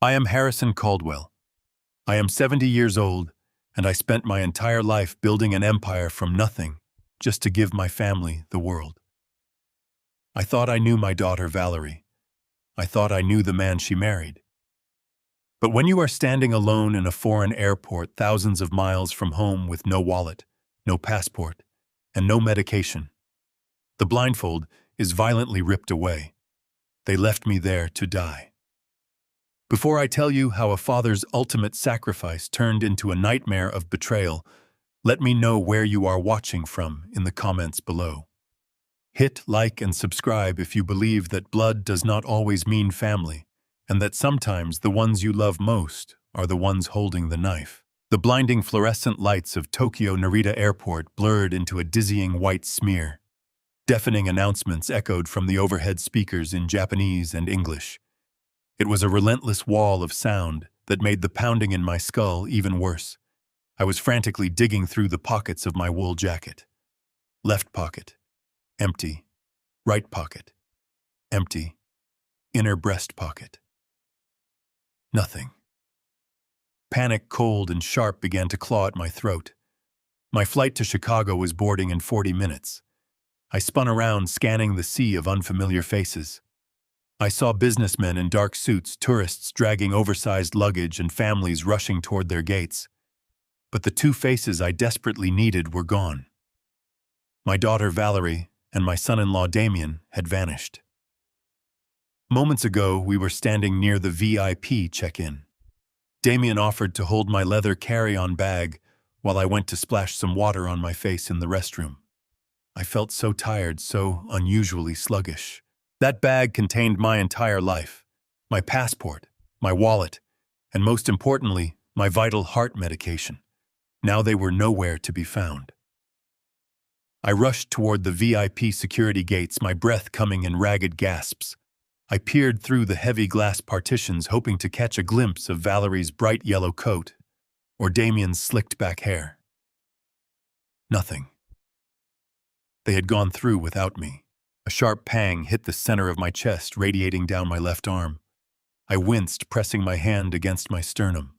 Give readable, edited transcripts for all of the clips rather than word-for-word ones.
I am Harrison Caldwell. I am 70 years old, and I spent my entire life building an empire from nothing just to give my family the world. I thought I knew my daughter Valerie. I thought I knew the man she married. But when you are standing alone in a foreign airport thousands of miles from home with no wallet, no passport, and no medication, the blindfold is violently ripped away. They left me there to die. Before I tell you how a father's ultimate sacrifice turned into a nightmare of betrayal, let me know where you are watching from in the comments below. Hit like and subscribe if you believe that blood does not always mean family, and that sometimes the ones you love most are the ones holding the knife. The blinding fluorescent lights of Tokyo Narita Airport blurred into a dizzying white smear. Deafening announcements echoed from the overhead speakers in Japanese and English. It was a relentless wall of sound that made the pounding in my skull even worse. I was frantically digging through the pockets of my wool jacket. Left pocket, empty. Right pocket, empty. Inner breast pocket. Nothing. Panic, cold and sharp, began to claw at my throat. My flight to Chicago was boarding in 40 minutes. I spun around, scanning the sea of unfamiliar faces. I saw businessmen in dark suits, tourists dragging oversized luggage, and families rushing toward their gates. But the two faces I desperately needed were gone. My daughter Valerie and my son-in-law Damien had vanished. Moments ago, we were standing near the VIP check-in. Damien offered to hold my leather carry-on bag while I went to splash some water on my face in the restroom. I felt so tired, so unusually sluggish. That bag contained my entire life, my passport, my wallet, and most importantly, my vital heart medication. Now they were nowhere to be found. I rushed toward the VIP security gates, my breath coming in ragged gasps. I peered through the heavy glass partitions, hoping to catch a glimpse of Valerie's bright yellow coat or Damien's slicked back hair. Nothing. They had gone through without me. A sharp pang hit the center of my chest, radiating down my left arm. I winced, pressing my hand against my sternum.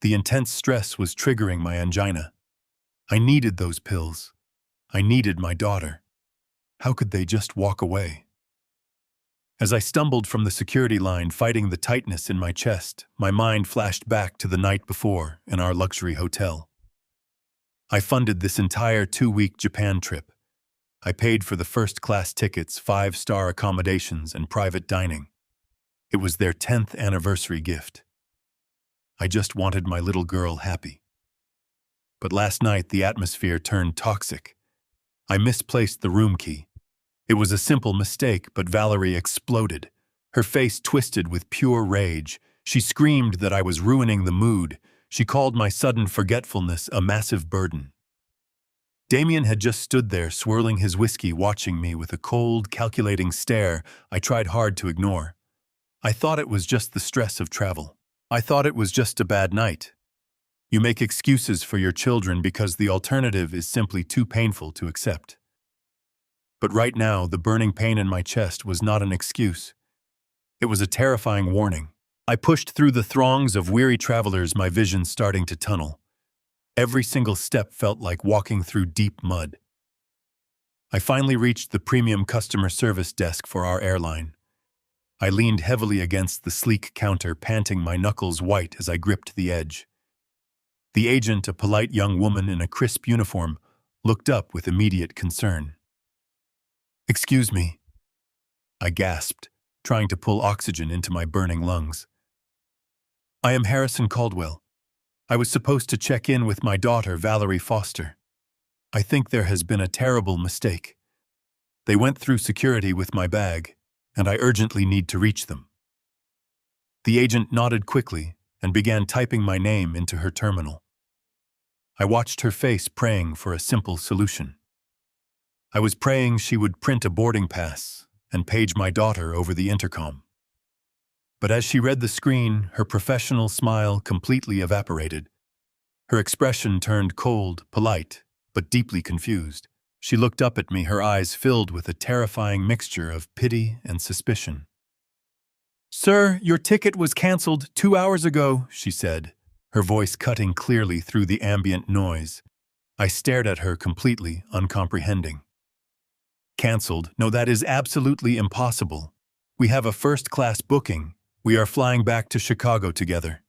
The intense stress was triggering my angina. I needed those pills. I needed my daughter. How could they just walk away? As I stumbled from the security line, fighting the tightness in my chest, my mind flashed back to the night before in our luxury hotel. I funded this entire 2-week Japan trip. I paid for the first-class tickets, 5-star accommodations, and private dining. It was their 10th anniversary gift. I just wanted my little girl happy. But last night, the atmosphere turned toxic. I misplaced the room key. It was a simple mistake, but Valerie exploded. Her face twisted with pure rage. She screamed that I was ruining the mood. She called my sudden forgetfulness a massive burden. Damien had just stood there, swirling his whiskey, watching me with a cold, calculating stare I tried hard to ignore. I thought it was just the stress of travel. I thought it was just a bad night. You make excuses for your children because the alternative is simply too painful to accept. But right now, the burning pain in my chest was not an excuse. It was a terrifying warning. I pushed through the throngs of weary travelers, my vision starting to tunnel. Every single step felt like walking through deep mud. I finally reached the premium customer service desk for our airline. I leaned heavily against the sleek counter, panting, my knuckles white as I gripped the edge. The agent, a polite young woman in a crisp uniform, looked up with immediate concern. "Excuse me," I gasped, trying to pull oxygen into my burning lungs. "I am Harrison Caldwell. I was supposed to check in with my daughter, Valerie Foster. I think there has been a terrible mistake. They went through security with my bag, and I urgently need to reach them." The agent nodded quickly and began typing my name into her terminal. I watched her face, praying for a simple solution. I was praying she would print a boarding pass and page my daughter over the intercom. But as she read the screen, her professional smile completely evaporated. Her expression turned cold, polite, but deeply confused. She looked up at me, her eyes filled with a terrifying mixture of pity and suspicion. "Sir, your ticket was cancelled 2 hours ago," she said, her voice cutting clearly through the ambient noise. I stared at her completely uncomprehending. "Cancelled? No, that is absolutely impossible. We have a first-class booking. We are flying back to Chicago together."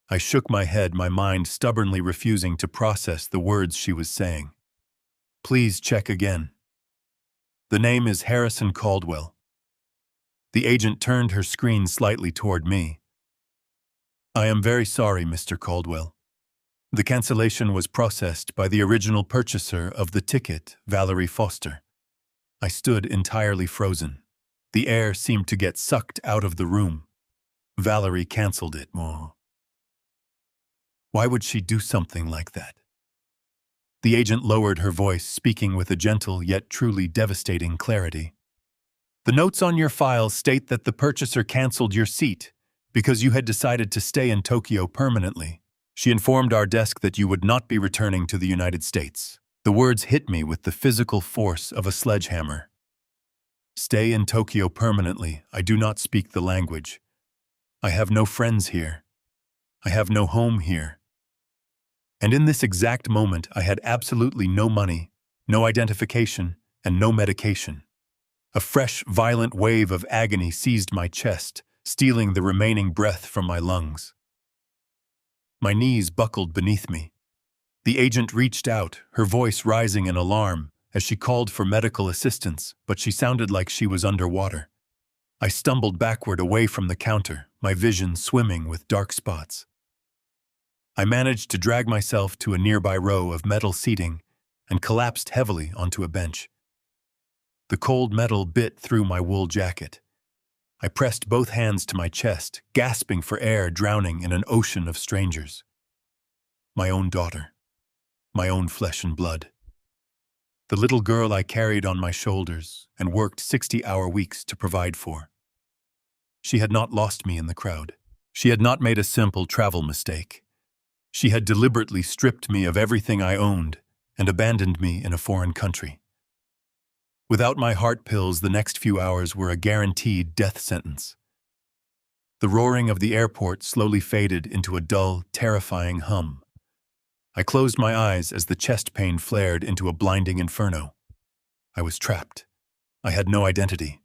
I shook my head, my mind stubbornly refusing to process the words she was saying. "Please check again." "The name is Harrison Caldwell." The agent turned her screen slightly toward me. "I am very sorry, Mr. Caldwell. The cancellation was processed by the original purchaser of the ticket, Valerie Foster." I stood entirely frozen. The air seemed to get sucked out of the room. Valerie canceled it. Oh. Why would she do something like that? The agent lowered her voice, speaking with a gentle yet truly devastating clarity. "The notes on your file state that the purchaser canceled your seat because you had decided to stay in Tokyo permanently. She informed our desk that you would not be returning to the United States." The words hit me with the physical force of a sledgehammer. "Stay in Tokyo permanently. I do not speak the language. I have no friends here. I have no home here." And in this exact moment, I had absolutely no money, no identification, and no medication. A fresh, violent wave of agony seized my chest, stealing the remaining breath from my lungs. My knees buckled beneath me. The agent reached out, her voice rising in alarm, as she called for medical assistance, but she sounded like she was underwater. I stumbled backward away from the counter, my vision swimming with dark spots. I managed to drag myself to a nearby row of metal seating and collapsed heavily onto a bench. The cold metal bit through my wool jacket. I pressed both hands to my chest, gasping for air, drowning in an ocean of strangers. My own daughter. My own flesh and blood. The little girl I carried on my shoulders and worked 60-hour weeks to provide for. She had not lost me in the crowd. She had not made a simple travel mistake. She had deliberately stripped me of everything I owned and abandoned me in a foreign country. Without my heart pills, the next few hours were a guaranteed death sentence. The roaring of the airport slowly faded into a dull, terrifying hum. I closed my eyes as the chest pain flared into a blinding inferno. I was trapped. I had no identity.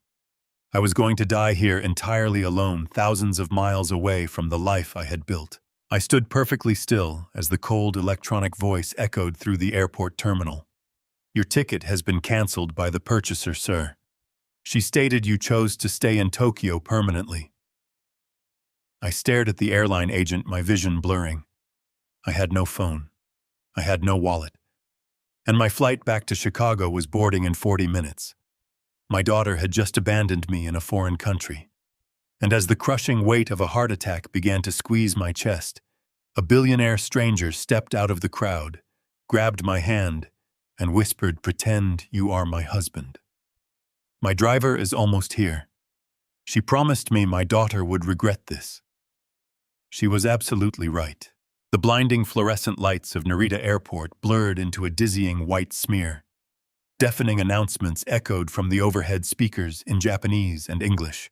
I was going to die here entirely alone, thousands of miles away from the life I had built. I stood perfectly still as the cold electronic voice echoed through the airport terminal. "Your ticket has been cancelled by the purchaser, sir. She stated you chose to stay in Tokyo permanently." I stared at the airline agent, my vision blurring. I had no phone. I had no wallet. And my flight back to Chicago was boarding in 40 minutes. My daughter had just abandoned me in a foreign country. And as the crushing weight of a heart attack began to squeeze my chest, a billionaire stranger stepped out of the crowd, grabbed my hand, and whispered, "Pretend you are my husband. My driver is almost here. She promised me my daughter would regret this." She was absolutely right. The blinding fluorescent lights of Narita Airport blurred into a dizzying white smear. Deafening announcements echoed from the overhead speakers in Japanese and English.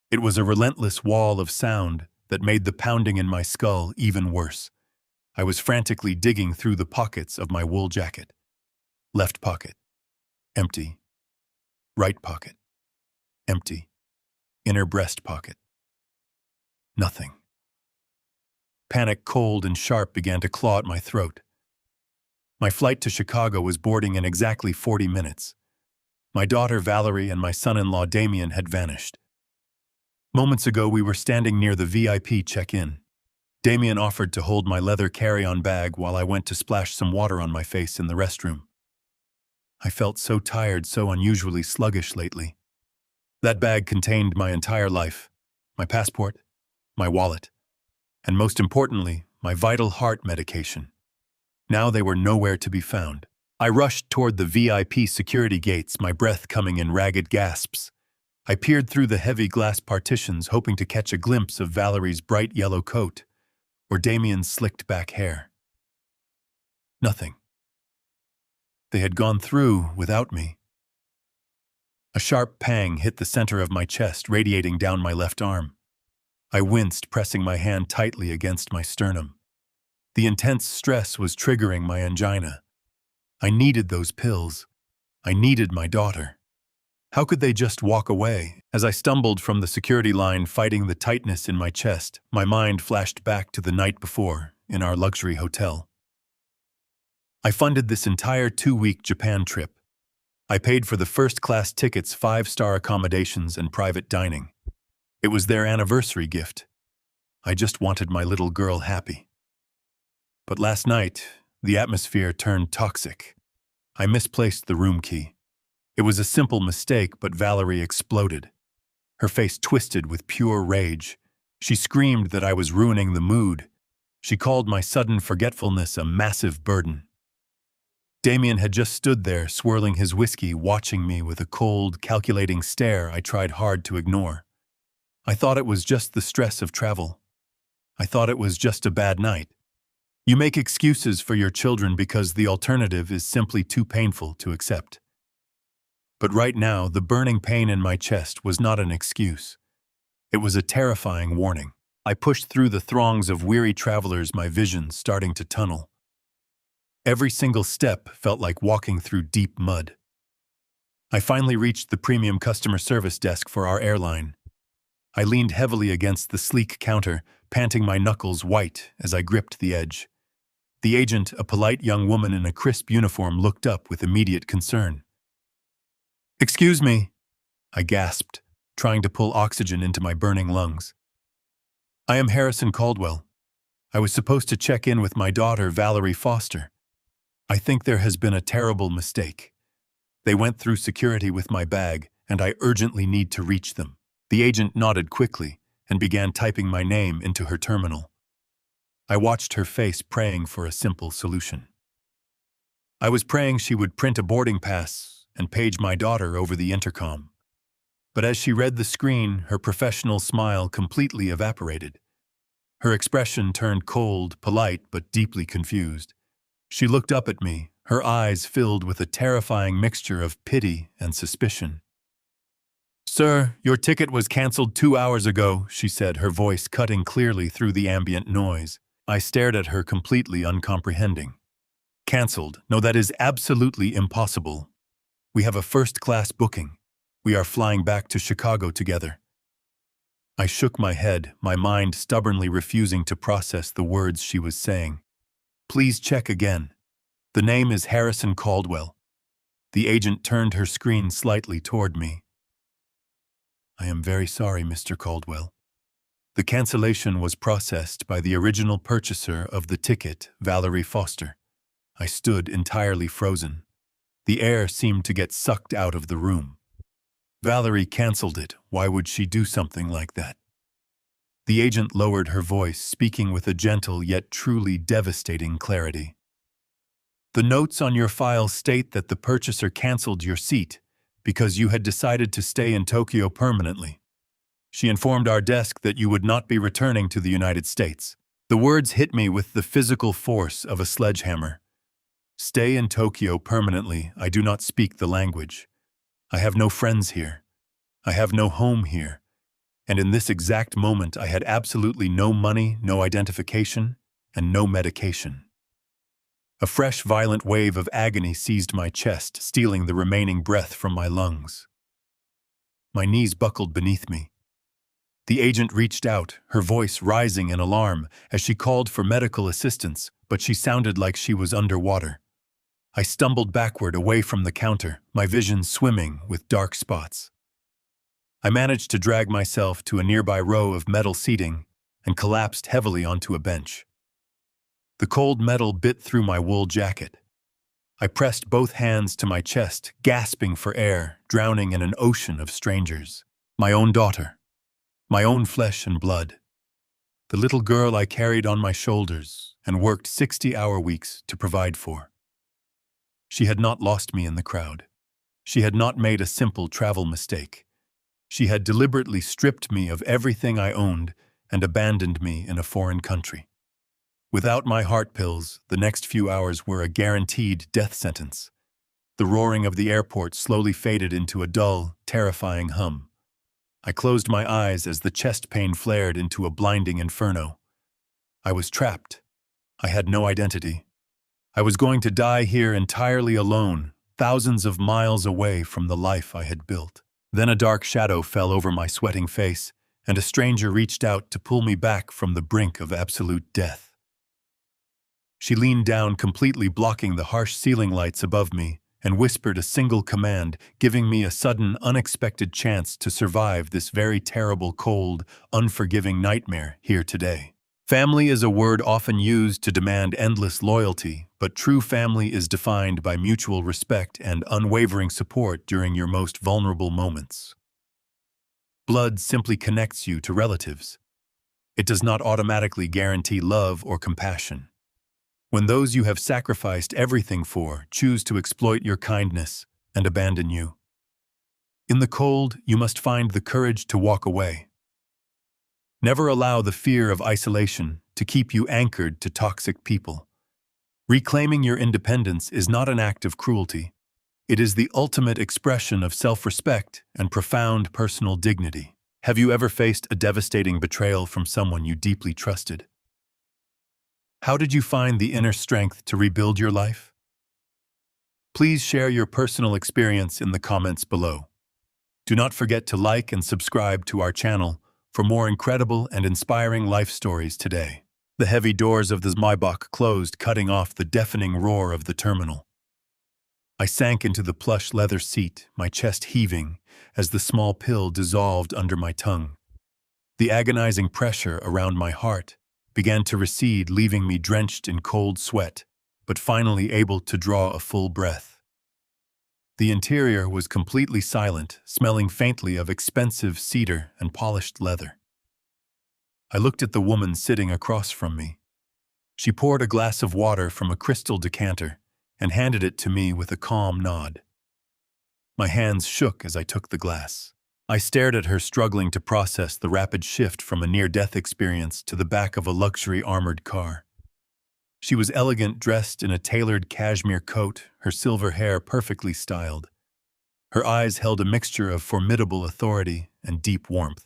It was a relentless wall of sound that made the pounding in my skull even worse. I was frantically digging through the pockets of my wool jacket. Left pocket, empty. Right pocket, empty. Inner breast pocket, nothing. Panic, cold and sharp, began to claw at my throat. My flight to Chicago was boarding in exactly 40 minutes. My daughter Valerie and my son-in-law Damien had vanished. Moments ago, we were standing near the VIP check-in. Damien offered to hold my leather carry-on bag while I went to splash some water on my face in the restroom. I felt so tired, so unusually sluggish lately. That bag contained my entire life, my passport, my wallet, and most importantly, my vital heart medication. Now they were nowhere to be found. I rushed toward the VIP security gates, my breath coming in ragged gasps. I peered through the heavy glass partitions, hoping to catch a glimpse of Valerie's bright yellow coat or Damien's slicked back hair. Nothing. They had gone through without me. A sharp pang hit the center of my chest, radiating down my left arm. I winced, pressing my hand tightly against my sternum. The intense stress was triggering my angina. I needed those pills. I needed my daughter. How could they just walk away? As I stumbled from the security line, fighting the tightness in my chest, my mind flashed back to the night before, in our luxury hotel. I funded this entire 2-week Japan trip. I paid for the first-class tickets, 5-star accommodations, and private dining. It was their anniversary gift. I just wanted my little girl happy. But last night, the atmosphere turned toxic. I misplaced the room key. It was a simple mistake, but Valerie exploded. Her face twisted with pure rage. She screamed that I was ruining the mood. She called my sudden forgetfulness a massive burden. Damien had just stood there, swirling his whiskey, watching me with a cold, calculating stare I tried hard to ignore. I thought it was just the stress of travel. I thought it was just a bad night. You make excuses for your children because the alternative is simply too painful to accept. But right now, the burning pain in my chest was not an excuse. It was a terrifying warning. I pushed through the throngs of weary travelers, my vision starting to tunnel. Every single step felt like walking through deep mud. I finally reached the premium customer service desk for our airline. I leaned heavily against the sleek counter, panting, my knuckles white as I gripped the edge. The agent, a polite young woman in a crisp uniform, looked up with immediate concern. "Excuse me," I gasped, trying to pull oxygen into my burning lungs. "I am Harrison Caldwell. I was supposed to check in with my daughter, Valerie Foster. I think there has been a terrible mistake. They went through security with my bag, and I urgently need to reach them." The agent nodded quickly and began typing my name into her terminal. I watched her face, praying for a simple solution. I was praying she would print a boarding pass and page my daughter over the intercom. But as she read the screen, her professional smile completely evaporated. Her expression turned cold, polite, but deeply confused. She looked up at me, her eyes filled with a terrifying mixture of pity and suspicion. "Sir, your ticket was canceled 2 hours ago," she said, her voice cutting clearly through the ambient noise. I stared at her, completely uncomprehending. "Canceled? No, that is absolutely impossible. We have a first-class booking. We are flying back to Chicago together." I shook my head, my mind stubbornly refusing to process the words she was saying. "Please check again. The name is Harrison Caldwell." The agent turned her screen slightly toward me. "I am very sorry, Mr. Caldwell. The cancellation was processed by the original purchaser of the ticket, Valerie Foster." I stood entirely frozen. The air seemed to get sucked out of the room. Valerie canceled it. Why would she do something like that? The agent lowered her voice, speaking with a gentle yet truly devastating clarity. "The notes on your file state that the purchaser canceled your seat because you had decided to stay in Tokyo permanently. She informed our desk that you would not be returning to the United States." The words hit me with the physical force of a sledgehammer. Stay in Tokyo permanently. I do not speak the language. I have no friends here. I have no home here. And in this exact moment, I had absolutely no money, no identification, and no medication. A fresh, violent wave of agony seized my chest, stealing the remaining breath from my lungs. My knees buckled beneath me. The agent reached out, her voice rising in alarm as she called for medical assistance, but she sounded like she was underwater. I stumbled backward away from the counter, my vision swimming with dark spots. I managed to drag myself to a nearby row of metal seating and collapsed heavily onto a bench. The cold metal bit through my wool jacket. I pressed both hands to my chest, gasping for air, drowning in an ocean of strangers. My own daughter. My own flesh and blood. The little girl I carried on my shoulders and worked 60-hour weeks to provide for. She had not lost me in the crowd. She had not made a simple travel mistake. She had deliberately stripped me of everything I owned and abandoned me in a foreign country. Without my heart pills, the next few hours were a guaranteed death sentence. The roaring of the airport slowly faded into a dull, terrifying hum. I closed my eyes as the chest pain flared into a blinding inferno. I was trapped. I had no identity. I was going to die here entirely alone, thousands of miles away from the life I had built. Then a dark shadow fell over my sweating face, and a stranger reached out to pull me back from the brink of absolute death. She leaned down, completely blocking the harsh ceiling lights above me, and whispered a single command, giving me a sudden, unexpected chance to survive this very terrible, cold, unforgiving nightmare here today. Family is a word often used to demand endless loyalty, but true family is defined by mutual respect and unwavering support during your most vulnerable moments. Blood simply connects you to relatives. It does not automatically guarantee love or compassion. When those you have sacrificed everything for choose to exploit your kindness and abandon you. In the cold, you must find the courage to walk away. Never allow the fear of isolation to keep you anchored to toxic people. Reclaiming your independence is not an act of cruelty. It is the ultimate expression of self-respect and profound personal dignity. Have you ever faced a devastating betrayal from someone you deeply trusted? How did you find the inner strength to rebuild your life? Please share your personal experience in the comments below. Do not forget to like and subscribe to our channel for more incredible and inspiring life stories today. The heavy doors of the Maybach closed, cutting off the deafening roar of the terminal. I sank into the plush leather seat, my chest heaving as the small pill dissolved under my tongue. The agonizing pressure around my heart began to recede, leaving me drenched in cold sweat, but finally able to draw a full breath. The interior was completely silent, smelling faintly of expensive cedar and polished leather. I looked at the woman sitting across from me. She poured a glass of water from a crystal decanter and handed it to me with a calm nod. My hands shook as I took the glass. I stared at her, struggling to process the rapid shift from a near-death experience to the back of a luxury armored car. She was elegant, dressed in a tailored cashmere coat, her silver hair perfectly styled. Her eyes held a mixture of formidable authority and deep warmth.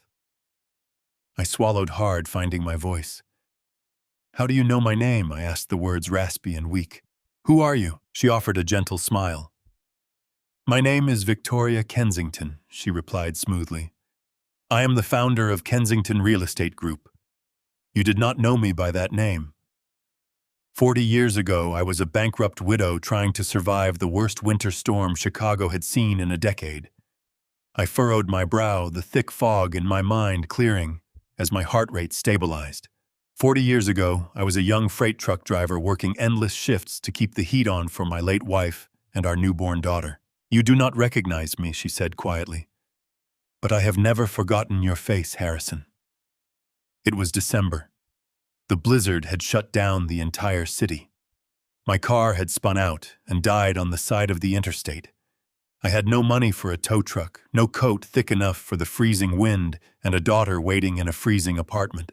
I swallowed hard, finding my voice. "How do you know my name?" I asked, the words raspy and weak. "Who are you?" She offered a gentle smile. "My name is Victoria Kensington," she replied smoothly. "I am the founder of Kensington Real Estate Group. You did not know me by that name. 40 years ago, I was a bankrupt widow trying to survive the worst winter storm Chicago had seen in a decade. I furrowed my brow, the thick fog in my mind clearing as my heart rate stabilized. 40 years ago, I was a young freight truck driver working endless shifts to keep the heat on for my late wife and our newborn daughter. You do not recognize me," she said quietly. "But I have never forgotten your face, Harrison." It was December. The blizzard had shut down the entire city. My car had spun out and died on the side of the interstate. I had no money for a tow truck, no coat thick enough for the freezing wind, and a daughter waiting in a freezing apartment.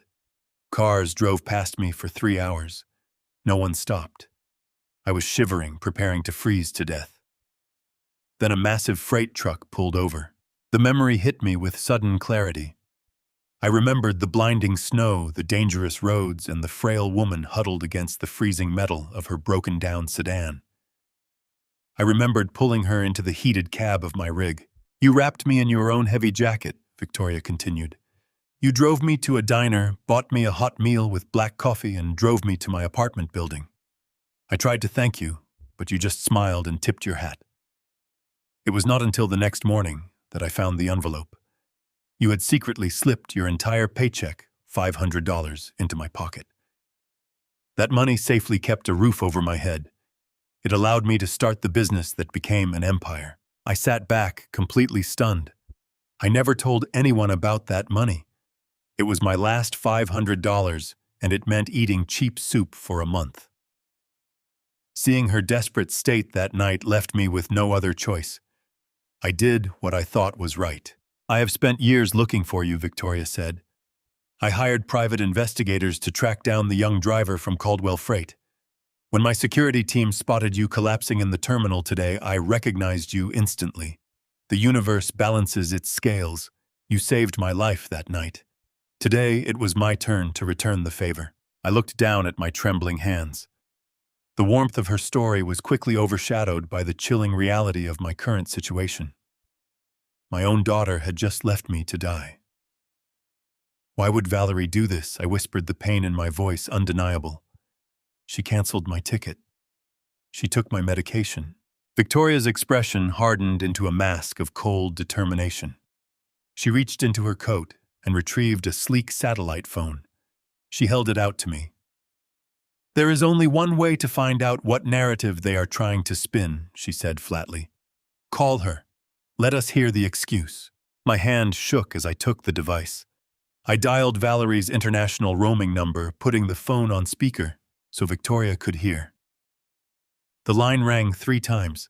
Cars drove past me for 3 hours. No one stopped. I was shivering, preparing to freeze to death. Then a massive freight truck pulled over. The memory hit me with sudden clarity. I remembered the blinding snow, the dangerous roads, and the frail woman huddled against the freezing metal of her broken-down sedan. I remembered pulling her into the heated cab of my rig. "You wrapped me in your own heavy jacket," Victoria continued. "You drove me to a diner, bought me a hot meal with black coffee, and drove me to my apartment building. I tried to thank you, but you just smiled and tipped your hat. It was not until the next morning that I found the envelope. You had secretly slipped your entire paycheck, $500, into my pocket. That money safely kept a roof over my head. It allowed me to start the business that became an empire." I sat back, completely stunned. I never told anyone about that money. It was my last $500, and it meant eating cheap soup for a month. Seeing her desperate state that night left me with no other choice. I did what I thought was right. "I have spent years looking for you," Victoria said. "I hired private investigators to track down the young driver from Caldwell Freight. When my security team spotted you collapsing in the terminal today, I recognized you instantly. The universe balances its scales. You saved my life that night. Today, it was my turn to return the favor. I looked down at my trembling hands. The warmth of her story was quickly overshadowed by the chilling reality of my current situation. My own daughter had just left me to die. Why would Valerie do this? I whispered, the pain in my voice undeniable. She canceled my ticket. She took my medication. Victoria's expression hardened into a mask of cold determination. She reached into her coat and retrieved a sleek satellite phone. She held it out to me. There is only one way to find out what narrative they are trying to spin, she said flatly. Call her. Let us hear the excuse. My hand shook as I took the device. I dialed Valerie's international roaming number, putting the phone on speaker so Victoria could hear. The line rang 3 times.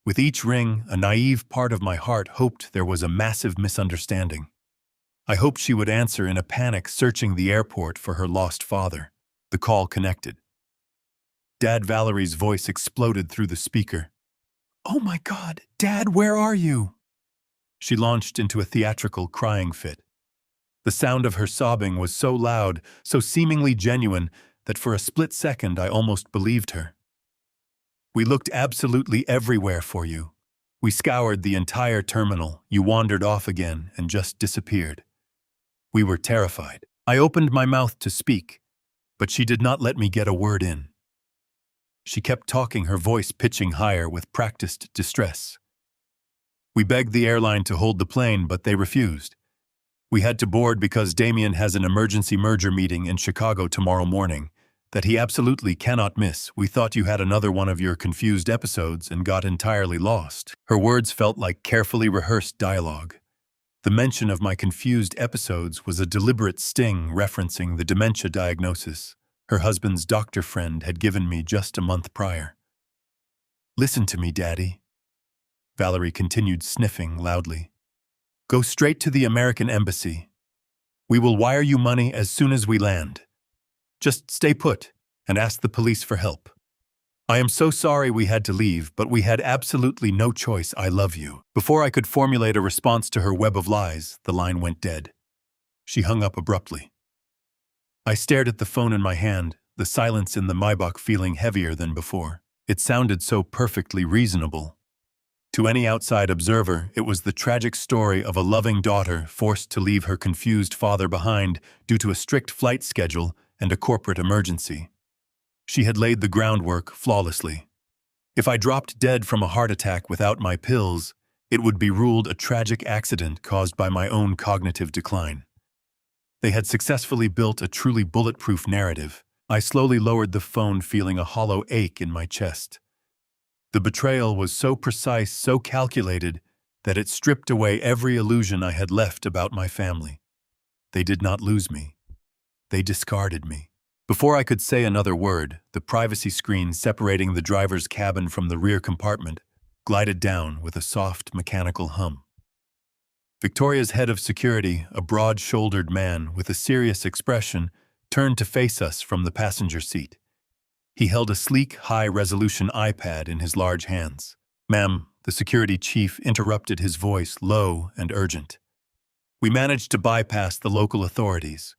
With each ring, a naive part of my heart hoped there was a massive misunderstanding. I hoped she would answer in a panic, searching the airport for her lost father. The call connected. Dad, Valerie's voice exploded through the speaker. Oh my God, Dad, where are you? She launched into a theatrical crying fit. The sound of her sobbing was so loud, so seemingly genuine, that for a split second I almost believed her. We looked absolutely everywhere for you. We scoured the entire terminal. You wandered off again and just disappeared. We were terrified. I opened my mouth to speak, but she did not let me get a word in. She kept talking, her voice pitching higher with practiced distress. We begged the airline to hold the plane, but they refused. We had to board because Damien has an emergency merger meeting in Chicago tomorrow morning that he absolutely cannot miss. We thought you had another one of your confused episodes and got entirely lost. Her words felt like carefully rehearsed dialogue. The mention of my confused episodes was a deliberate sting referencing the dementia diagnosis her husband's doctor friend had given me just a month prior. Listen to me, Daddy. Valerie continued, sniffing loudly. Go straight to the American embassy. We will wire you money as soon as we land. Just stay put and ask the police for help. I am so sorry we had to leave, but we had absolutely no choice. I love you. Before I could formulate a response to her web of lies, the line went dead. She hung up abruptly. I stared at the phone in my hand, the silence in the Maybach feeling heavier than before. It sounded so perfectly reasonable. To any outside observer, it was the tragic story of a loving daughter forced to leave her confused father behind due to a strict flight schedule and a corporate emergency. She had laid the groundwork flawlessly. If I dropped dead from a heart attack without my pills, it would be ruled a tragic accident caused by my own cognitive decline. They had successfully built a truly bulletproof narrative. I slowly lowered the phone, feeling a hollow ache in my chest. The betrayal was so precise, so calculated, that it stripped away every illusion I had left about my family. They did not lose me. They discarded me. Before I could say another word, the privacy screen separating the driver's cabin from the rear compartment glided down with a soft mechanical hum. Victoria's head of security, a broad-shouldered man with a serious expression, turned to face us from the passenger seat. He held a sleek, high-resolution iPad in his large hands. Ma'am, the security chief interrupted, his voice low and urgent. We managed to bypass the local authorities.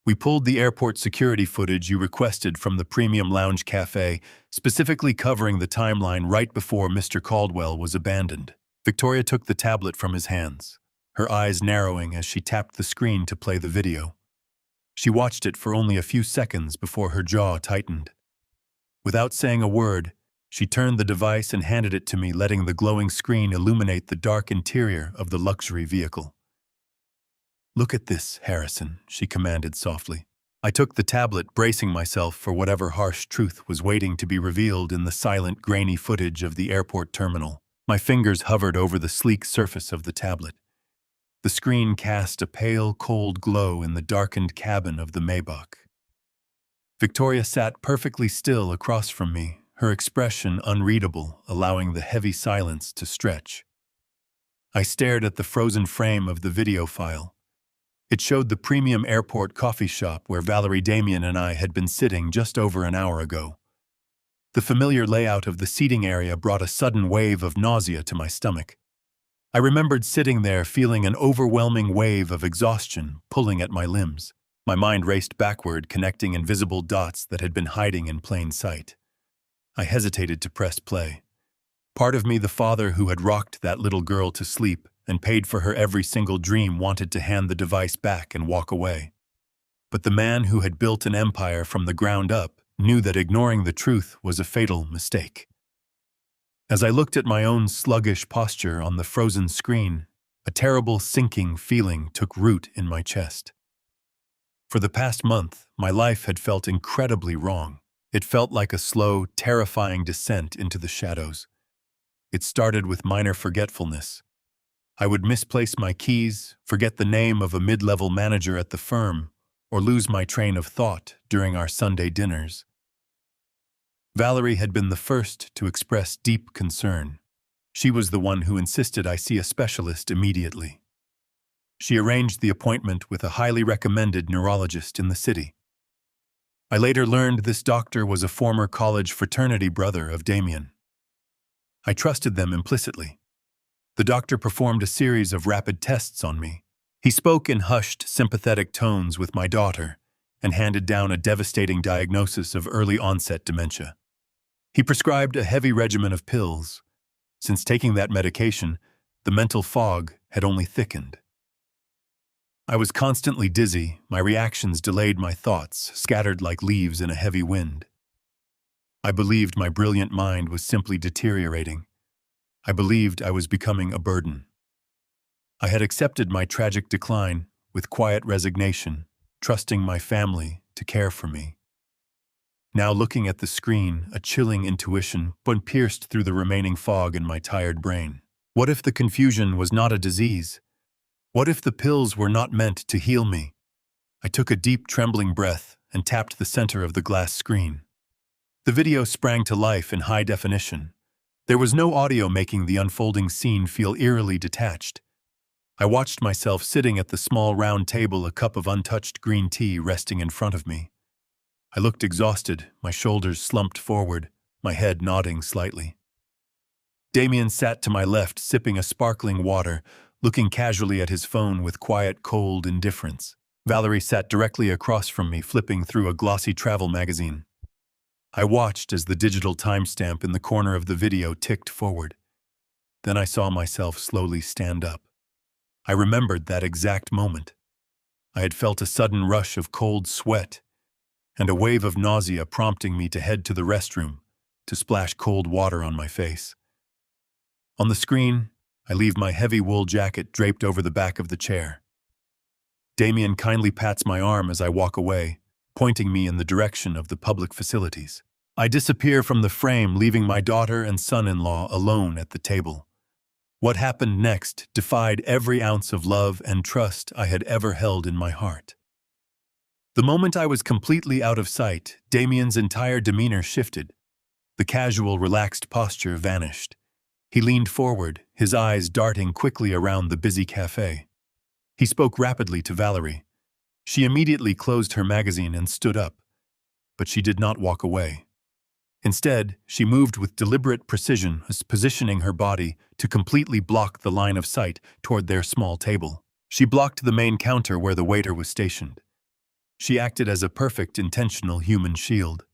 We pulled the airport security footage you requested from the Premium Lounge Cafe, specifically covering the timeline right before Mr. Caldwell was abandoned. Victoria took the tablet from his hands, her eyes narrowing as she tapped the screen to play the video. She watched it for only a few seconds before her jaw tightened. Without saying a word, she turned the device and handed it to me, letting the glowing screen illuminate the dark interior of the luxury vehicle. Look at this, Harrison, she commanded softly. I took the tablet, bracing myself for whatever harsh truth was waiting to be revealed in the silent, grainy footage of the airport terminal. My fingers hovered over the sleek surface of the tablet. The screen cast a pale, cold glow in the darkened cabin of the Maybach. Victoria sat perfectly still across from me, her expression unreadable, allowing the heavy silence to stretch. I stared at the frozen frame of the video file. It showed the premium airport coffee shop where Valerie, Damien, and I had been sitting just over an hour ago. The familiar layout of the seating area brought a sudden wave of nausea to my stomach. I remembered sitting there feeling an overwhelming wave of exhaustion pulling at my limbs. My mind raced backward, connecting invisible dots that had been hiding in plain sight. I hesitated to press play. Part of me, the father who had rocked that little girl to sleep and paid for her every single dream, wanted to hand the device back and walk away. But the man who had built an empire from the ground up knew that ignoring the truth was a fatal mistake. As I looked at my own sluggish posture on the frozen screen, a terrible sinking feeling took root in my chest. For the past month, my life had felt incredibly wrong. It felt like a slow, terrifying descent into the shadows. It started with minor forgetfulness. I would misplace my keys, forget the name of a mid-level manager at the firm, or lose my train of thought during our Sunday dinners. Valerie had been the first to express deep concern. She was the one who insisted I see a specialist immediately. She arranged the appointment with a highly recommended neurologist in the city. I later learned this doctor was a former college fraternity brother of Damien. I trusted them implicitly. The doctor performed a series of rapid tests on me. He spoke in hushed, sympathetic tones with my daughter and handed down a devastating diagnosis of early-onset dementia. He prescribed a heavy regimen of pills. Since taking that medication, the mental fog had only thickened. I was constantly dizzy, my reactions delayed my thoughts, scattered like leaves in a heavy wind. I believed my brilliant mind was simply deteriorating. I believed I was becoming a burden. I had accepted my tragic decline with quiet resignation, trusting my family to care for me. Now looking at the screen, a chilling intuition pierced through the remaining fog in my tired brain. What if the confusion was not a disease? What if the pills were not meant to heal me? I took a deep, trembling breath and tapped the center of the glass screen. The video sprang to life in high definition. There was no audio, making the unfolding scene feel eerily detached. I watched myself sitting at the small round table, a cup of untouched green tea resting in front of me. I looked exhausted, my shoulders slumped forward, my head nodding slightly. Damien sat to my left, sipping a sparkling water, looking casually at his phone with quiet, cold indifference. Valerie sat directly across from me, flipping through a glossy travel magazine. I watched as the digital timestamp in the corner of the video ticked forward. Then I saw myself slowly stand up. I remembered that exact moment. I had felt a sudden rush of cold sweat and a wave of nausea, prompting me to head to the restroom to splash cold water on my face. On the screen, I leave my heavy wool jacket draped over the back of the chair. Damien kindly pats my arm as I walk away, pointing me in the direction of the public facilities. I disappear from the frame, leaving my daughter and son-in-law alone at the table. What happened next defied every ounce of love and trust I had ever held in my heart. The moment I was completely out of sight, Damien's entire demeanor shifted. The casual, relaxed posture vanished. He leaned forward, his eyes darting quickly around the busy cafe. He spoke rapidly to Valerie. She immediately closed her magazine and stood up, but she did not walk away. Instead, she moved with deliberate precision, positioning her body to completely block the line of sight toward their small table. She blocked the main counter where the waiter was stationed. She acted as a perfect, intentional human shield.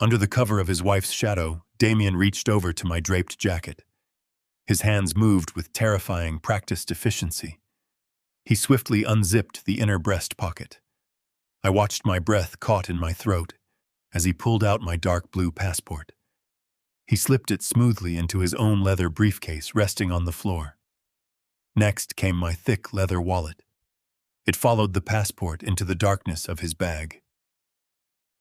Under the cover of his wife's shadow, Damien reached over to my draped jacket. His hands moved with terrifying, practiced efficiency. He swiftly unzipped the inner breast pocket. I watched my breath caught in my throat as he pulled out my dark blue passport. He slipped it smoothly into his own leather briefcase resting on the floor. Next came my thick leather wallet. It followed the passport into the darkness of his bag.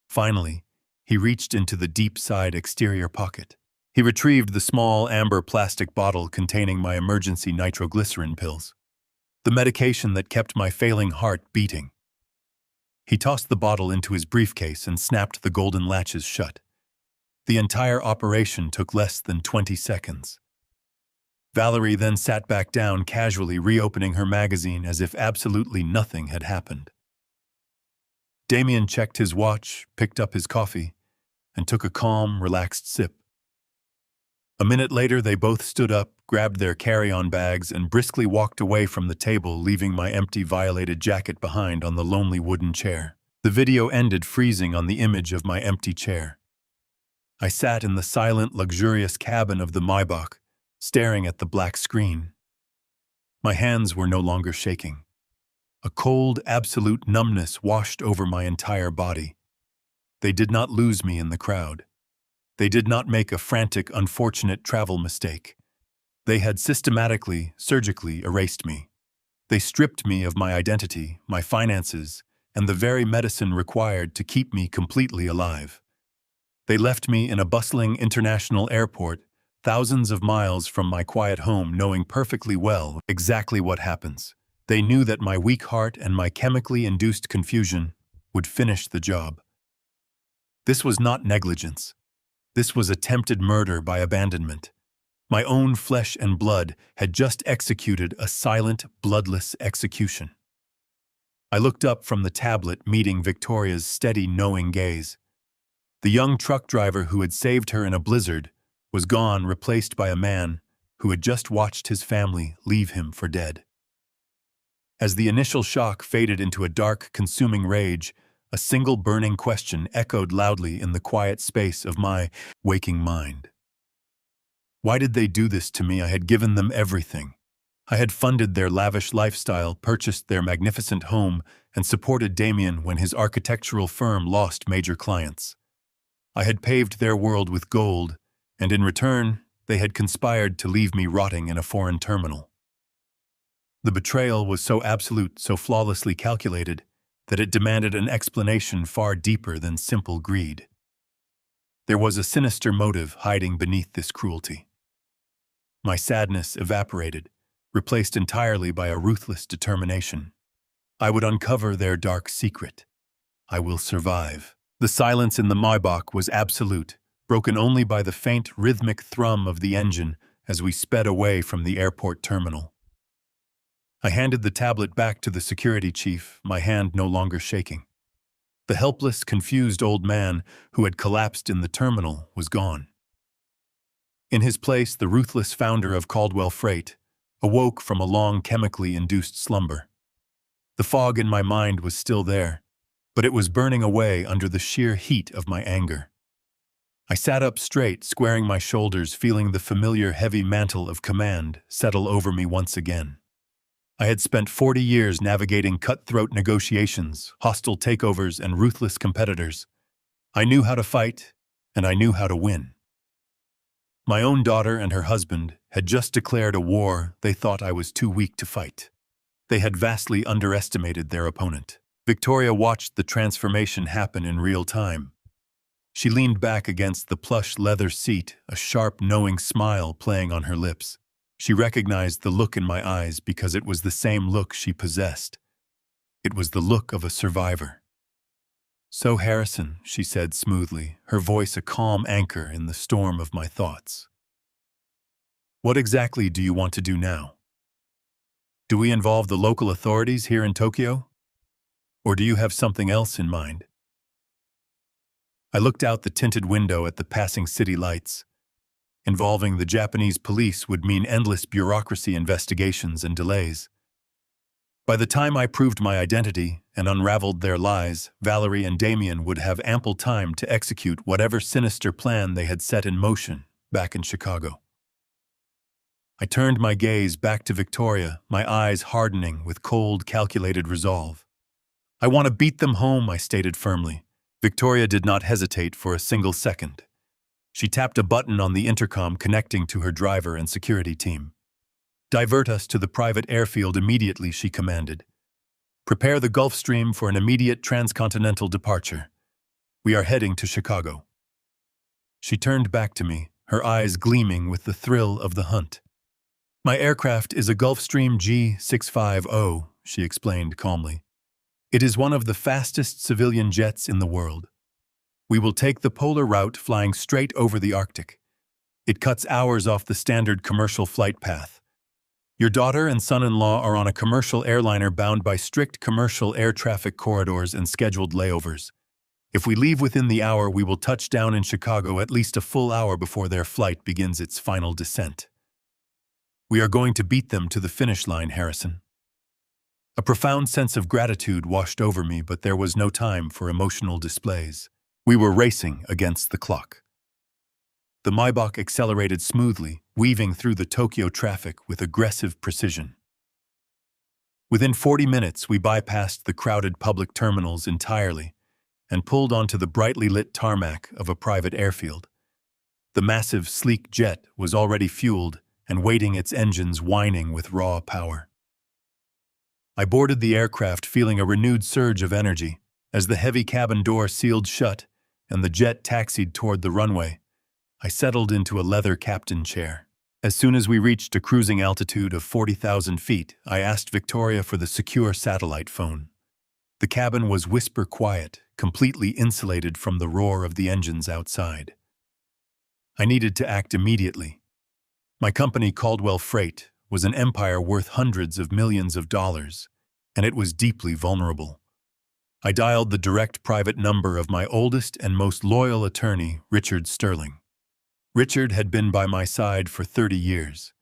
Finally, he reached into the deep side exterior pocket. He retrieved the small amber plastic bottle containing my emergency nitroglycerin pills, the medication that kept my failing heart beating. He tossed the bottle into his briefcase and snapped the golden latches shut. The entire operation took less than 20 seconds. Valerie then sat back down, casually reopening her magazine as if absolutely nothing had happened. Damien checked his watch, picked up his coffee, and took a calm, relaxed sip. A minute later, they both stood up, grabbed their carry-on bags, and briskly walked away from the table, leaving my empty, violated jacket behind on the lonely wooden chair. The video ended, freezing on the image of my empty chair. I sat in the silent, luxurious cabin of the Maybach, staring at the black screen. My hands were no longer shaking. A cold, absolute numbness washed over my entire body. They did not lose me in the crowd. They did not make a frantic, unfortunate travel mistake. They had systematically, surgically erased me. They stripped me of my identity, my finances, and the very medicine required to keep me completely alive. They left me in a bustling international airport, thousands of miles from my quiet home, knowing perfectly well exactly what happens. They knew that my weak heart and my chemically induced confusion would finish the job. This was not negligence. This was attempted murder by abandonment. My own flesh and blood had just executed a silent, bloodless execution. I looked up from the tablet, meeting Victoria's steady, knowing gaze. The young truck driver who had saved her in a blizzard was gone, replaced by a man who had just watched his family leave him for dead. As the initial shock faded into a dark, consuming rage, a single burning question echoed loudly in the quiet space of my waking mind. Why did they do this to me? I had given them everything. I had funded their lavish lifestyle, purchased their magnificent home, and supported Damien when his architectural firm lost major clients. I had paved their world with gold, and in return, they had conspired to leave me rotting in a foreign terminal. The betrayal was so absolute, so flawlessly calculated, that it demanded an explanation far deeper than simple greed. There was a sinister motive hiding beneath this cruelty. My sadness evaporated, replaced entirely by a ruthless determination. I would uncover their dark secret. I will survive. The silence in the Maybach was absolute, broken only by the faint, rhythmic thrum of the engine as we sped away from the airport terminal. I handed the tablet back to the security chief, my hand no longer shaking. The helpless, confused old man who had collapsed in the terminal was gone. In his place, the ruthless founder of Caldwell Freight awoke from a long chemically induced slumber. The fog in my mind was still there, but it was burning away under the sheer heat of my anger. I sat up straight, squaring my shoulders, feeling the familiar heavy mantle of command settle over me once again. I had spent 40 years navigating cutthroat negotiations, hostile takeovers, and ruthless competitors. I knew how to fight, and I knew how to win. My own daughter and her husband had just declared a war they thought I was too weak to fight. They had vastly underestimated their opponent. Victoria watched the transformation happen in real time. She leaned back against the plush leather seat, a sharp, knowing smile playing on her lips. She recognized the look in my eyes because it was the same look she possessed. It was the look of a survivor. "So, Harrison," she said smoothly, her voice a calm anchor in the storm of my thoughts. "What exactly do you want to do now? Do we involve the local authorities here in Tokyo? Or do you have something else in mind?" I looked out the tinted window at the passing city lights. Involving the Japanese police would mean endless bureaucracy, investigations, and delays. By the time I proved my identity and unraveled their lies, Valerie and Damien would have ample time to execute whatever sinister plan they had set in motion back in Chicago. I turned my gaze back to Victoria, my eyes hardening with cold, calculated resolve. "I want to beat them home," I stated firmly. Victoria did not hesitate for a single second. She tapped a button on the intercom connecting to her driver and security team. "Divert us to the private airfield immediately," she commanded. "Prepare the Gulf Stream for an immediate transcontinental departure. We are heading to Chicago." She turned back to me, her eyes gleaming with the thrill of the hunt. "My aircraft is a Gulfstream G650, she explained calmly. "It is one of the fastest civilian jets in the world. We will take the polar route, flying straight over the Arctic. It cuts hours off the standard commercial flight path. Your daughter and son-in-law are on a commercial airliner bound by strict commercial air traffic corridors and scheduled layovers. If we leave within the hour, we will touch down in Chicago at least a full hour before their flight begins its final descent. We are going to beat them to the finish line, Harrison. A profound sense of gratitude washed over me, but there was no time for emotional displays. We were racing against the clock. The Maybach accelerated smoothly, weaving through the Tokyo traffic with aggressive precision. Within 40 minutes, we bypassed the crowded public terminals entirely and pulled onto the brightly lit tarmac of a private airfield. The massive, sleek jet was already fueled and waiting, its engines whining with raw power. I boarded the aircraft feeling a renewed surge of energy. As the heavy cabin door sealed shut and the jet taxied toward the runway, I settled into a leather captain chair. As soon as we reached a cruising altitude of 40,000 feet, I asked Victoria for the secure satellite phone. The cabin was whisper quiet, completely insulated from the roar of the engines outside. I needed to act immediately. My company, Caldwell Freight, was an empire worth hundreds of millions of dollars, and it was deeply vulnerable. I dialed the direct private number of my oldest and most loyal attorney, Richard Sterling. Richard had been by my side for 30 years.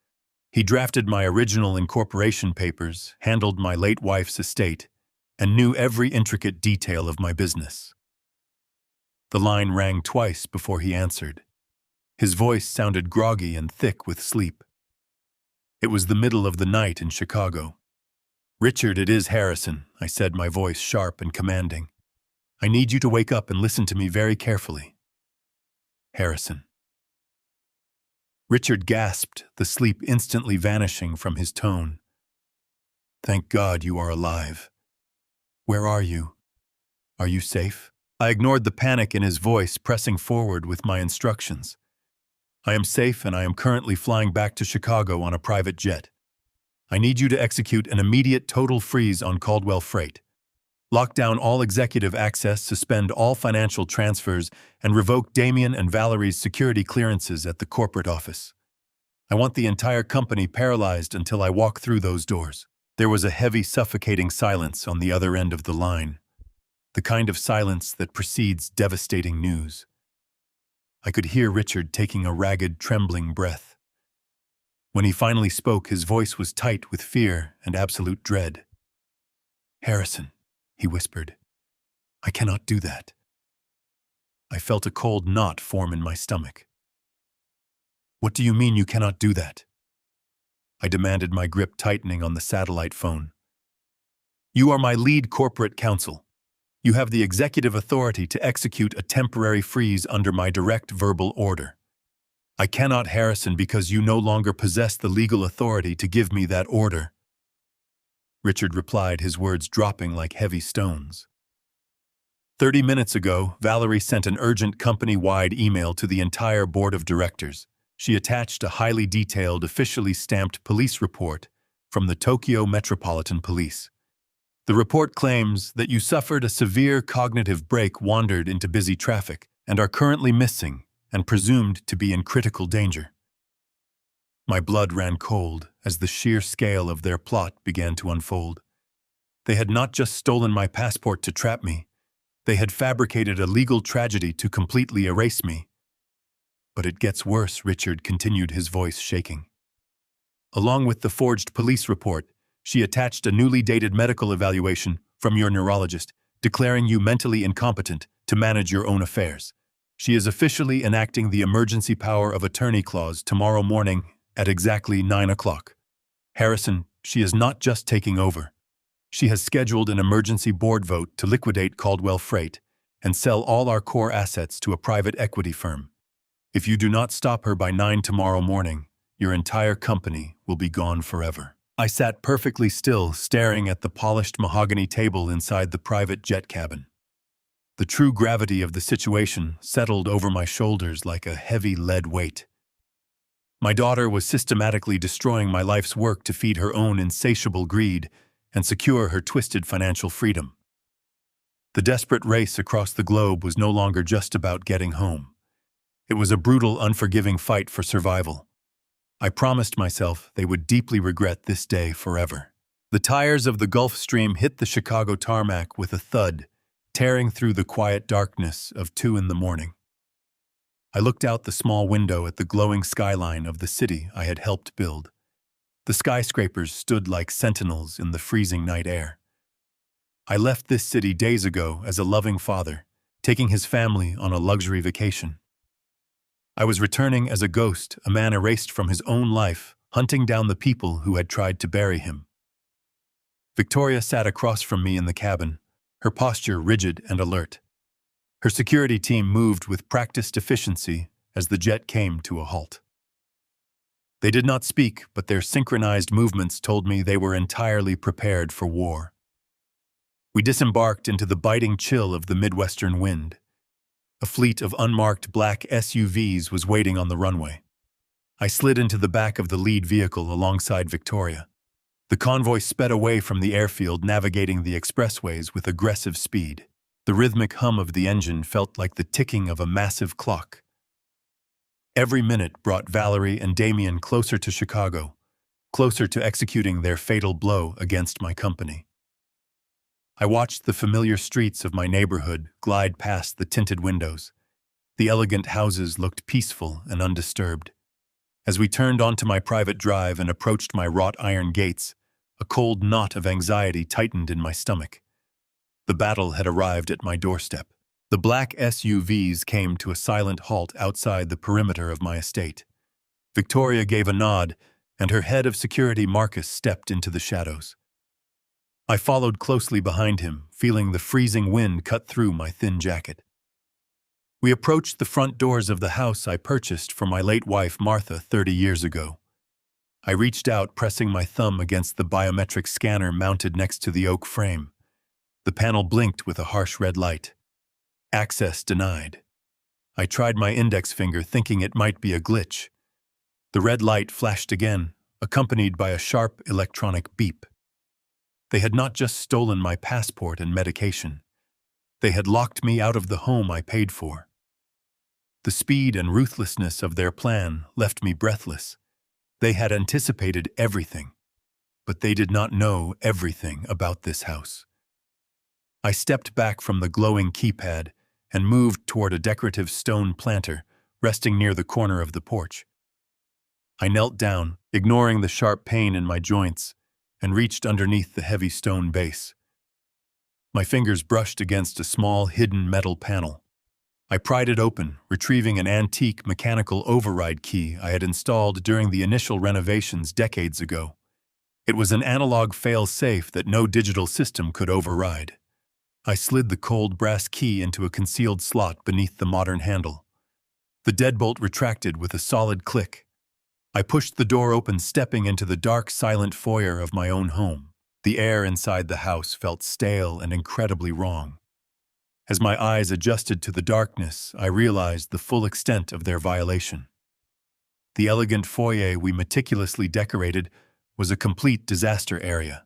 He drafted my original incorporation papers, handled my late wife's estate, and knew every intricate detail of my business. The line rang twice before he answered. His voice sounded groggy and thick with sleep. It was the middle of the night in Chicago. "Richard, it is Harrison," I said, my voice sharp and commanding. "I need you to wake up and listen to me very carefully." "Harrison." Richard gasped, the sleep instantly vanishing from his tone. "Thank God you are alive. Where are you? Are you safe?" I ignored the panic in his voice, pressing forward with my instructions. "I am safe, and I am currently flying back to Chicago on a private jet. I need you to execute an immediate total freeze on Caldwell Freight. Lock down all executive access, suspend all financial transfers, and revoke Damien and Valerie's security clearances at the corporate office. I want the entire company paralyzed until I walk through those doors." There was a heavy, suffocating silence on the other end of the line, the kind of silence that precedes devastating news. I could hear Richard taking a ragged, trembling breath. When he finally spoke, his voice was tight with fear and absolute dread. "Harrison," he whispered, "I cannot do that." I felt a cold knot form in my stomach. "What do you mean you cannot do that?" I demanded, my grip tightening on the satellite phone. "You are my lead corporate counsel. You have the executive authority to execute a temporary freeze under my direct verbal order. I cannot, Harrison, because you no longer possess the legal authority to give me that order." Richard replied, his words dropping like heavy stones. 30 minutes ago, Valerie sent an urgent company-wide email to the entire board of directors. She attached a highly detailed, officially stamped police report from the Tokyo Metropolitan Police. The report claims that you suffered a severe cognitive break, wandered into busy traffic, and are currently missing and presumed to be in critical danger. My blood ran cold as the sheer scale of their plot began to unfold. They had not just stolen my passport to trap me, they had fabricated a legal tragedy to completely erase me. "But it gets worse," Richard continued, his voice shaking. "Along with the forged police report, she attached a newly dated medical evaluation from your neurologist, declaring you mentally incompetent to manage your own affairs. She is officially enacting the emergency power of attorney clause tomorrow morning at exactly 9 o'clock. Harrison, she is not just taking over. She has scheduled an emergency board vote to liquidate Caldwell Freight and sell all our core assets to a private equity firm. If you do not stop her by 9 tomorrow morning, your entire company will be gone forever." I sat perfectly still, staring at the polished mahogany table inside the private jet cabin. The true gravity of the situation settled over my shoulders like a heavy lead weight. My daughter was systematically destroying my life's work to feed her own insatiable greed and secure her twisted financial freedom. The desperate race across the globe was no longer just about getting home. It was a brutal, unforgiving fight for survival. I promised myself they would deeply regret this day forever. The tires of the Gulfstream hit the Chicago tarmac with a thud, tearing through the quiet darkness of 2 in the morning. I looked out the small window at the glowing skyline of the city I had helped build. The skyscrapers stood like sentinels in the freezing night air. I left this city days ago as a loving father, taking his family on a luxury vacation. I was returning as a ghost, a man erased from his own life, hunting down the people who had tried to bury him. Victoria sat across from me in the cabin, her posture rigid and alert. Her security team moved with practiced efficiency as the jet came to a halt. They did not speak, but their synchronized movements told me they were entirely prepared for war. We disembarked into the biting chill of the Midwestern wind. A fleet of unmarked black SUVs was waiting on the runway. I slid into the back of the lead vehicle alongside Victoria. The convoy sped away from the airfield, navigating the expressways with aggressive speed. The rhythmic hum of the engine felt like the ticking of a massive clock. Every minute brought Valerie and Damien closer to Chicago, closer to executing their fatal blow against my company. I watched the familiar streets of my neighborhood glide past the tinted windows. The elegant houses looked peaceful and undisturbed. As we turned onto my private drive and approached my wrought iron gates, a cold knot of anxiety tightened in my stomach. The battle had arrived at my doorstep. The black SUVs came to a silent halt outside the perimeter of my estate. Victoria gave a nod, and her head of security, Marcus, stepped into the shadows. I followed closely behind him, feeling the freezing wind cut through my thin jacket. We approached the front doors of the house I purchased for my late wife, Martha, 30 years ago. I reached out, pressing my thumb against the biometric scanner mounted next to the oak frame. The panel blinked with a harsh red light. Access denied. I tried my index finger, thinking it might be a glitch. The red light flashed again, accompanied by a sharp electronic beep. They had not just stolen my passport and medication. They had locked me out of the home I paid for. The speed and ruthlessness of their plan left me breathless. They had anticipated everything, but they did not know everything about this house. I stepped back from the glowing keypad and moved toward a decorative stone planter resting near the corner of the porch. I knelt down, ignoring the sharp pain in my joints, and reached underneath the heavy stone base. My fingers brushed against a small, hidden metal panel. I pried it open, retrieving an antique mechanical override key I had installed during the initial renovations decades ago. It was an analog fail-safe that no digital system could override. I slid the cold brass key into a concealed slot beneath the modern handle. The deadbolt retracted with a solid click. I pushed the door open, stepping into the dark, silent foyer of my own home. The air inside the house felt stale and incredibly wrong. As my eyes adjusted to the darkness, I realized the full extent of their violation. The elegant foyer we meticulously decorated was a complete disaster area.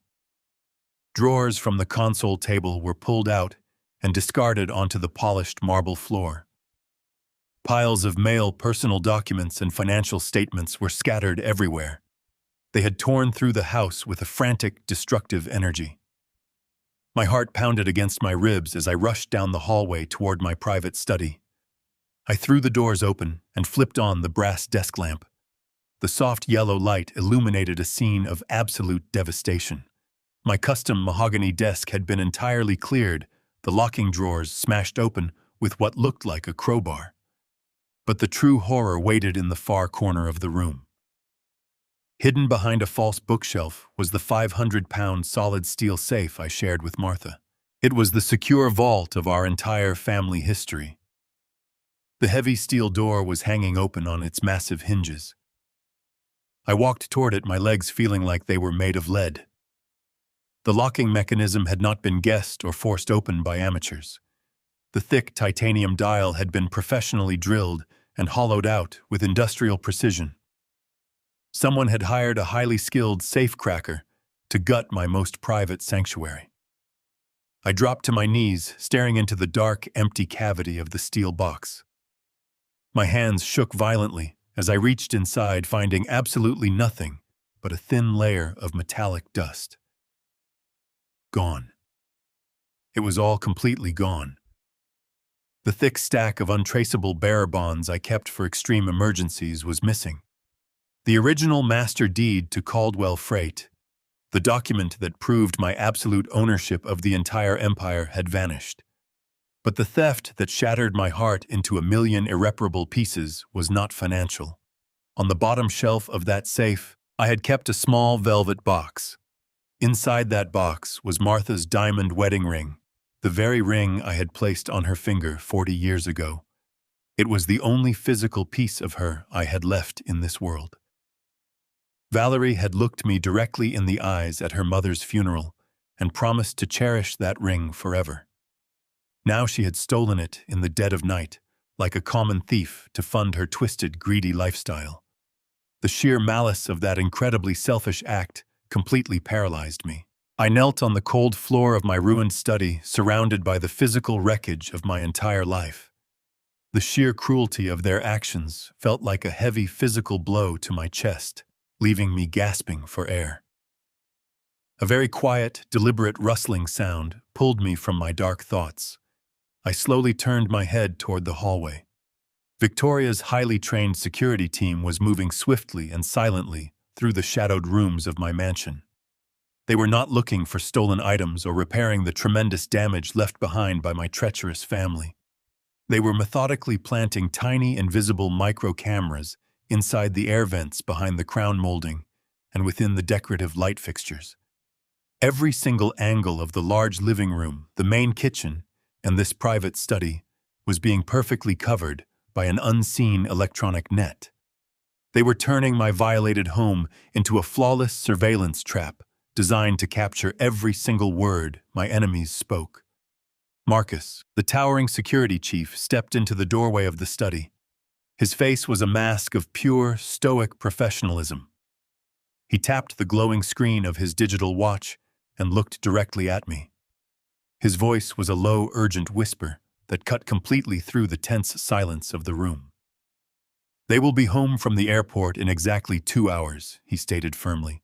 Drawers from the console table were pulled out and discarded onto the polished marble floor. Piles of mail, personal documents, and financial statements were scattered everywhere. They had torn through the house with a frantic, destructive energy. My heart pounded against my ribs as I rushed down the hallway toward my private study. I threw the doors open and flipped on the brass desk lamp. The soft yellow light illuminated a scene of absolute devastation. My custom mahogany desk had been entirely cleared, the locking drawers smashed open with what looked like a crowbar. But the true horror waited in the far corner of the room. Hidden behind a false bookshelf was the 500-pound solid steel safe I shared with Martha. It was the secure vault of our entire family history. The heavy steel door was hanging open on its massive hinges. I walked toward it, my legs feeling like they were made of lead. The locking mechanism had not been guessed or forced open by amateurs. The thick titanium dial had been professionally drilled and hollowed out with industrial precision. Someone had hired a highly skilled safe cracker to gut my most private sanctuary. I dropped to my knees, staring into the dark, empty cavity of the steel box. My hands shook violently as I reached inside, finding absolutely nothing but a thin layer of metallic dust. Gone. It was all completely gone. The thick stack of untraceable bearer bonds I kept for extreme emergencies was missing. The original master deed to Caldwell Freight, the document that proved my absolute ownership of the entire empire, had vanished. But the theft that shattered my heart into a million irreparable pieces was not financial. On the bottom shelf of that safe, I had kept a small velvet box. Inside that box was Martha's diamond wedding ring, the very ring I had placed on her finger 40 years ago. It was the only physical piece of her I had left in this world. Valerie had looked me directly in the eyes at her mother's funeral and promised to cherish that ring forever. Now she had stolen it in the dead of night, like a common thief, to fund her twisted, greedy lifestyle. The sheer malice of that incredibly selfish act completely paralyzed me. I knelt on the cold floor of my ruined study, surrounded by the physical wreckage of my entire life. The sheer cruelty of their actions felt like a heavy physical blow to my chest, leaving me gasping for air. A very quiet, deliberate rustling sound pulled me from my dark thoughts. I slowly turned my head toward the hallway. Victoria's highly trained security team was moving swiftly and silently through the shadowed rooms of my mansion. They were not looking for stolen items or repairing the tremendous damage left behind by my treacherous family. They were methodically planting tiny invisible micro-cameras inside the air vents behind the crown molding and within the decorative light fixtures. Every single angle of the large living room, the main kitchen, and this private study was being perfectly covered by an unseen electronic net. They were turning my violated home into a flawless surveillance trap designed to capture every single word my enemies spoke. Marcus, the towering security chief, stepped into the doorway of the study. His face was a mask of pure, stoic professionalism. He tapped the glowing screen of his digital watch and looked directly at me. His voice was a low, urgent whisper that cut completely through the tense silence of the room. "They will be home from the airport in exactly 2 hours," he stated firmly.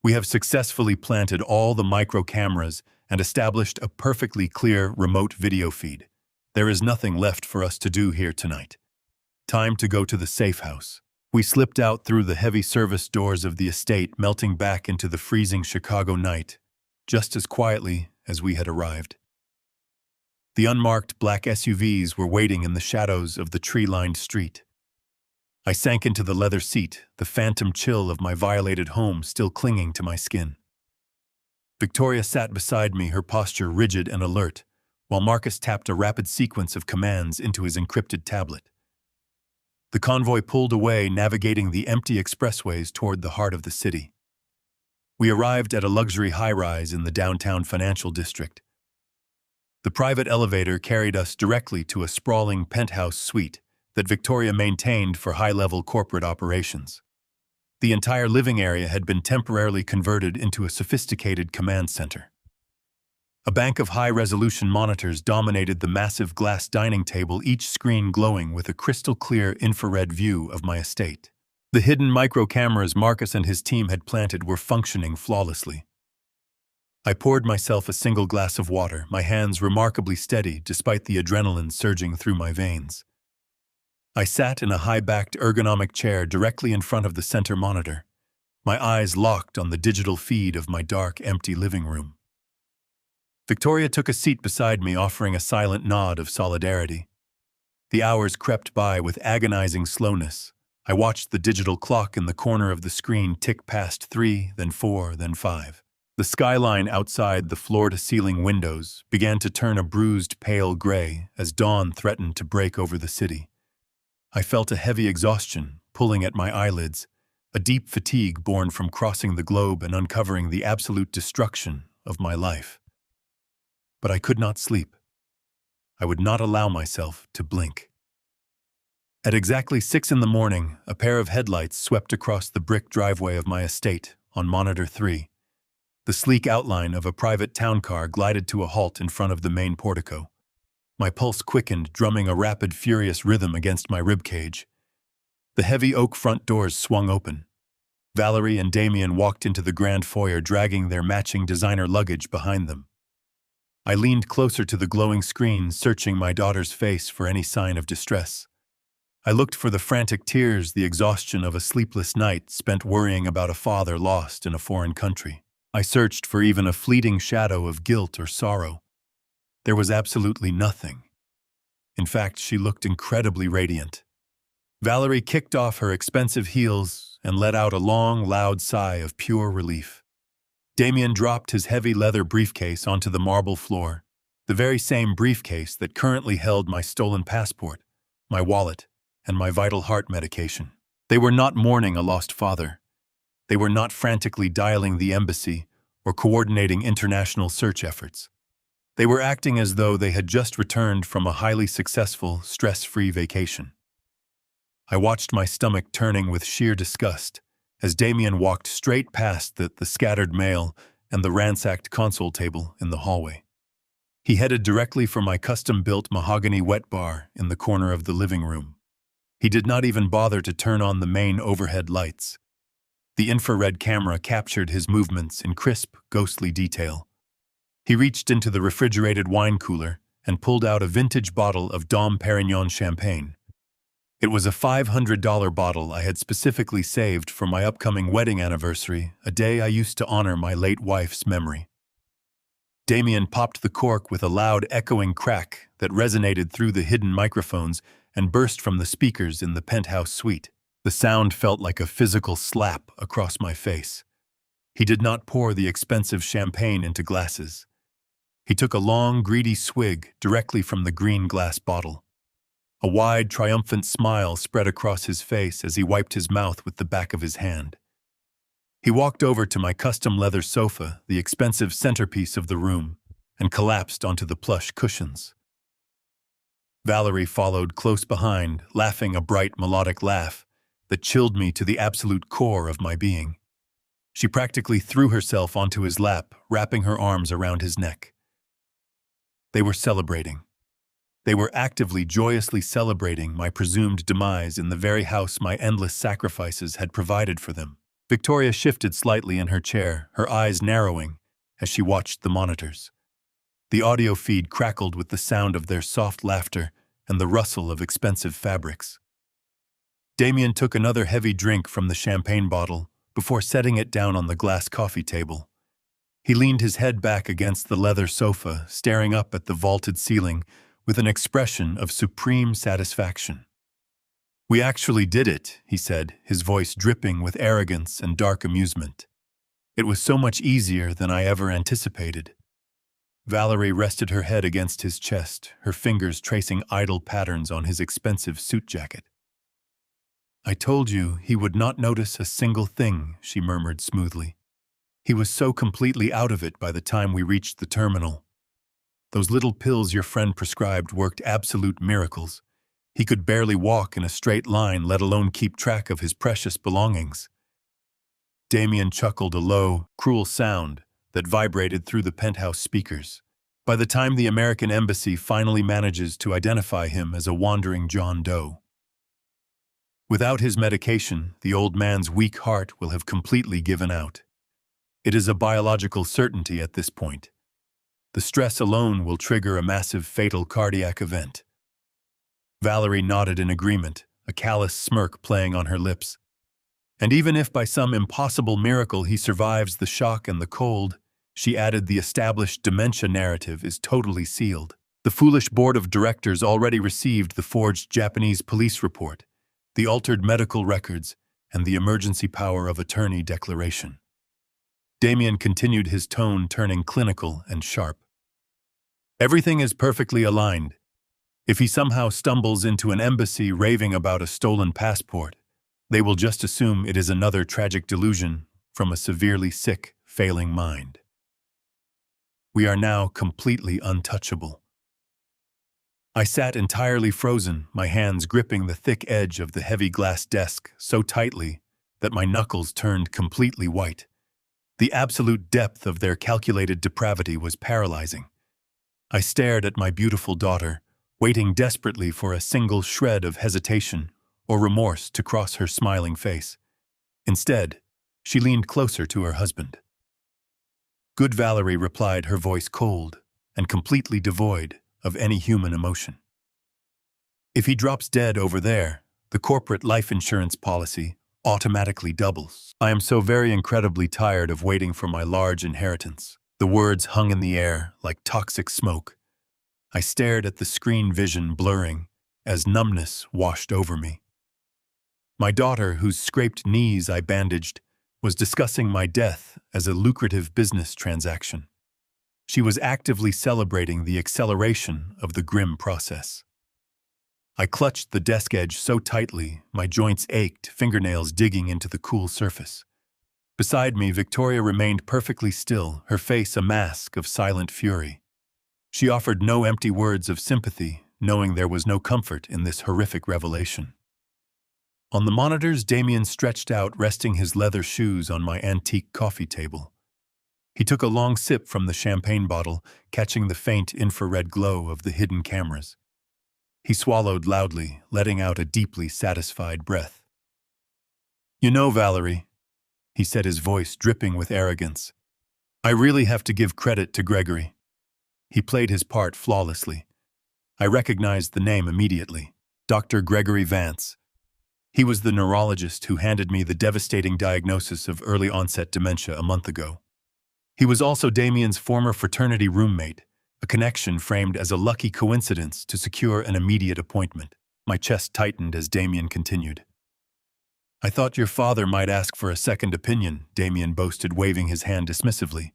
"We have successfully planted all the micro-cameras and established a perfectly clear remote video feed. There is nothing left for us to do here tonight. Time to go to the safe house." We slipped out through the heavy service doors of the estate, melting back into the freezing Chicago night, just as quietly as we had arrived. The unmarked black SUVs were waiting in the shadows of the tree-lined street. I sank into the leather seat, the phantom chill of my violated home still clinging to my skin. Victoria sat beside me, her posture rigid and alert, while Marcus tapped a rapid sequence of commands into his encrypted tablet. The convoy pulled away, navigating the empty expressways toward the heart of the city. We arrived at a luxury high-rise in the downtown financial district. The private elevator carried us directly to a sprawling penthouse suite that Victoria maintained for high-level corporate operations. The entire living area had been temporarily converted into a sophisticated command center. A bank of high-resolution monitors dominated the massive glass dining table, each screen glowing with a crystal-clear infrared view of my estate. The hidden micro-cameras Marcus and his team had planted were functioning flawlessly. I poured myself a single glass of water, my hands remarkably steady despite the adrenaline surging through my veins. I sat in a high-backed ergonomic chair directly in front of the center monitor, my eyes locked on the digital feed of my dark, empty living room. Victoria took a seat beside me, offering a silent nod of solidarity. The hours crept by with agonizing slowness. I watched the digital clock in the corner of the screen tick past 3, then 4, then 5. The skyline outside the floor-to-ceiling windows began to turn a bruised, pale gray as dawn threatened to break over the city. I felt a heavy exhaustion pulling at my eyelids, a deep fatigue born from crossing the globe and uncovering the absolute destruction of my life. But I could not sleep. I would not allow myself to blink. At exactly 6 in the morning, a pair of headlights swept across the brick driveway of my estate on Monitor 3. The sleek outline of a private town car glided to a halt in front of the main portico. My pulse quickened, drumming a rapid, furious rhythm against my ribcage. The heavy oak front doors swung open. Valerie and Damien walked into the grand foyer, dragging their matching designer luggage behind them. I leaned closer to the glowing screen, searching my daughter's face for any sign of distress. I looked for the frantic tears, the exhaustion of a sleepless night spent worrying about a father lost in a foreign country. I searched for even a fleeting shadow of guilt or sorrow. There was absolutely nothing. In fact, she looked incredibly radiant. Valerie kicked off her expensive heels and let out a long, loud sigh of pure relief. Damien dropped his heavy leather briefcase onto the marble floor, the very same briefcase that currently held my stolen passport, my wallet, and my vital heart medication. They were not mourning a lost father. They were not frantically dialing the embassy or coordinating international search efforts. They were acting as though they had just returned from a highly successful, stress-free vacation. I watched my stomach turning with sheer disgust as Damien walked straight past the scattered mail and the ransacked console table in the hallway. He headed directly for my custom-built mahogany wet bar in the corner of the living room. He did not even bother to turn on the main overhead lights. The infrared camera captured his movements in crisp, ghostly detail. He reached into the refrigerated wine cooler and pulled out a vintage bottle of Dom Perignon champagne. It was a $500 bottle I had specifically saved for my upcoming wedding anniversary, a day I used to honor my late wife's memory. Damien popped the cork with a loud, echoing crack that resonated through the hidden microphones and burst from the speakers in the penthouse suite. The sound felt like a physical slap across my face. He did not pour the expensive champagne into glasses. He took a long, greedy swig directly from the green glass bottle. A wide, triumphant smile spread across his face as he wiped his mouth with the back of his hand. He walked over to my custom leather sofa, the expensive centerpiece of the room, and collapsed onto the plush cushions. Valerie followed close behind, laughing a bright, melodic laugh that chilled me to the absolute core of my being. She practically threw herself onto his lap, wrapping her arms around his neck. They were celebrating. They were actively, joyously celebrating my presumed demise in the very house my endless sacrifices had provided for them. Victoria shifted slightly in her chair, her eyes narrowing as she watched the monitors. The audio feed crackled with the sound of their soft laughter and the rustle of expensive fabrics. Damien took another heavy drink from the champagne bottle before setting it down on the glass coffee table. He leaned his head back against the leather sofa, staring up at the vaulted ceiling with an expression of supreme satisfaction. "We actually did it," he said, his voice dripping with arrogance and dark amusement. "It was so much easier than I ever anticipated." Valerie rested her head against his chest, her fingers tracing idle patterns on his expensive suit jacket. "I told you he would not notice a single thing," she murmured smoothly. "He was so completely out of it by the time we reached the terminal. Those little pills your friend prescribed worked absolute miracles. He could barely walk in a straight line, let alone keep track of his precious belongings." Damien chuckled a low, cruel sound that vibrated through the penthouse speakers. By the time the American embassy finally manages to identify him as a wandering John Doe. Without his medication, the old man's weak heart will have completely given out. It is a biological certainty at this point. The stress alone will trigger a massive fatal cardiac event. Valerie nodded in agreement, a callous smirk playing on her lips. And even if by some impossible miracle he survives the shock and the cold, she added, the established dementia narrative is totally sealed. The foolish board of directors already received the forged Japanese police report, the altered medical records, and the emergency power of attorney declaration. Damien continued, his tone turning clinical and sharp. "Everything is perfectly aligned. If he somehow stumbles into an embassy raving about a stolen passport, they will just assume it is another tragic delusion from a severely sick, failing mind. We are now completely untouchable." I sat entirely frozen, my hands gripping the thick edge of the heavy glass desk so tightly that my knuckles turned completely white. The absolute depth of their calculated depravity was paralyzing. I stared at my beautiful daughter, waiting desperately for a single shred of hesitation or remorse to cross her smiling face. Instead, she leaned closer to her husband. "Good," Valerie replied, her voice cold and completely devoid of any human emotion. If he drops dead over there, the corporate life insurance policy automatically doubles. I am so very incredibly tired of waiting for my large inheritance. The words hung in the air like toxic smoke. I stared at the screen, vision blurring as numbness washed over me. My daughter, whose scraped knees I bandaged, was discussing my death as a lucrative business transaction. She was actively celebrating the acceleration of the grim process. I clutched the desk edge so tightly, my joints ached, fingernails digging into the cool surface. Beside me, Victoria remained perfectly still, her face a mask of silent fury. She offered no empty words of sympathy, knowing there was no comfort in this horrific revelation. On the monitors, Damien stretched out, resting his leather shoes on my antique coffee table. He took a long sip from the champagne bottle, catching the faint infrared glow of the hidden cameras. He swallowed loudly, letting out a deeply satisfied breath. "You know, Valerie," he said, his voice dripping with arrogance, "I really have to give credit to Gregory. He played his part flawlessly. I recognized the name immediately. Dr. Gregory Vance. He was the neurologist who handed me the devastating diagnosis of early-onset dementia a month ago. He was also Damien's former fraternity roommate, a connection framed as a lucky coincidence to secure an immediate appointment. My chest tightened as Damien continued. "I thought your father might ask for a second opinion," Damien boasted, waving his hand dismissively.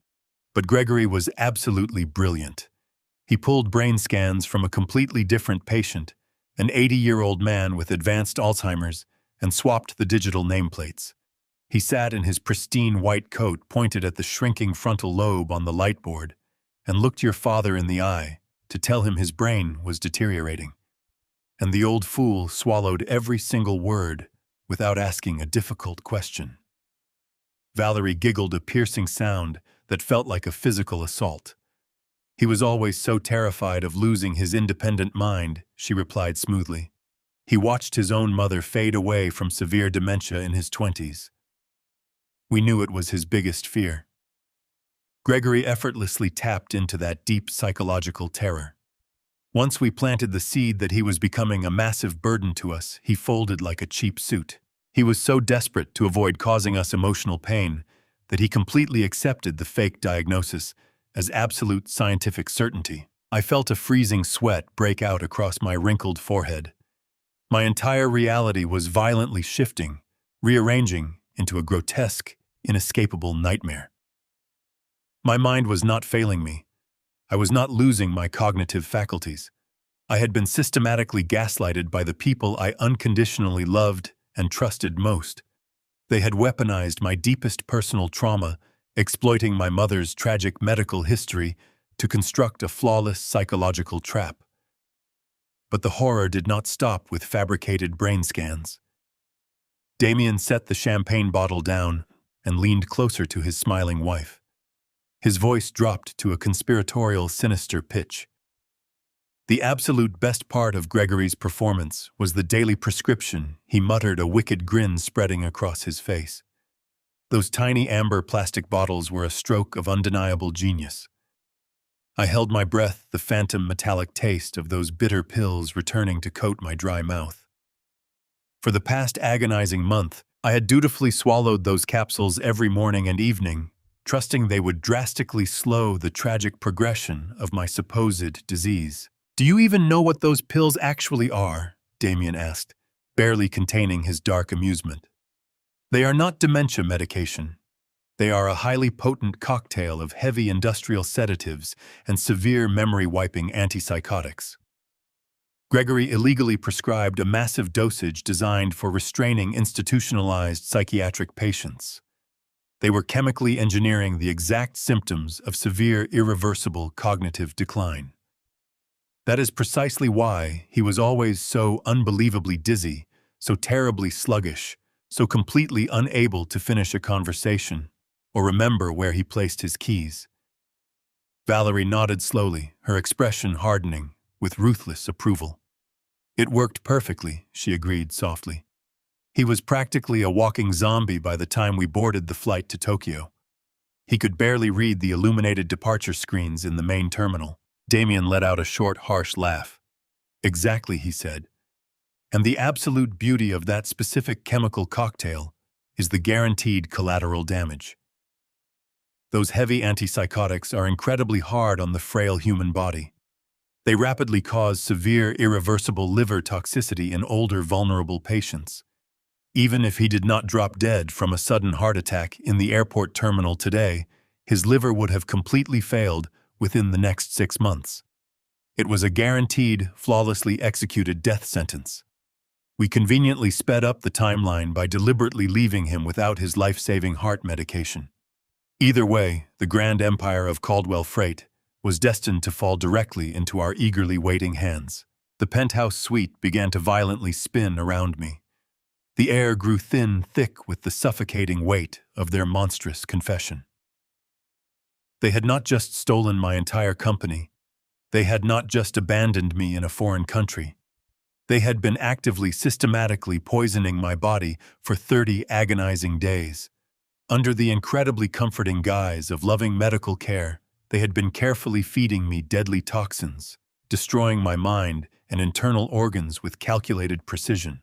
But Gregory was absolutely brilliant. He pulled brain scans from a completely different patient, an 80-year-old man with advanced Alzheimer's, and swapped the digital nameplates. He sat in his pristine white coat, pointed at the shrinking frontal lobe on the light board, and looked your father in the eye to tell him his brain was deteriorating. And the old fool swallowed every single word without asking a difficult question. Valerie giggled, a piercing sound that felt like a physical assault. "He was always so terrified of losing his independent mind," she replied smoothly. "He watched his own mother fade away from severe dementia in his 20s. We knew it was his biggest fear." Gregory effortlessly tapped into that deep psychological terror. Once we planted the seed that he was becoming a massive burden to us, he folded like a cheap suit. He was so desperate to avoid causing us emotional pain that he completely accepted the fake diagnosis as absolute scientific certainty. I felt a freezing sweat break out across my wrinkled forehead. My entire reality was violently shifting, rearranging into a grotesque, inescapable nightmare. My mind was not failing me. I was not losing my cognitive faculties. I had been systematically gaslighted by the people I unconditionally loved and trusted most. They had weaponized my deepest personal trauma, exploiting my mother's tragic medical history to construct a flawless psychological trap. But the horror did not stop with fabricated brain scans. Damien set the champagne bottle down and leaned closer to his smiling wife. His voice dropped to a conspiratorial, sinister pitch. The absolute best part of Gregory's performance was the daily prescription, he muttered, a wicked grin spreading across his face. Those tiny amber plastic bottles were a stroke of undeniable genius. I held my breath, the phantom metallic taste of those bitter pills returning to coat my dry mouth. For the past agonizing month, I had dutifully swallowed those capsules every morning and evening, trusting they would drastically slow the tragic progression of my supposed disease. "Do you even know what those pills actually are?" Damien asked, barely containing his dark amusement. "They are not dementia medication. They are a highly potent cocktail of heavy industrial sedatives and severe memory-wiping antipsychotics." Gregory illegally prescribed a massive dosage designed for restraining institutionalized psychiatric patients. They were chemically engineering the exact symptoms of severe, irreversible cognitive decline. That is precisely why he was always so unbelievably dizzy, so terribly sluggish, so completely unable to finish a conversation or remember where he placed his keys. Valerie nodded slowly, her expression hardening with ruthless approval. "It worked perfectly," she agreed softly. "He was practically a walking zombie by the time we boarded the flight to Tokyo. He could barely read the illuminated departure screens in the main terminal. Damien let out a short, harsh laugh. Exactly, he said. And the absolute beauty of that specific chemical cocktail is the guaranteed collateral damage. Those heavy antipsychotics are incredibly hard on the frail human body. They rapidly cause severe, irreversible liver toxicity in older, vulnerable patients. Even if he did not drop dead from a sudden heart attack in the airport terminal today, his liver would have completely failed within the next 6 months. It was a guaranteed, flawlessly executed death sentence. We conveniently sped up the timeline by deliberately leaving him without his life-saving heart medication. Either way, the grand empire of Caldwell Freight was destined to fall directly into our eagerly waiting hands. The penthouse suite began to violently spin around me. The air grew thin, thick with the suffocating weight of their monstrous confession. They had not just stolen my entire company. They had not just abandoned me in a foreign country. They had been actively, systematically poisoning my body for 30 agonizing days. Under the incredibly comforting guise of loving medical care, they had been carefully feeding me deadly toxins, destroying my mind and internal organs with calculated precision.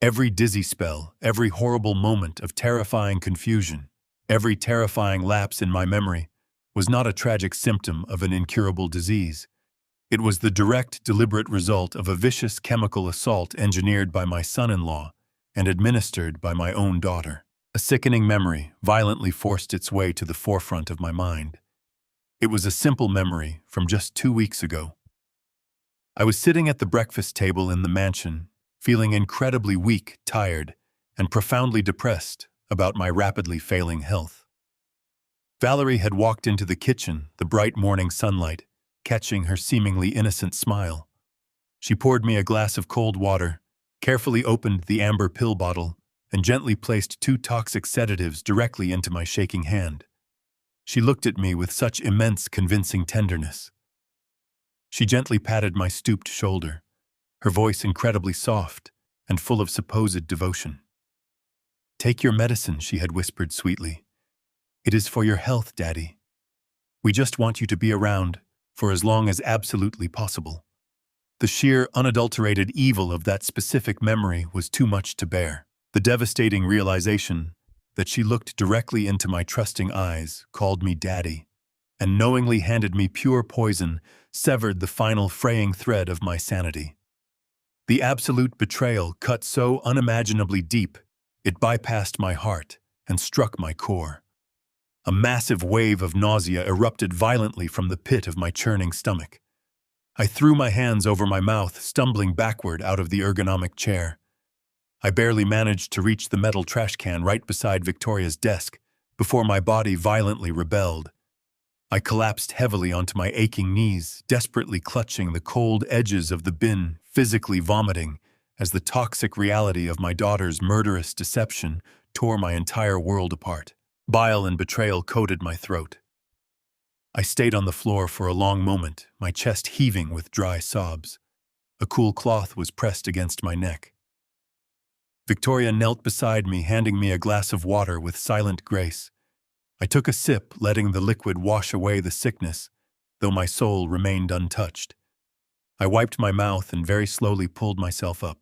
Every dizzy spell, every horrible moment of terrifying confusion, every terrifying lapse in my memory was not a tragic symptom of an incurable disease. It was the direct, deliberate result of a vicious chemical assault engineered by my son-in-law and administered by my own daughter. A sickening memory violently forced its way to the forefront of my mind. It was a simple memory from just 2 weeks ago. I was sitting at the breakfast table in the mansion, feeling incredibly weak, tired, and profoundly depressed about my rapidly failing health. Valerie had walked into the kitchen, the bright morning sunlight, catching her seemingly innocent smile. She poured me a glass of cold water, carefully opened the amber pill bottle, and gently placed 2 toxic sedatives directly into my shaking hand. She looked at me with such immense, convincing tenderness. She gently patted my stooped shoulder, her voice incredibly soft and full of supposed devotion. "Take your medicine," she had whispered sweetly. "It is for your health, Daddy. We just want you to be around for as long as absolutely possible." The sheer, unadulterated evil of that specific memory was too much to bear. The devastating realization that she looked directly into my trusting eyes, called me Daddy, and knowingly handed me pure poison severed the final fraying thread of my sanity. The absolute betrayal cut so unimaginably deep, it bypassed my heart and struck my core. A massive wave of nausea erupted violently from the pit of my churning stomach. I threw my hands over my mouth, stumbling backward out of the ergonomic chair. I barely managed to reach the metal trash can right beside Victoria's desk before my body violently rebelled. I collapsed heavily onto my aching knees, desperately clutching the cold edges of the bin, physically vomiting as the toxic reality of my daughter's murderous deception tore my entire world apart. Bile and betrayal coated my throat. I stayed on the floor for a long moment, my chest heaving with dry sobs. A cool cloth was pressed against my neck. Victoria knelt beside me, handing me a glass of water with silent grace. I took a sip, letting the liquid wash away the sickness, though my soul remained untouched. I wiped my mouth and very slowly pulled myself up.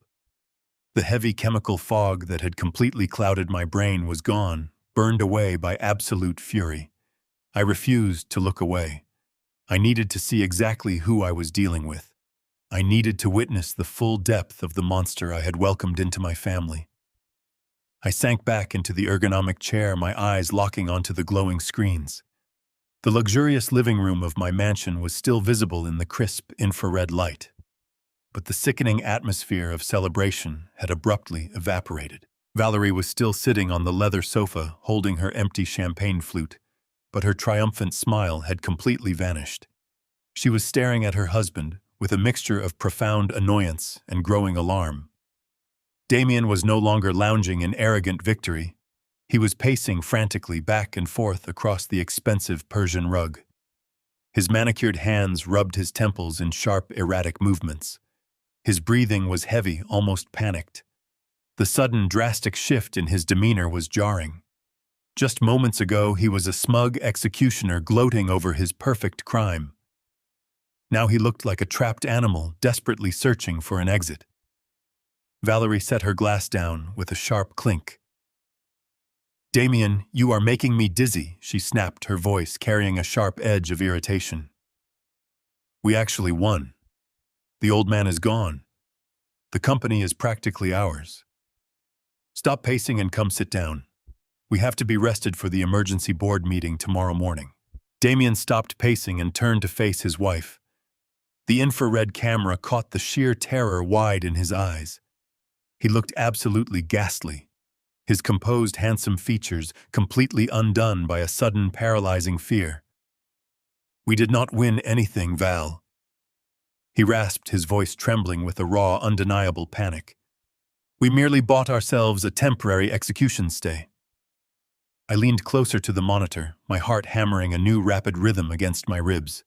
The heavy chemical fog that had completely clouded my brain was gone, burned away by absolute fury. I refused to look away. I needed to see exactly who I was dealing with. I needed to witness the full depth of the monster I had welcomed into my family. I sank back into the ergonomic chair, my eyes locking onto the glowing screens. The luxurious living room of my mansion was still visible in the crisp infrared light, but the sickening atmosphere of celebration had abruptly evaporated. Valerie was still sitting on the leather sofa, holding her empty champagne flute, but her triumphant smile had completely vanished. She was staring at her husband with a mixture of profound annoyance and growing alarm. Damien was no longer lounging in arrogant victory. He was pacing frantically back and forth across the expensive Persian rug. His manicured hands rubbed his temples in sharp, erratic movements. His breathing was heavy, almost panicked. The sudden, drastic shift in his demeanor was jarring. Just moments ago, he was a smug executioner gloating over his perfect crime. Now he looked like a trapped animal desperately searching for an exit. Valerie set her glass down with a sharp clink. "Damien, you are making me dizzy," she snapped, her voice carrying a sharp edge of irritation. "We actually won. The old man is gone. The company is practically ours. Stop pacing and come sit down. We have to be rested for the emergency board meeting tomorrow morning." Damien stopped pacing and turned to face his wife. The infrared camera caught the sheer terror wide in his eyes. He looked absolutely ghastly, his composed, handsome features completely undone by a sudden, paralyzing fear. "We did not win anything, Val." He rasped, his voice trembling with a raw, undeniable panic. "We merely bought ourselves a temporary execution stay." I leaned closer to the monitor, my heart hammering a new rapid rhythm against my ribs.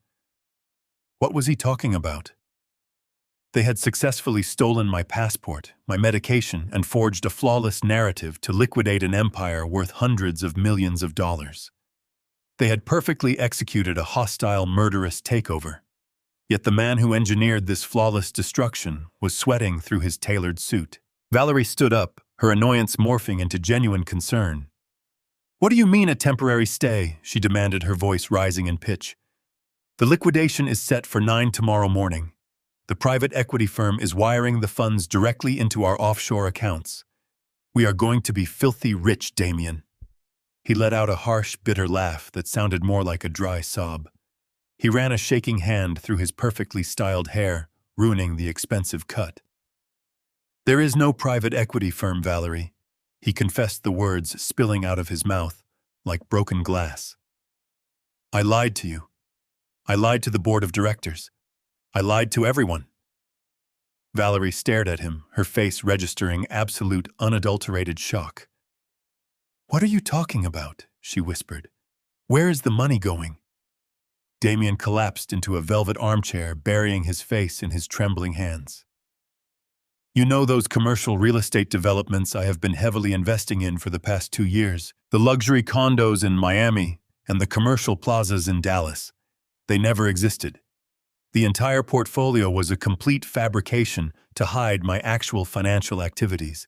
What was he talking about? They had successfully stolen my passport, my medication, and forged a flawless narrative to liquidate an empire worth hundreds of millions of dollars. They had perfectly executed a hostile, murderous takeover. Yet the man who engineered this flawless destruction was sweating through his tailored suit. Valerie stood up, her annoyance morphing into genuine concern. "What do you mean a temporary stay?" she demanded, her voice rising in pitch. "The liquidation is set for 9 tomorrow morning. The private equity firm is wiring the funds directly into our offshore accounts. We are going to be filthy rich, Damien." He let out a harsh, bitter laugh that sounded more like a dry sob. He ran a shaking hand through his perfectly styled hair, ruining the expensive cut. "There is no private equity firm, Valerie." He confessed, the words spilling out of his mouth like broken glass. "I lied to you. I lied to the board of directors. I lied to everyone." Valerie stared at him, her face registering absolute, unadulterated shock. "What are you talking about?" she whispered. "Where is the money going?" Damien collapsed into a velvet armchair, burying his face in his trembling hands. "You know those commercial real estate developments I have been heavily investing in for the past 2 years, the luxury condos in Miami and the commercial plazas in Dallas. They never existed. The entire portfolio was a complete fabrication to hide my actual financial activities.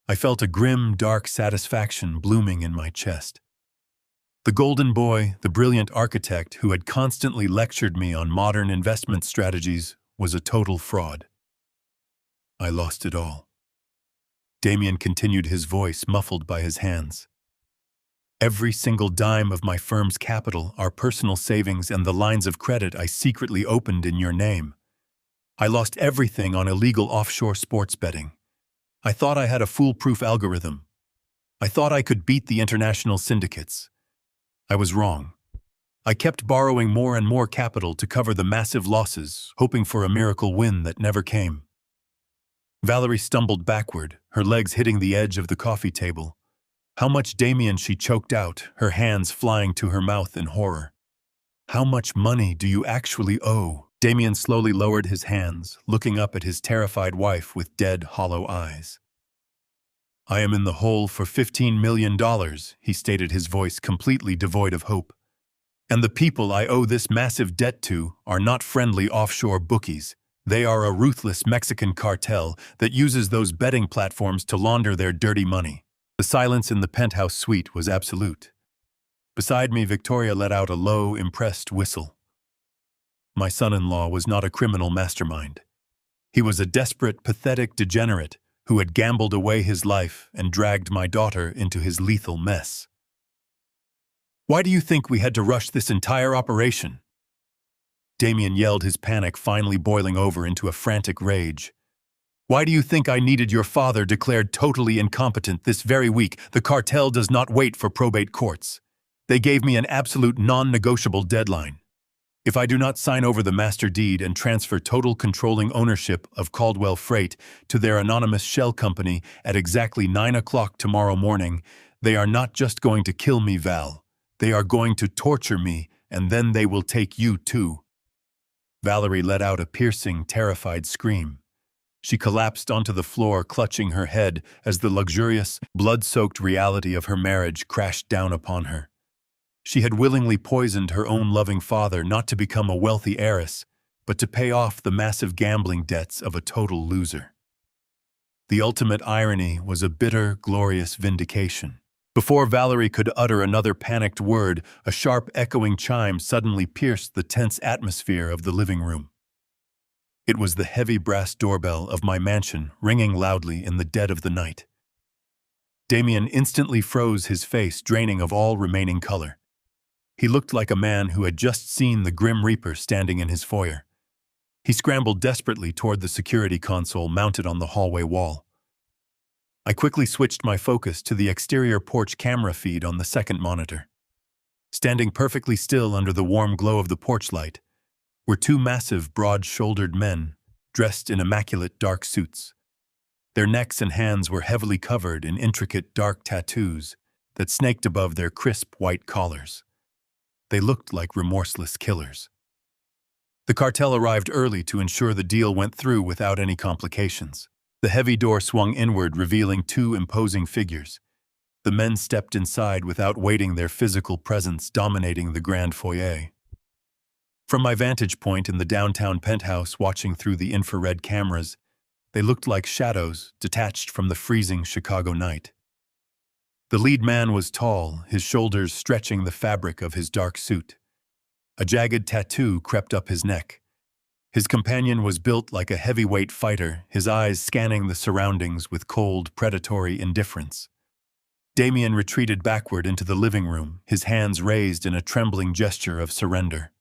I felt a grim, dark satisfaction blooming in my chest. The golden boy, the brilliant architect who had constantly lectured me on modern investment strategies, was a total fraud. I lost it all." Damien continued, his voice muffled by his hands. "Every single dime of my firm's capital, our personal savings, and the lines of credit I secretly opened in your name. I lost everything on illegal offshore sports betting. I thought I had a foolproof algorithm. I thought I could beat the international syndicates. I was wrong. I kept borrowing more and more capital to cover the massive losses, hoping for a miracle win that never came." Valerie stumbled backward, her legs hitting the edge of the coffee table. "How much, Damien?" she choked out, her hands flying to her mouth in horror. "How much money do you actually owe?" Damien slowly lowered his hands, looking up at his terrified wife with dead, hollow eyes. "I am in the hole for $15 million, he stated, his voice completely devoid of hope. "And the people I owe this massive debt to are not friendly offshore bookies. They are a ruthless Mexican cartel that uses those betting platforms to launder their dirty money." The silence in the penthouse suite was absolute. Beside me, Victoria let out a low, impressed whistle. My son-in-law was not a criminal mastermind. He was a desperate, pathetic degenerate who had gambled away his life and dragged my daughter into his lethal mess. "Why do you think we had to rush this entire operation?" Damien yelled, his panic finally boiling over into a frantic rage. "Why do you think I needed your father declared totally incompetent this very week? The cartel does not wait for probate courts. They gave me an absolute non-negotiable deadline. If I do not sign over the master deed and transfer total controlling ownership of Caldwell Freight to their anonymous shell company at exactly 9 o'clock tomorrow morning, they are not just going to kill me, Val. They are going to torture me, and then they will take you too." Valerie let out a piercing, terrified scream. She collapsed onto the floor, clutching her head as the luxurious, blood-soaked reality of her marriage crashed down upon her. She had willingly poisoned her own loving father not to become a wealthy heiress, but to pay off the massive gambling debts of a total loser. The ultimate irony was a bitter, glorious vindication. Before Valerie could utter another panicked word, a sharp, echoing chime suddenly pierced the tense atmosphere of the living room. It was the heavy brass doorbell of my mansion ringing loudly in the dead of the night. Damien instantly froze, his face draining of all remaining color. He looked like a man who had just seen the Grim Reaper standing in his foyer. He scrambled desperately toward the security console mounted on the hallway wall. I quickly switched my focus to the exterior porch camera feed on the second monitor. Standing perfectly still under the warm glow of the porch light were two massive, broad-shouldered men dressed in immaculate dark suits. Their necks and hands were heavily covered in intricate dark tattoos that snaked above their crisp white collars. They looked like remorseless killers. The cartel arrived early to ensure the deal went through without any complications. The heavy door swung inward, revealing two imposing figures. The men stepped inside without waiting, their physical presence dominating the grand foyer. From my vantage point in the downtown penthouse, watching through the infrared cameras, they looked like shadows detached from the freezing Chicago night. The lead man was tall, his shoulders stretching the fabric of his dark suit. A jagged tattoo crept up his neck. His companion was built like a heavyweight fighter, his eyes scanning the surroundings with cold, predatory indifference. Damien retreated backward into the living room, his hands raised in a trembling gesture of surrender.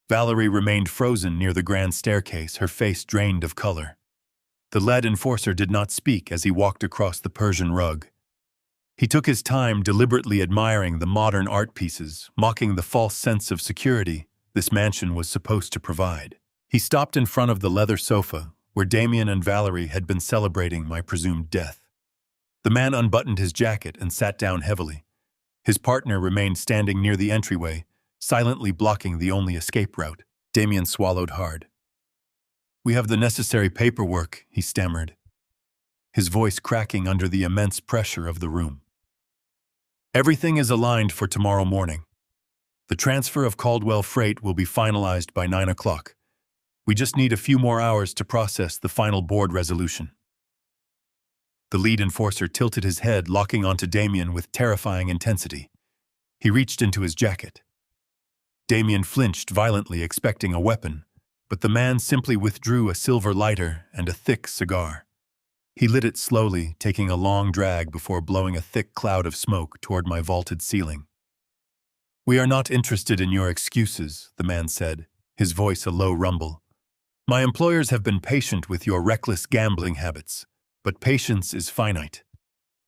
Valerie remained frozen near the grand staircase, her face drained of color. The lead enforcer did not speak as he walked across the Persian rug. He took his time, deliberately admiring the modern art pieces, mocking the false sense of security this mansion was supposed to provide. He stopped in front of the leather sofa, where Damien and Valerie had been celebrating my presumed death. The man unbuttoned his jacket and sat down heavily. His partner remained standing near the entryway, silently blocking the only escape route. Damien swallowed hard. "We have the necessary paperwork," he stammered, his voice cracking under the immense pressure of the room. "Everything is aligned for tomorrow morning. The transfer of Caldwell freight will be finalized by 9 o'clock. We just need a few more hours to process the final board resolution." The lead enforcer tilted his head, locking onto Damien with terrifying intensity. He reached into his jacket. Damien flinched violently, expecting a weapon, but the man simply withdrew a silver lighter and a thick cigar. He lit it slowly, taking a long drag before blowing a thick cloud of smoke toward my vaulted ceiling. "We are not interested in your excuses," the man said, his voice a low rumble. "My employers have been patient with your reckless gambling habits, but patience is finite.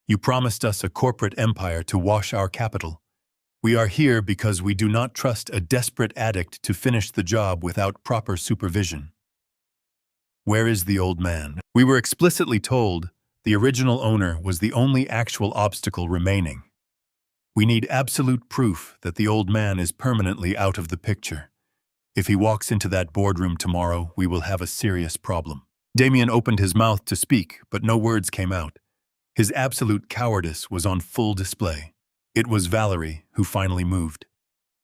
You promised us a corporate empire to wash our capital. We are here because we do not trust a desperate addict to finish the job without proper supervision." Where is the old man? We were explicitly told the original owner was the only actual obstacle remaining. We need absolute proof that the old man is permanently out of the picture. If he walks into that boardroom tomorrow, we will have a serious problem. Damien opened his mouth to speak, but no words came out. His absolute cowardice was on full display. It was Valerie who finally moved.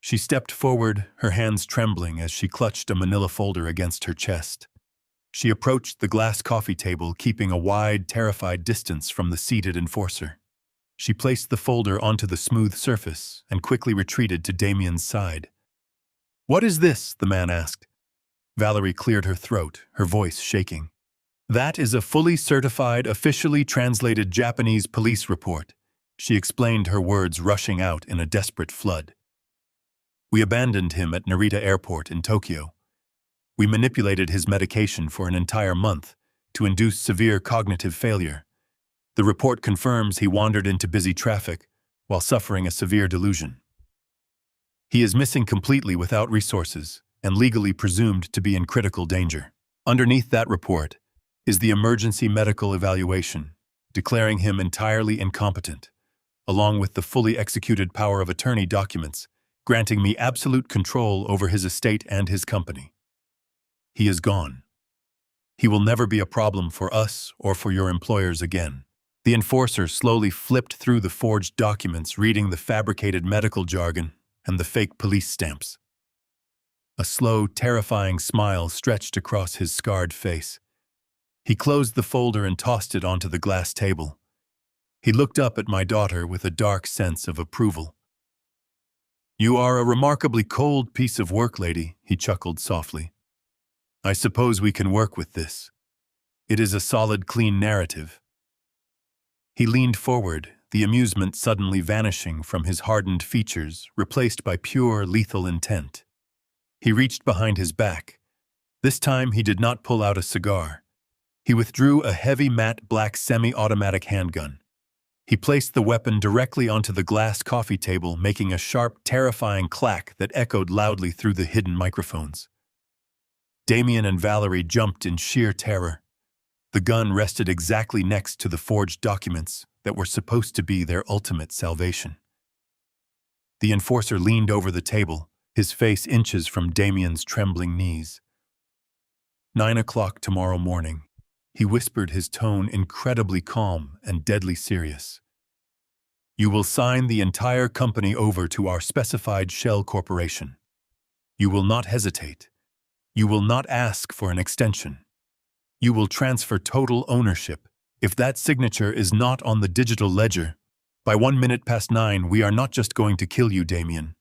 She stepped forward, her hands trembling as she clutched a manila folder against her chest. She approached the glass coffee table, keeping a wide, terrified distance from the seated enforcer. She placed the folder onto the smooth surface and quickly retreated to Damien's side. "What is this?" the man asked. Valerie cleared her throat, her voice shaking. "That is a fully certified, officially translated Japanese police report," she explained, her words rushing out in a desperate flood. "We abandoned him at Narita Airport in Tokyo. We manipulated his medication for an entire month to induce severe cognitive failure. The report confirms he wandered into busy traffic while suffering a severe delusion. He is missing completely, without resources, and legally presumed to be in critical danger. Underneath that report is the emergency medical evaluation, declaring him entirely incompetent, along with the fully executed power of attorney documents, granting me absolute control over his estate and his company. He is gone. He will never be a problem for us or for your employers again." The enforcer slowly flipped through the forged documents, reading the fabricated medical jargon and the fake police stamps. A slow, terrifying smile stretched across his scarred face. He closed the folder and tossed it onto the glass table. He looked up at my daughter with a dark sense of approval. "You are a remarkably cold piece of work, lady," he chuckled softly. "I suppose we can work with this. It is a solid, clean narrative." He leaned forward, the amusement suddenly vanishing from his hardened features, replaced by pure, lethal intent. He reached behind his back. This time he did not pull out a cigar. He withdrew a heavy matte black semi-automatic handgun. He placed the weapon directly onto the glass coffee table, making a sharp, terrifying clack that echoed loudly through the hidden microphones. Damien and Valerie jumped in sheer terror. The gun rested exactly next to the forged documents that were supposed to be their ultimate salvation. The enforcer leaned over the table, his face inches from Damien's trembling knees. 9 o'clock tomorrow morning, he whispered, his tone incredibly calm and deadly serious. You will sign the entire company over to our specified shell corporation. You will not hesitate. You will not ask for an extension. You will transfer total ownership. If that signature is not on the digital ledger, by 9:01, we are not just going to kill you, Damien.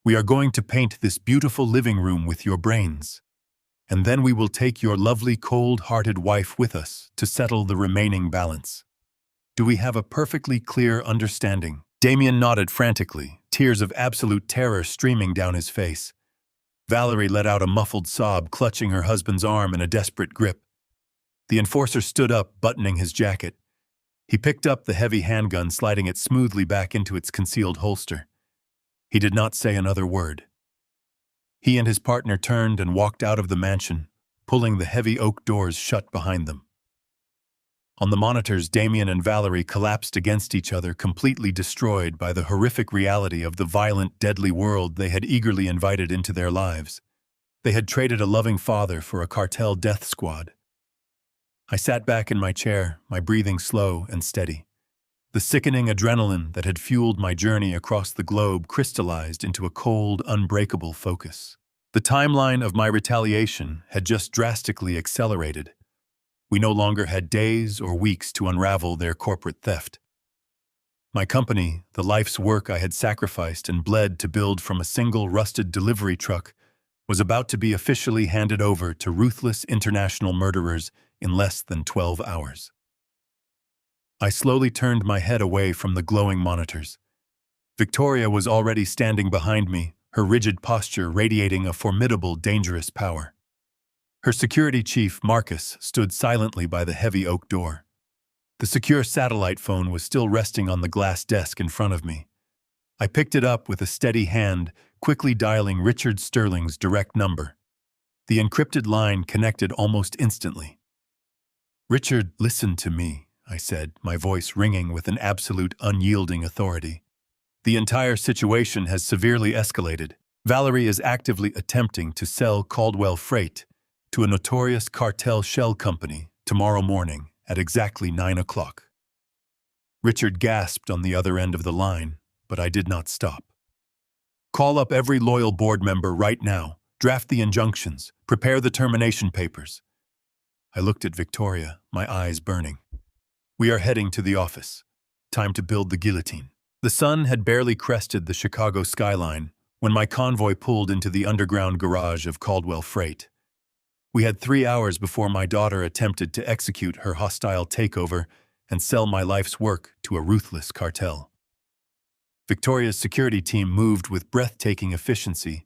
We are going to paint this beautiful living room with your brains. And then we will take your lovely, cold-hearted wife with us to settle the remaining balance. Do we have a perfectly clear understanding? Damien nodded frantically, tears of absolute terror streaming down his face. Valerie let out a muffled sob, clutching her husband's arm in a desperate grip. The enforcer stood up, buttoning his jacket. He picked up the heavy handgun, sliding it smoothly back into its concealed holster. He did not say another word. He and his partner turned and walked out of the mansion, pulling the heavy oak doors shut behind them. On the monitors, Damien and Valerie collapsed against each other, completely destroyed by the horrific reality of the violent, deadly world they had eagerly invited into their lives. They had traded a loving father for a cartel death squad. I sat back in my chair, my breathing slow and steady. The sickening adrenaline that had fueled my journey across the globe crystallized into a cold, unbreakable focus. The timeline of my retaliation had just drastically accelerated. We no longer had days or weeks to unravel their corporate theft. My company, the life's work I had sacrificed and bled to build from a single rusted delivery truck, was about to be officially handed over to ruthless international murderers in less than 12 hours. I slowly turned my head away from the glowing monitors. Victoria was already standing behind me, her rigid posture radiating a formidable, dangerous power. Her security chief, Marcus, stood silently by the heavy oak door. The secure satellite phone was still resting on the glass desk in front of me. I picked it up with a steady hand, quickly dialing Richard Sterling's direct number. The encrypted line connected almost instantly. "Richard, listen to me," I said, my voice ringing with an absolute, unyielding authority. "The entire situation has severely escalated. Valerie is actively attempting to sell Caldwell Freight to a notorious cartel shell company tomorrow morning at exactly 9 o'clock. Richard gasped on the other end of the line, but I did not stop. "Call up every loyal board member right now, draft the injunctions, prepare the termination papers." I looked at Victoria, my eyes burning. "We are heading to the office. Time to build the guillotine." The sun had barely crested the Chicago skyline when my convoy pulled into the underground garage of Caldwell Freight. We had 3 hours before my daughter attempted to execute her hostile takeover and sell my life's work to a ruthless cartel. Victoria's security team moved with breathtaking efficiency,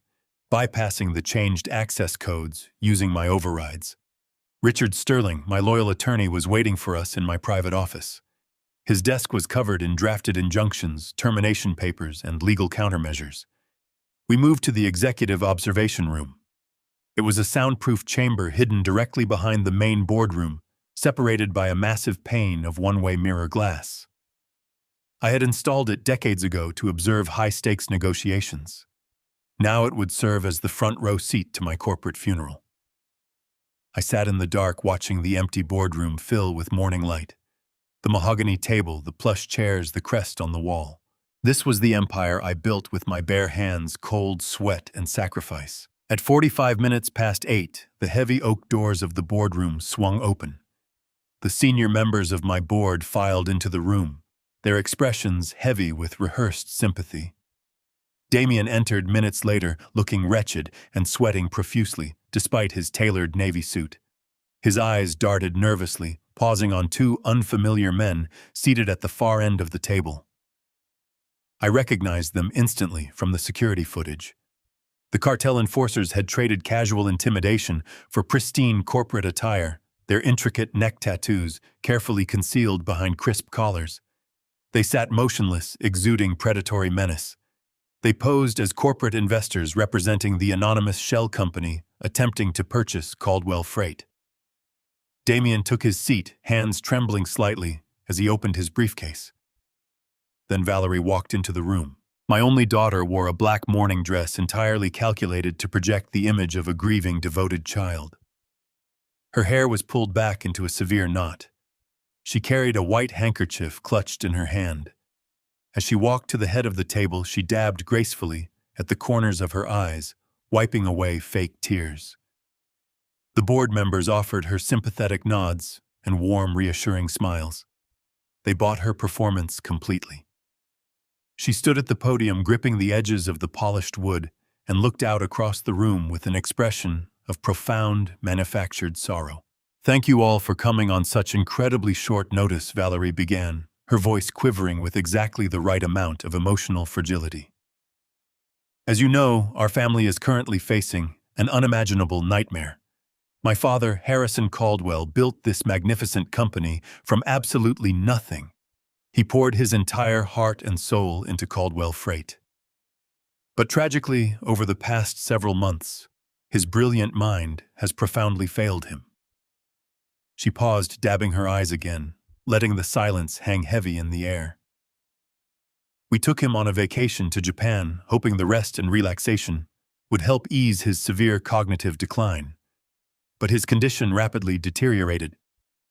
bypassing the changed access codes using my overrides. Richard Sterling, my loyal attorney, was waiting for us in my private office. His desk was covered in drafted injunctions, termination papers, and legal countermeasures. We moved to the executive observation room. It was a soundproof chamber hidden directly behind the main boardroom, separated by a massive pane of one-way mirror glass. I had installed it decades ago to observe high-stakes negotiations. Now it would serve as the front-row seat to my corporate funeral. I sat in the dark watching the empty boardroom fill with morning light. The mahogany table, the plush chairs, the crest on the wall. This was the empire I built with my bare hands, cold sweat, and sacrifice. At 45 minutes past 8, the heavy oak doors of the boardroom swung open. The senior members of my board filed into the room, their expressions heavy with rehearsed sympathy. Damien entered minutes later, looking wretched and sweating profusely, despite his tailored navy suit. His eyes darted nervously, pausing on two unfamiliar men seated at the far end of the table. I recognized them instantly from the security footage. The cartel enforcers had traded casual intimidation for pristine corporate attire, their intricate neck tattoos carefully concealed behind crisp collars. They sat motionless, exuding predatory menace. They posed as corporate investors representing the anonymous shell company attempting to purchase Caldwell Freight. Damien took his seat, hands trembling slightly, as he opened his briefcase. Then Valerie walked into the room. My only daughter wore a black mourning dress entirely calculated to project the image of a grieving, devoted child. Her hair was pulled back into a severe knot. She carried a white handkerchief clutched in her hand. As she walked to the head of the table, she dabbed gracefully at the corners of her eyes, wiping away fake tears. The board members offered her sympathetic nods and warm, reassuring smiles. They bought her performance completely. She stood at the podium gripping the edges of the polished wood and looked out across the room with an expression of profound, manufactured sorrow. "Thank you all for coming on such incredibly short notice," Valerie began, her voice quivering with exactly the right amount of emotional fragility. "As you know, our family is currently facing an unimaginable nightmare. My father, Harrison Caldwell, built this magnificent company from absolutely nothing. He poured his entire heart and soul into Caldwell Freight. But tragically, over the past several months, his brilliant mind has profoundly failed him." She paused, dabbing her eyes again, letting the silence hang heavy in the air. "We took him on a vacation to Japan, hoping the rest and relaxation would help ease his severe cognitive decline. But his condition rapidly deteriorated.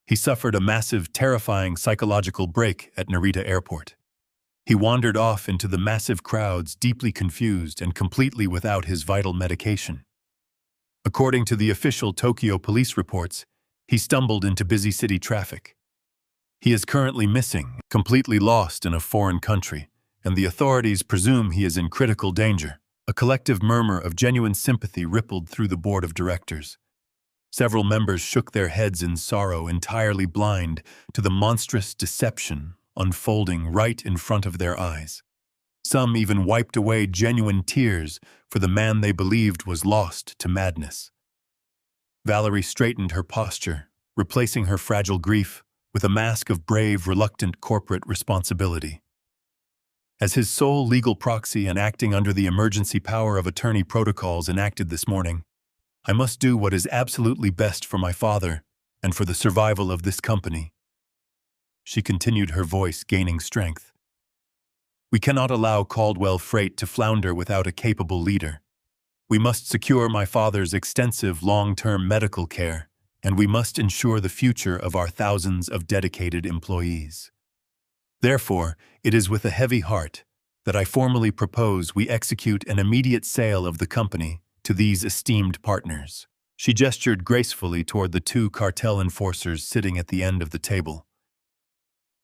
He suffered a massive, terrifying psychological break at Narita Airport. He wandered off into the massive crowds, deeply confused and completely without his vital medication. According to the official Tokyo police reports, he stumbled into busy city traffic. He is currently missing, completely lost in a foreign country, and the authorities presume he is in critical danger." A collective murmur of genuine sympathy rippled through the board of directors. Several members shook their heads in sorrow, entirely blind to the monstrous deception unfolding right in front of their eyes. Some even wiped away genuine tears for the man they believed was lost to madness. Valerie straightened her posture, replacing her fragile grief with a mask of brave, reluctant corporate responsibility. As his sole legal proxy and acting under the emergency power of attorney protocols enacted this morning, I must do what is absolutely best for my father and for the survival of this company. She continued, her voice gaining strength. We cannot allow Caldwell Freight to flounder without a capable leader. We must secure my father's extensive long-term medical care, and we must ensure the future of our thousands of dedicated employees. Therefore, it is with a heavy heart that I formally propose we execute an immediate sale of the company to these esteemed partners. She gestured gracefully toward the two cartel enforcers sitting at the end of the table.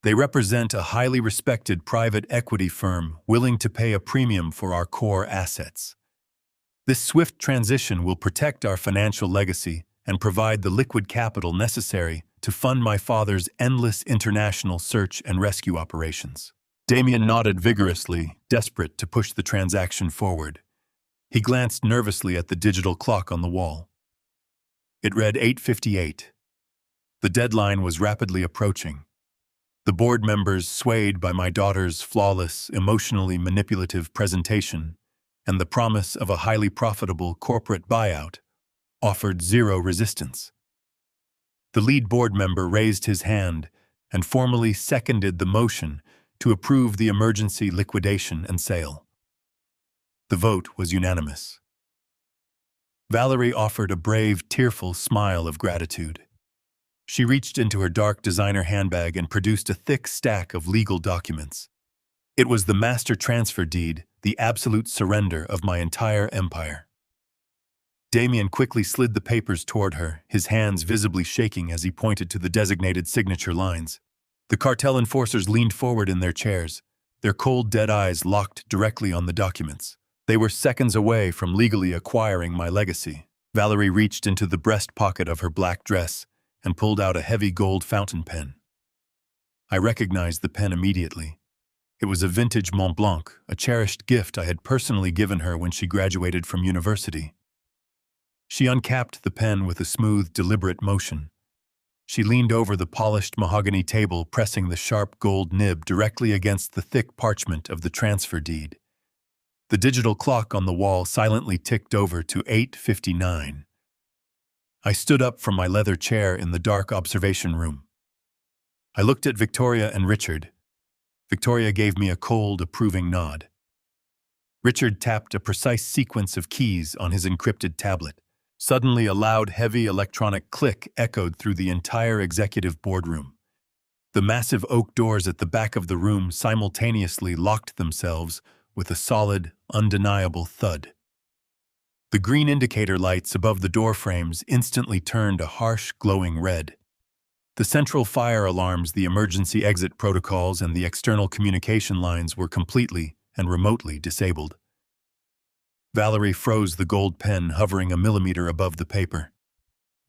They represent a highly respected private equity firm willing to pay a premium for our core assets. This swift transition will protect our financial legacy and provide the liquid capital necessary to fund my father's endless international search and rescue operations. Damien nodded vigorously, desperate to push the transaction forward. He glanced nervously at the digital clock on the wall. It read 8:58. The deadline was rapidly approaching. The board members, swayed by my daughter's flawless, emotionally manipulative presentation and the promise of a highly profitable corporate buyout, offered zero resistance. The lead board member raised his hand and formally seconded the motion to approve the emergency liquidation and sale. The vote was unanimous. Valerie offered a brave, tearful smile of gratitude. She reached into her dark designer handbag and produced a thick stack of legal documents. It was the master transfer deed, the absolute surrender of my entire empire. Damien quickly slid the papers toward her, his hands visibly shaking as he pointed to the designated signature lines. The cartel enforcers leaned forward in their chairs, their cold, dead eyes locked directly on the documents. They were seconds away from legally acquiring my legacy. Valerie reached into the breast pocket of her black dress and pulled out a heavy gold fountain pen. I recognized the pen immediately. It was a vintage Mont Blanc, a cherished gift I had personally given her when she graduated from university. She uncapped the pen with a smooth, deliberate motion. She leaned over the polished mahogany table, pressing the sharp gold nib directly against the thick parchment of the transfer deed. The digital clock on the wall silently ticked over to 8:59. I stood up from my leather chair in the dark observation room. I looked at Victoria and Richard. Victoria gave me a cold, approving nod. Richard tapped a precise sequence of keys on his encrypted tablet. Suddenly, a loud, heavy electronic click echoed through the entire executive boardroom. The massive oak doors at the back of the room simultaneously locked themselves with a solid, undeniable thud. The green indicator lights above the door frames instantly turned a harsh, glowing red. The central fire alarms, the emergency exit protocols, and the external communication lines were completely and remotely disabled. Valerie froze the gold pen hovering a millimeter above the paper.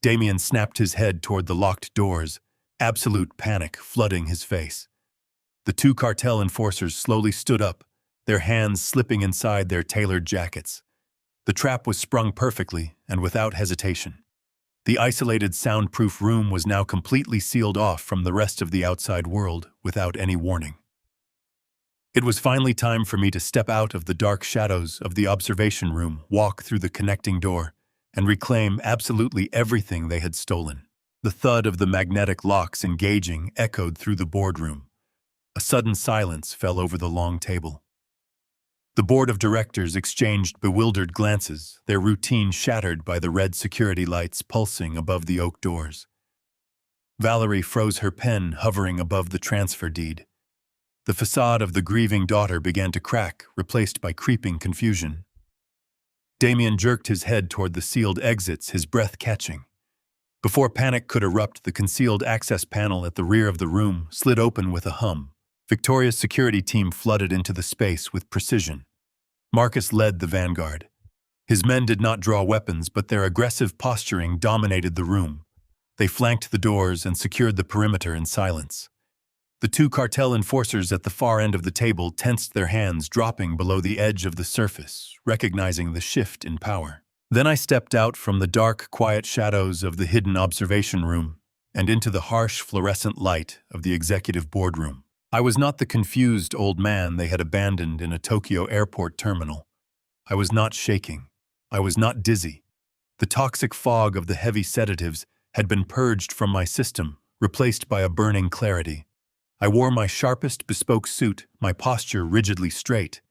Damien snapped his head toward the locked doors, absolute panic flooding his face. The two cartel enforcers slowly stood up, their hands slipping inside their tailored jackets. The trap was sprung perfectly and without hesitation. The isolated soundproof room was now completely sealed off from the rest of the outside world without any warning. It was finally time for me to step out of the dark shadows of the observation room, walk through the connecting door, and reclaim absolutely everything they had stolen. The thud of the magnetic locks engaging echoed through the boardroom. A sudden silence fell over the long table. The board of directors exchanged bewildered glances, their routine shattered by the red security lights pulsing above the oak doors. Valerie froze her pen hovering above the transfer deed. The facade of the grieving daughter began to crack, replaced by creeping confusion. Damien jerked his head toward the sealed exits, his breath catching. Before panic could erupt, the concealed access panel at the rear of the room slid open with a hum. Victoria's security team flooded into the space with precision. Marcus led the vanguard. His men did not draw weapons, but their aggressive posturing dominated the room. They flanked the doors and secured the perimeter in silence. The two cartel enforcers at the far end of the table tensed their hands, dropping below the edge of the surface, recognizing the shift in power. Then I stepped out from the dark, quiet shadows of the hidden observation room and into the harsh, fluorescent light of the executive boardroom. I was not the confused old man they had abandoned in a Tokyo airport terminal. I was not shaking. I was not dizzy. The toxic fog of the heavy sedatives had been purged from my system, replaced by a burning clarity. I wore my sharpest bespoke suit, my posture rigidly straight.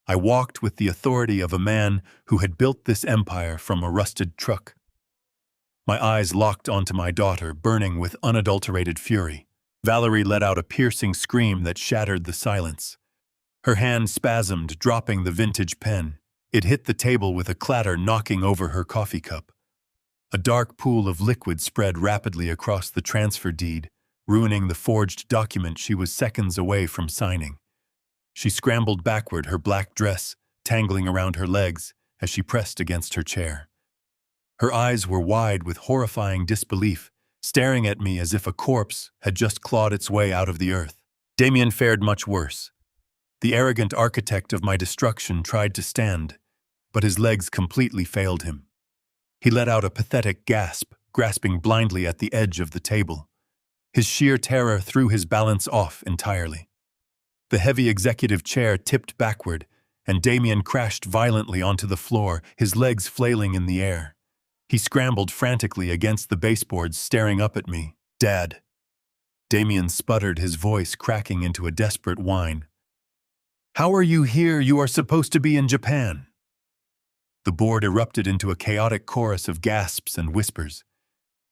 I walked with the authority of a man who had built this empire from a rusted truck. My eyes locked onto my daughter, burning with unadulterated fury. Valerie let out a piercing scream that shattered the silence. Her hand spasmed, dropping the vintage pen. It hit the table with a clatter, knocking over her coffee cup. A dark pool of liquid spread rapidly across the transfer deed, ruining the forged document she was seconds away from signing. She scrambled backward, her black dress tangling around her legs as she pressed against her chair. Her eyes were wide with horrifying disbelief, staring at me as if a corpse had just clawed its way out of the earth. Damien fared much worse. The arrogant architect of my destruction tried to stand, but his legs completely failed him. He let out a pathetic gasp, grasping blindly at the edge of the table. His sheer terror threw his balance off entirely. The heavy executive chair tipped backward, and Damien crashed violently onto the floor, his legs flailing in the air. He scrambled frantically against the baseboards, staring up at me. "Dad." Damien sputtered, his voice cracking into a desperate whine. "How are you here? You are supposed to be in Japan." The board erupted into a chaotic chorus of gasps and whispers.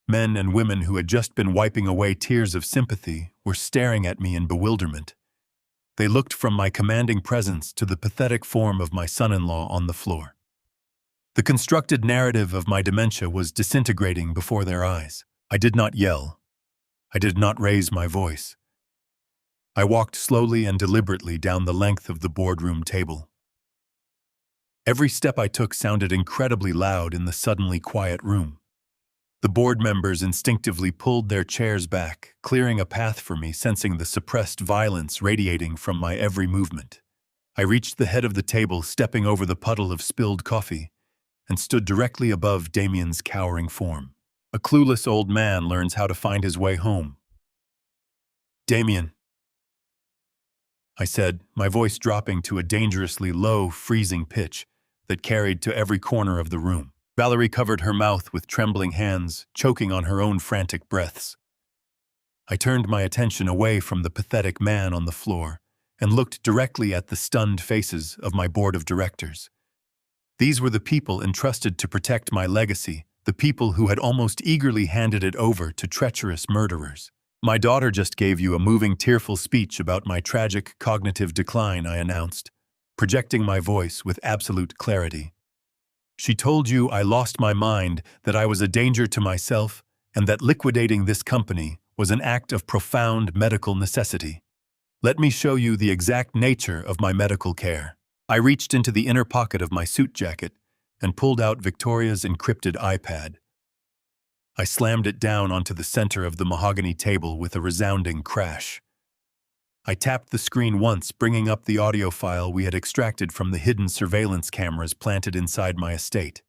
Men and women who had just been wiping away tears of sympathy were staring at me in bewilderment. They looked from my commanding presence to the pathetic form of my son-in-law on the floor. The constructed narrative of my dementia was disintegrating before their eyes. I did not yell. I did not raise my voice. I walked slowly and deliberately down the length of the boardroom table. Every step I took sounded incredibly loud in the suddenly quiet room. The board members instinctively pulled their chairs back, clearing a path for me, sensing the suppressed violence radiating from my every movement. I reached the head of the table, stepping over the puddle of spilled coffee, and stood directly above Damien's cowering form. A clueless old man learns how to find his way home. "Damien," I said, my voice dropping to a dangerously low, freezing pitch that carried to every corner of the room. Valerie covered her mouth with trembling hands, choking on her own frantic breaths. I turned my attention away from the pathetic man on the floor and looked directly at the stunned faces of my board of directors. These were the people entrusted to protect my legacy, the people who had almost eagerly handed it over to treacherous murderers. "My daughter just gave you a moving, tearful speech about my tragic cognitive decline," I announced, projecting my voice with absolute clarity. "She told you I lost my mind, that I was a danger to myself, and that liquidating this company was an act of profound medical necessity. Let me show you the exact nature of my medical care." I reached into the inner pocket of my suit jacket and pulled out Victoria's encrypted iPad. I slammed it down onto the center of the mahogany table with a resounding crash. I tapped the screen once, bringing up the audio file we had extracted from the hidden surveillance cameras planted inside my estate.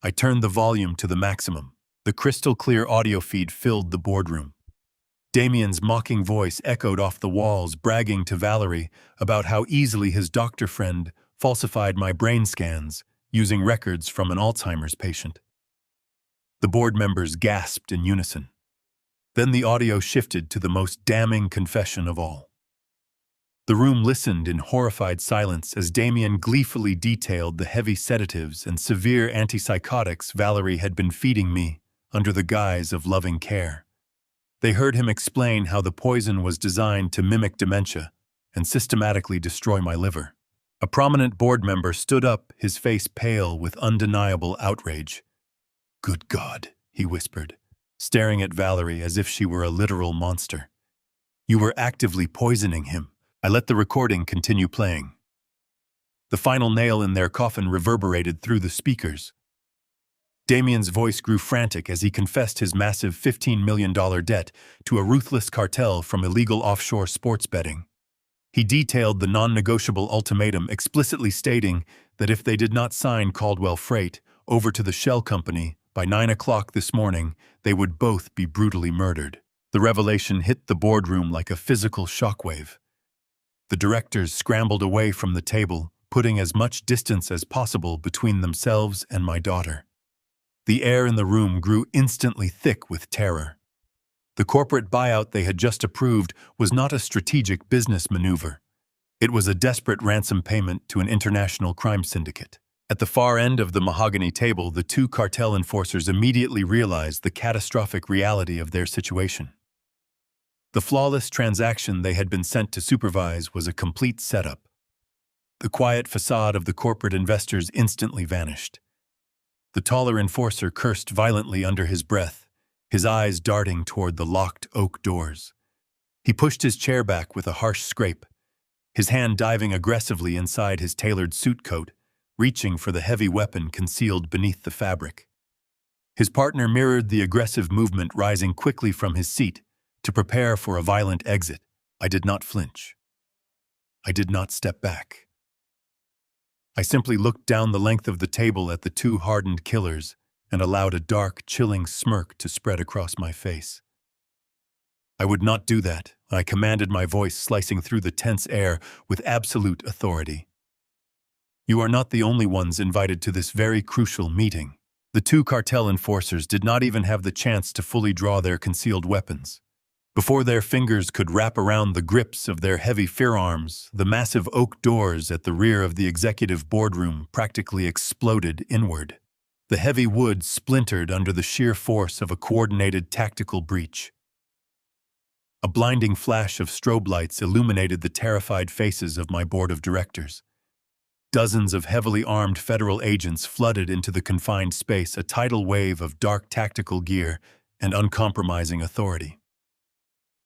I turned the volume to the maximum. The crystal-clear audio feed filled the boardroom. Damien's mocking voice echoed off the walls, bragging to Valerie about how easily his doctor friend falsified my brain scans using records from an Alzheimer's patient. The board members gasped in unison. Then the audio shifted to the most damning confession of all. The room listened in horrified silence as Damien gleefully detailed the heavy sedatives and severe antipsychotics Valerie had been feeding me under the guise of loving care. They heard him explain how the poison was designed to mimic dementia and systematically destroy my liver. A prominent board member stood up, his face pale with undeniable outrage. "Good God," he whispered, staring at Valerie as if she were a literal monster. "You were actively poisoning him." I let the recording continue playing. The final nail in their coffin reverberated through the speakers. Damien's voice grew frantic as he confessed his massive $15 million debt to a ruthless cartel from illegal offshore sports betting. He detailed the non-negotiable ultimatum, explicitly stating that if they did not sign Caldwell Freight over to the shell company by 9 o'clock this morning, they would both be brutally murdered. The revelation hit the boardroom like a physical shockwave. The directors scrambled away from the table, putting as much distance as possible between themselves and my daughter. The air in the room grew instantly thick with terror. The corporate buyout they had just approved was not a strategic business maneuver. It was a desperate ransom payment to an international crime syndicate. At the far end of the mahogany table, the two cartel enforcers immediately realized the catastrophic reality of their situation. The flawless transaction they had been sent to supervise was a complete setup. The quiet facade of the corporate investors instantly vanished. The taller enforcer cursed violently under his breath, his eyes darting toward the locked oak doors. He pushed his chair back with a harsh scrape, his hand diving aggressively inside his tailored suit coat, reaching for the heavy weapon concealed beneath the fabric. His partner mirrored the aggressive movement, rising quickly from his seat to prepare for a violent exit. I did not flinch. I did not step back. I simply looked down the length of the table at the two hardened killers and allowed a dark, chilling smirk to spread across my face. I would not do that, I commanded, my voice slicing through the tense air with absolute authority. You are not the only ones invited to this very crucial meeting. The two cartel enforcers did not even have the chance to fully draw their concealed weapons. Before their fingers could wrap around the grips of their heavy firearms, the massive oak doors at the rear of the executive boardroom practically exploded inward. The heavy wood splintered under the sheer force of a coordinated tactical breach. A blinding flash of strobe lights illuminated the terrified faces of my board of directors. Dozens of heavily armed federal agents flooded into the confined space, a tidal wave of dark tactical gear and uncompromising authority.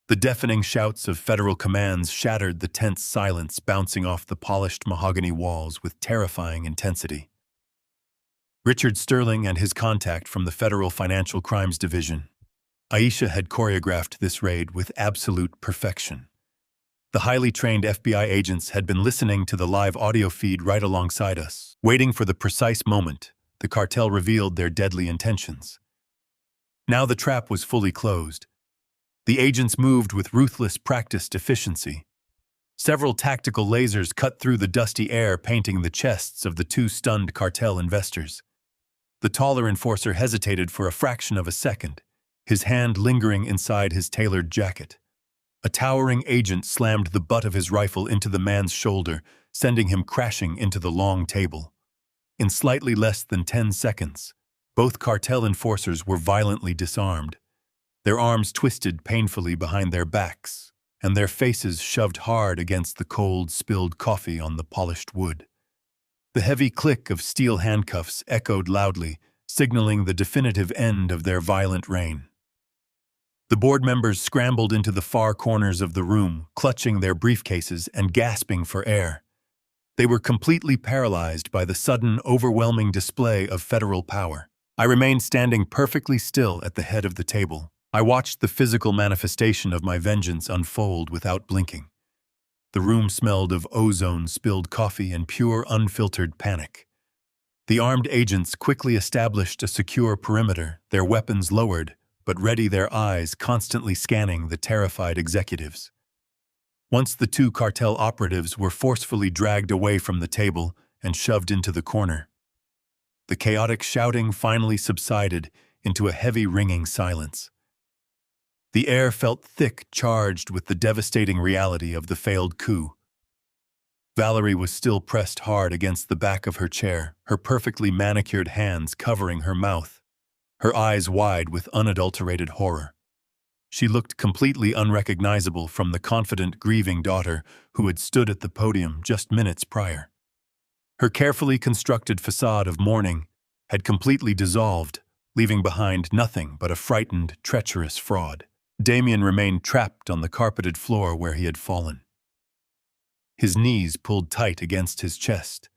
The deafening shouts of federal commands shattered the tense silence, bouncing off the polished mahogany walls with terrifying intensity. Richard Sterling and his contact from the Federal Financial Crimes Division, Aisha, had choreographed this raid with absolute perfection. The highly trained FBI agents had been listening to the live audio feed right alongside us, waiting for the precise moment the cartel revealed their deadly intentions. Now the trap was fully closed. The agents moved with ruthless, practiced efficiency. Several tactical lasers cut through the dusty air, painting the chests of the two stunned cartel investors. The taller enforcer hesitated for a fraction of a second, his hand lingering inside his tailored jacket. A towering agent slammed the butt of his rifle into the man's shoulder, sending him crashing into the long table. In slightly less than 10 seconds, both cartel enforcers were violently disarmed, their arms twisted painfully behind their backs, and their faces shoved hard against the cold, spilled coffee on the polished wood. The heavy click of steel handcuffs echoed loudly, signaling the definitive end of their violent reign. The board members scrambled into the far corners of the room, clutching their briefcases and gasping for air. They were completely paralyzed by the sudden, overwhelming display of federal power. I remained standing perfectly still at the head of the table. I watched the physical manifestation of my vengeance unfold without blinking. The room smelled of ozone, spilled coffee, and pure, unfiltered panic. The armed agents quickly established a secure perimeter, their weapons lowered, but ready, their eyes constantly scanning the terrified executives. Once the two cartel operatives were forcefully dragged away from the table and shoved into the corner, the chaotic shouting finally subsided into a heavy, ringing silence. The air felt thick, charged with the devastating reality of the failed coup. Valerie was still pressed hard against the back of her chair, her perfectly manicured hands covering her mouth, her eyes wide with unadulterated horror. She looked completely unrecognizable from the confident, grieving daughter who had stood at the podium just minutes prior. Her carefully constructed facade of mourning had completely dissolved, leaving behind nothing but a frightened, treacherous fraud. Damien remained trapped on the carpeted floor where he had fallen. His knees pulled tight against his chest,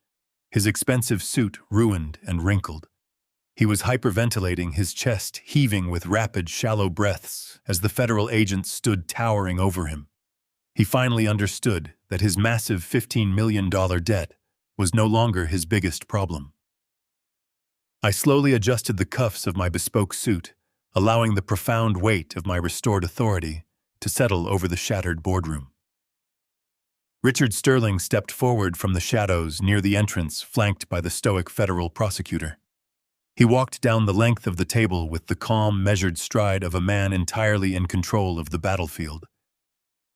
his expensive suit ruined and wrinkled. He was hyperventilating, his chest heaving with rapid, shallow breaths as the federal agents stood towering over him. He finally understood that his massive $15 million debt was no longer his biggest problem. I slowly adjusted the cuffs of my bespoke suit, allowing the profound weight of my restored authority to settle over the shattered boardroom. Richard Sterling stepped forward from the shadows near the entrance, flanked by the stoic federal prosecutor. He walked down the length of the table with the calm, measured stride of a man entirely in control of the battlefield.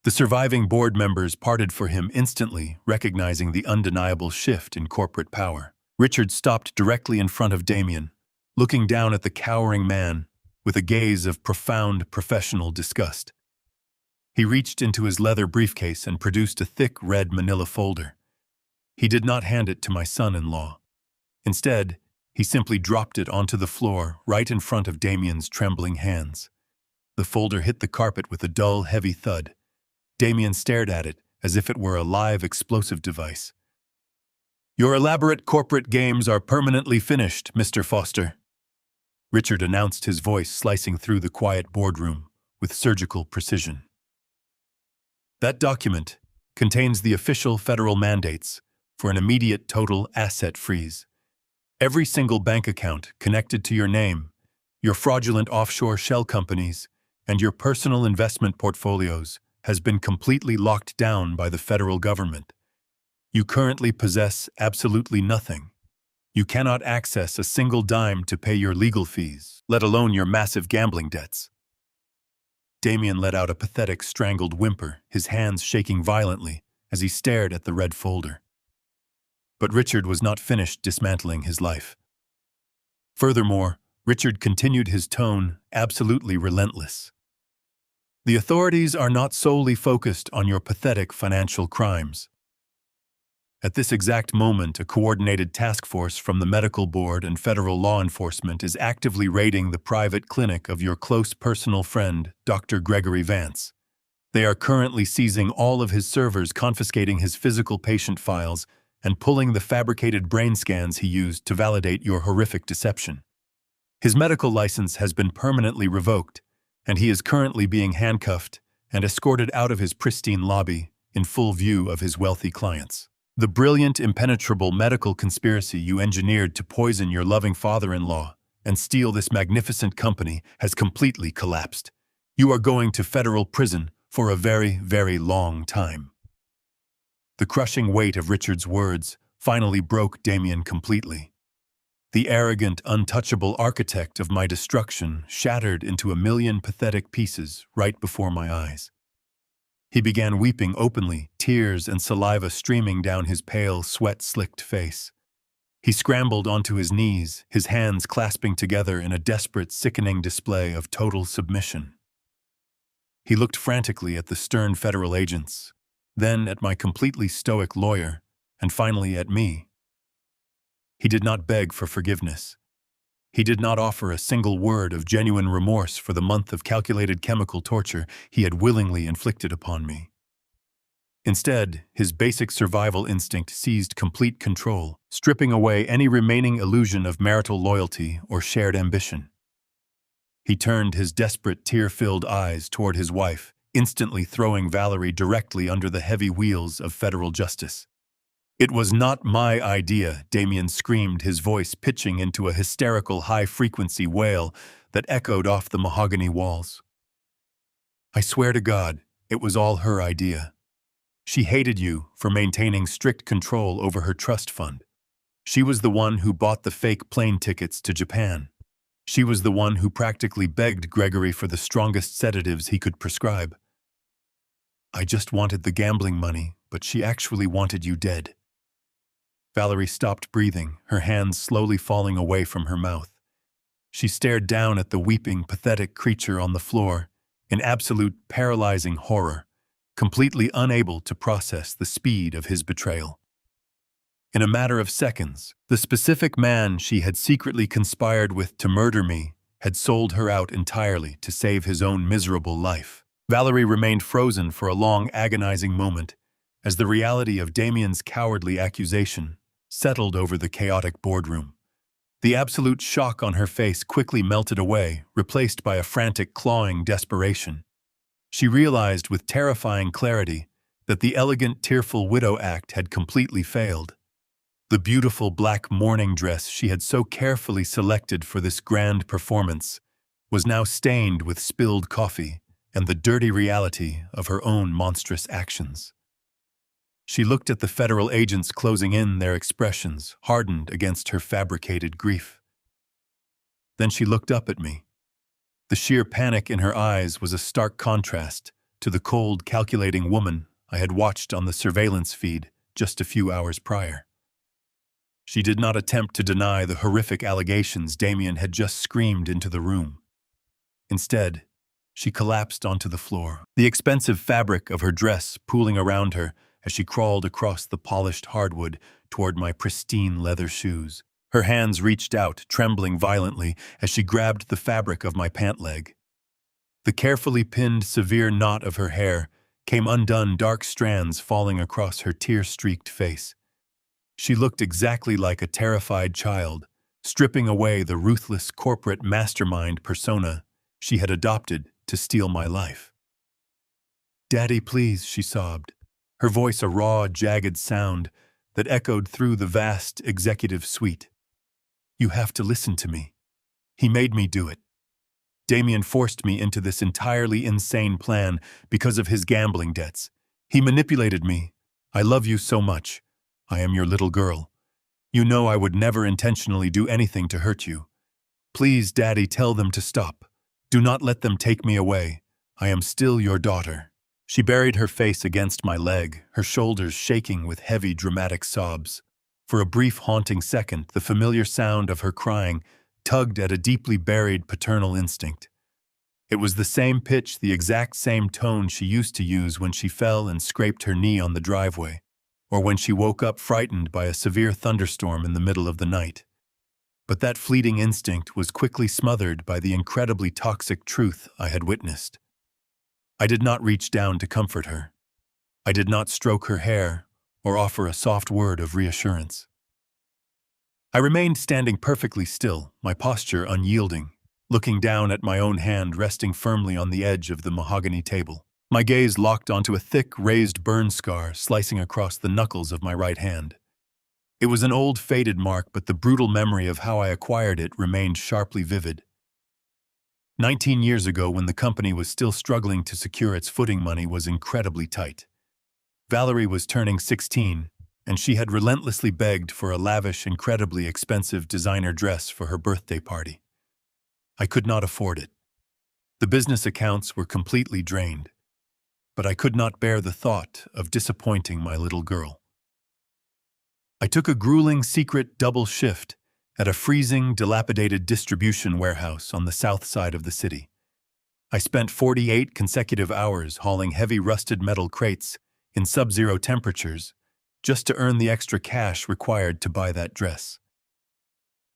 The surviving board members parted for him instantly, recognizing the undeniable shift in corporate power. Richard stopped directly in front of Damien, looking down at the cowering man with a gaze of profound professional disgust. He reached into his leather briefcase and produced a thick red manila folder. He did not hand it to my son-in-law. Instead, he simply dropped it onto the floor right in front of Damien's trembling hands. The folder hit the carpet with a dull, heavy thud. Damien stared at it as if it were a live explosive device. "Your elaborate corporate games are permanently finished, Mr. Foster," Richard announced, his voice slicing through the quiet boardroom with surgical precision. "That document contains the official federal mandates for an immediate total asset freeze. Every single bank account connected to your name, your fraudulent offshore shell companies, and your personal investment portfolios has been completely locked down by the federal government. You currently possess absolutely nothing. You cannot access a single dime to pay your legal fees, let alone your massive gambling debts." Damien let out a pathetic, strangled whimper, his hands shaking violently as he stared at the red folder. But Richard was not finished dismantling his life. Furthermore, Richard continued, his tone absolutely relentless. "The authorities are not solely focused on your pathetic financial crimes. At this exact moment, a coordinated task force from the medical board and federal law enforcement is actively raiding the private clinic of your close personal friend, Dr. Gregory Vance. They are currently seizing all of his servers, confiscating his physical patient files, and pulling the fabricated brain scans he used to validate your horrific deception. His medical license has been permanently revoked, and he is currently being handcuffed and escorted out of his pristine lobby in full view of his wealthy clients. The brilliant, impenetrable medical conspiracy you engineered to poison your loving father-in-law and steal this magnificent company has completely collapsed. You are going to federal prison for a very, very long time. The crushing weight of Richard's words finally broke Damien completely. The arrogant, untouchable architect of my destruction shattered into a million pathetic pieces right before my eyes. He began weeping openly, tears and saliva streaming down his pale, sweat-slicked face. He scrambled onto his knees, his hands clasping together in a desperate, sickening display of total submission. He looked frantically at the stern federal agents, then at my completely stoic lawyer, and finally at me. He did not beg for forgiveness. He did not offer a single word of genuine remorse for the month of calculated chemical torture he had willingly inflicted upon me. Instead, his basic survival instinct seized complete control, stripping away any remaining illusion of marital loyalty or shared ambition. He turned his desperate, tear-filled eyes toward his wife, instantly throwing Valerie directly under the heavy wheels of federal justice. "It was not my idea," Damien screamed, his voice pitching into a hysterical high-frequency wail that echoed off the mahogany walls. "I swear to God, it was all her idea. She hated you for maintaining strict control over her trust fund. She was the one who bought the fake plane tickets to Japan. She was the one who practically begged Gregory for the strongest sedatives he could prescribe. I just wanted the gambling money, but she actually wanted you dead." Valerie stopped breathing, her hands slowly falling away from her mouth. She stared down at the weeping, pathetic creature on the floor in absolute, paralyzing horror, completely unable to process the speed of his betrayal. In a matter of seconds, the specific man she had secretly conspired with to murder me had sold her out entirely to save his own miserable life. Valerie remained frozen for a long, agonizing moment as the reality of Damien's cowardly accusation settled over the chaotic boardroom. The absolute shock on her face quickly melted away, replaced by a frantic, clawing desperation. She realized with terrifying clarity that the elegant, tearful widow act had completely failed. The beautiful black mourning dress she had so carefully selected for this grand performance was now stained with spilled coffee and the dirty reality of her own monstrous actions. She looked at the federal agents closing in, their expressions hardened against her fabricated grief. Then she looked up at me. The sheer panic in her eyes was a stark contrast to the cold, calculating woman I had watched on the surveillance feed just a few hours prior. She did not attempt to deny the horrific allegations Damien had just screamed into the room. Instead, she collapsed onto the floor, the expensive fabric of her dress pooling around her as she crawled across the polished hardwood toward my pristine leather shoes. Her hands reached out, trembling violently as she grabbed the fabric of my pant leg. The carefully pinned, severe knot of her hair came undone, dark strands falling across her tear-streaked face. She looked exactly like a terrified child, stripping away the ruthless corporate mastermind persona she had adopted to steal my life. "Daddy, please," she sobbed, her voice a raw, jagged sound that echoed through the vast executive suite. "You have to listen to me. He made me do it. Damien forced me into this entirely insane plan because of his gambling debts. He manipulated me. I love you so much. I am your little girl. You know I would never intentionally do anything to hurt you. Please, Daddy, tell them to stop. Do not let them take me away. I am still your daughter." She buried her face against my leg, her shoulders shaking with heavy, dramatic sobs. For a brief, haunting second, the familiar sound of her crying tugged at a deeply buried paternal instinct. It was the same pitch, the exact same tone she used to use when she fell and scraped her knee on the driveway, or when she woke up frightened by a severe thunderstorm in the middle of the night. But that fleeting instinct was quickly smothered by the incredibly toxic truth I had witnessed. I did not reach down to comfort her. I did not stroke her hair or offer a soft word of reassurance. I remained standing perfectly still, my posture unyielding, looking down at my own hand resting firmly on the edge of the mahogany table. My gaze locked onto a thick, raised burn scar slicing across the knuckles of my right hand. It was an old, faded mark, but the brutal memory of how I acquired it remained sharply vivid. 19 years ago, when the company was still struggling to secure its footing, money was incredibly tight. Valerie was turning 16, and she had relentlessly begged for a lavish, incredibly expensive designer dress for her birthday party. I could not afford it. The business accounts were completely drained, but I could not bear the thought of disappointing my little girl. I took a grueling secret double shift at a freezing, dilapidated distribution warehouse on the south side of the city. I spent 48 consecutive hours hauling heavy rusted metal crates in sub-zero temperatures just to earn the extra cash required to buy that dress.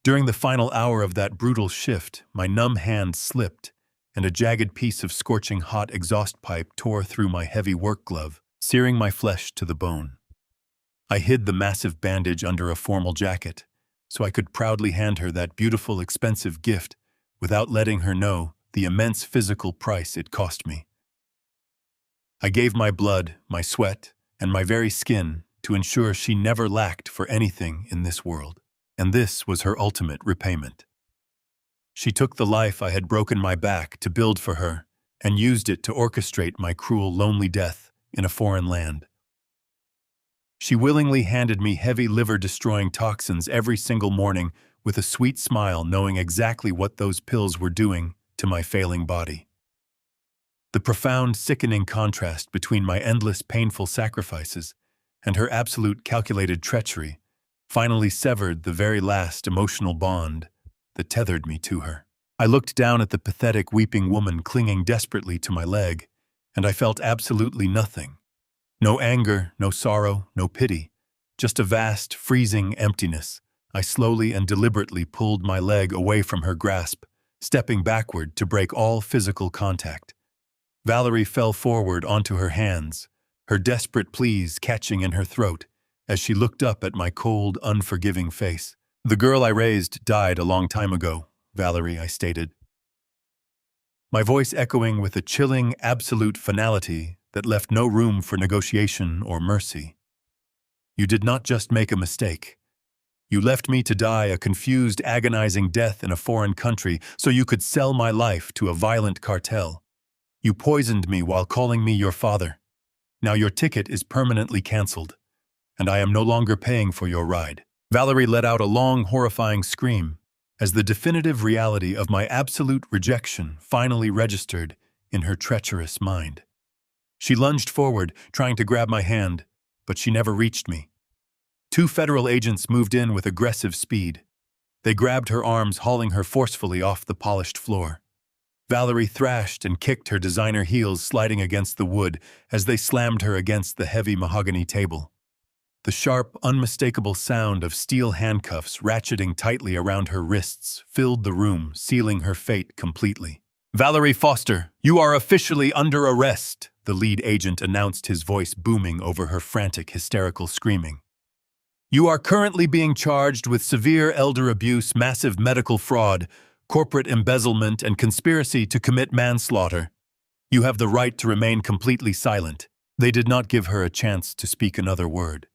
During the final hour of that brutal shift, my numb hand slipped, and a jagged piece of scorching hot exhaust pipe tore through my heavy work glove, searing my flesh to the bone. I hid the massive bandage under a formal jacket, so I could proudly hand her that beautiful, expensive gift without letting her know the immense physical price it cost me. I gave my blood, my sweat, and my very skin to ensure she never lacked for anything in this world, and this was her ultimate repayment. She took the life I had broken my back to build for her and used it to orchestrate my cruel, lonely death in a foreign land. She willingly handed me heavy liver-destroying toxins every single morning with a sweet smile, knowing exactly what those pills were doing to my failing body. The profound, sickening contrast between my endless, painful sacrifices and her absolute calculated treachery finally severed the very last emotional bond that tethered me to her. I looked down at the pathetic, weeping woman clinging desperately to my leg, and I felt absolutely nothing. No anger, no sorrow, no pity, just a vast, freezing emptiness. I slowly and deliberately pulled my leg away from her grasp, stepping backward to break all physical contact. Valerie fell forward onto her hands, her desperate pleas catching in her throat as she looked up at my cold, unforgiving face. "The girl I raised died a long time ago, Valerie," I stated, my voice echoing with a chilling, absolute finality that left no room for negotiation or mercy. "You did not just make a mistake. You left me to die a confused, agonizing death in a foreign country so you could sell my life to a violent cartel. You poisoned me while calling me your father. Now your ticket is permanently canceled, and I am no longer paying for your ride." Valerie let out a long, horrifying scream as the definitive reality of my absolute rejection finally registered in her treacherous mind. She lunged forward, trying to grab my hand, but she never reached me. 2 federal agents moved in with aggressive speed. They grabbed her arms, hauling her forcefully off the polished floor. Valerie thrashed and kicked, her designer heels sliding against the wood as they slammed her against the heavy mahogany table. The sharp, unmistakable sound of steel handcuffs ratcheting tightly around her wrists filled the room, sealing her fate completely. "Valerie Foster, you are officially under arrest," the lead agent announced, his voice booming over her frantic, hysterical screaming. "You are currently being charged with severe elder abuse, massive medical fraud, corporate embezzlement, and conspiracy to commit manslaughter. You have the right to remain completely silent." They did not give her a chance to speak another word.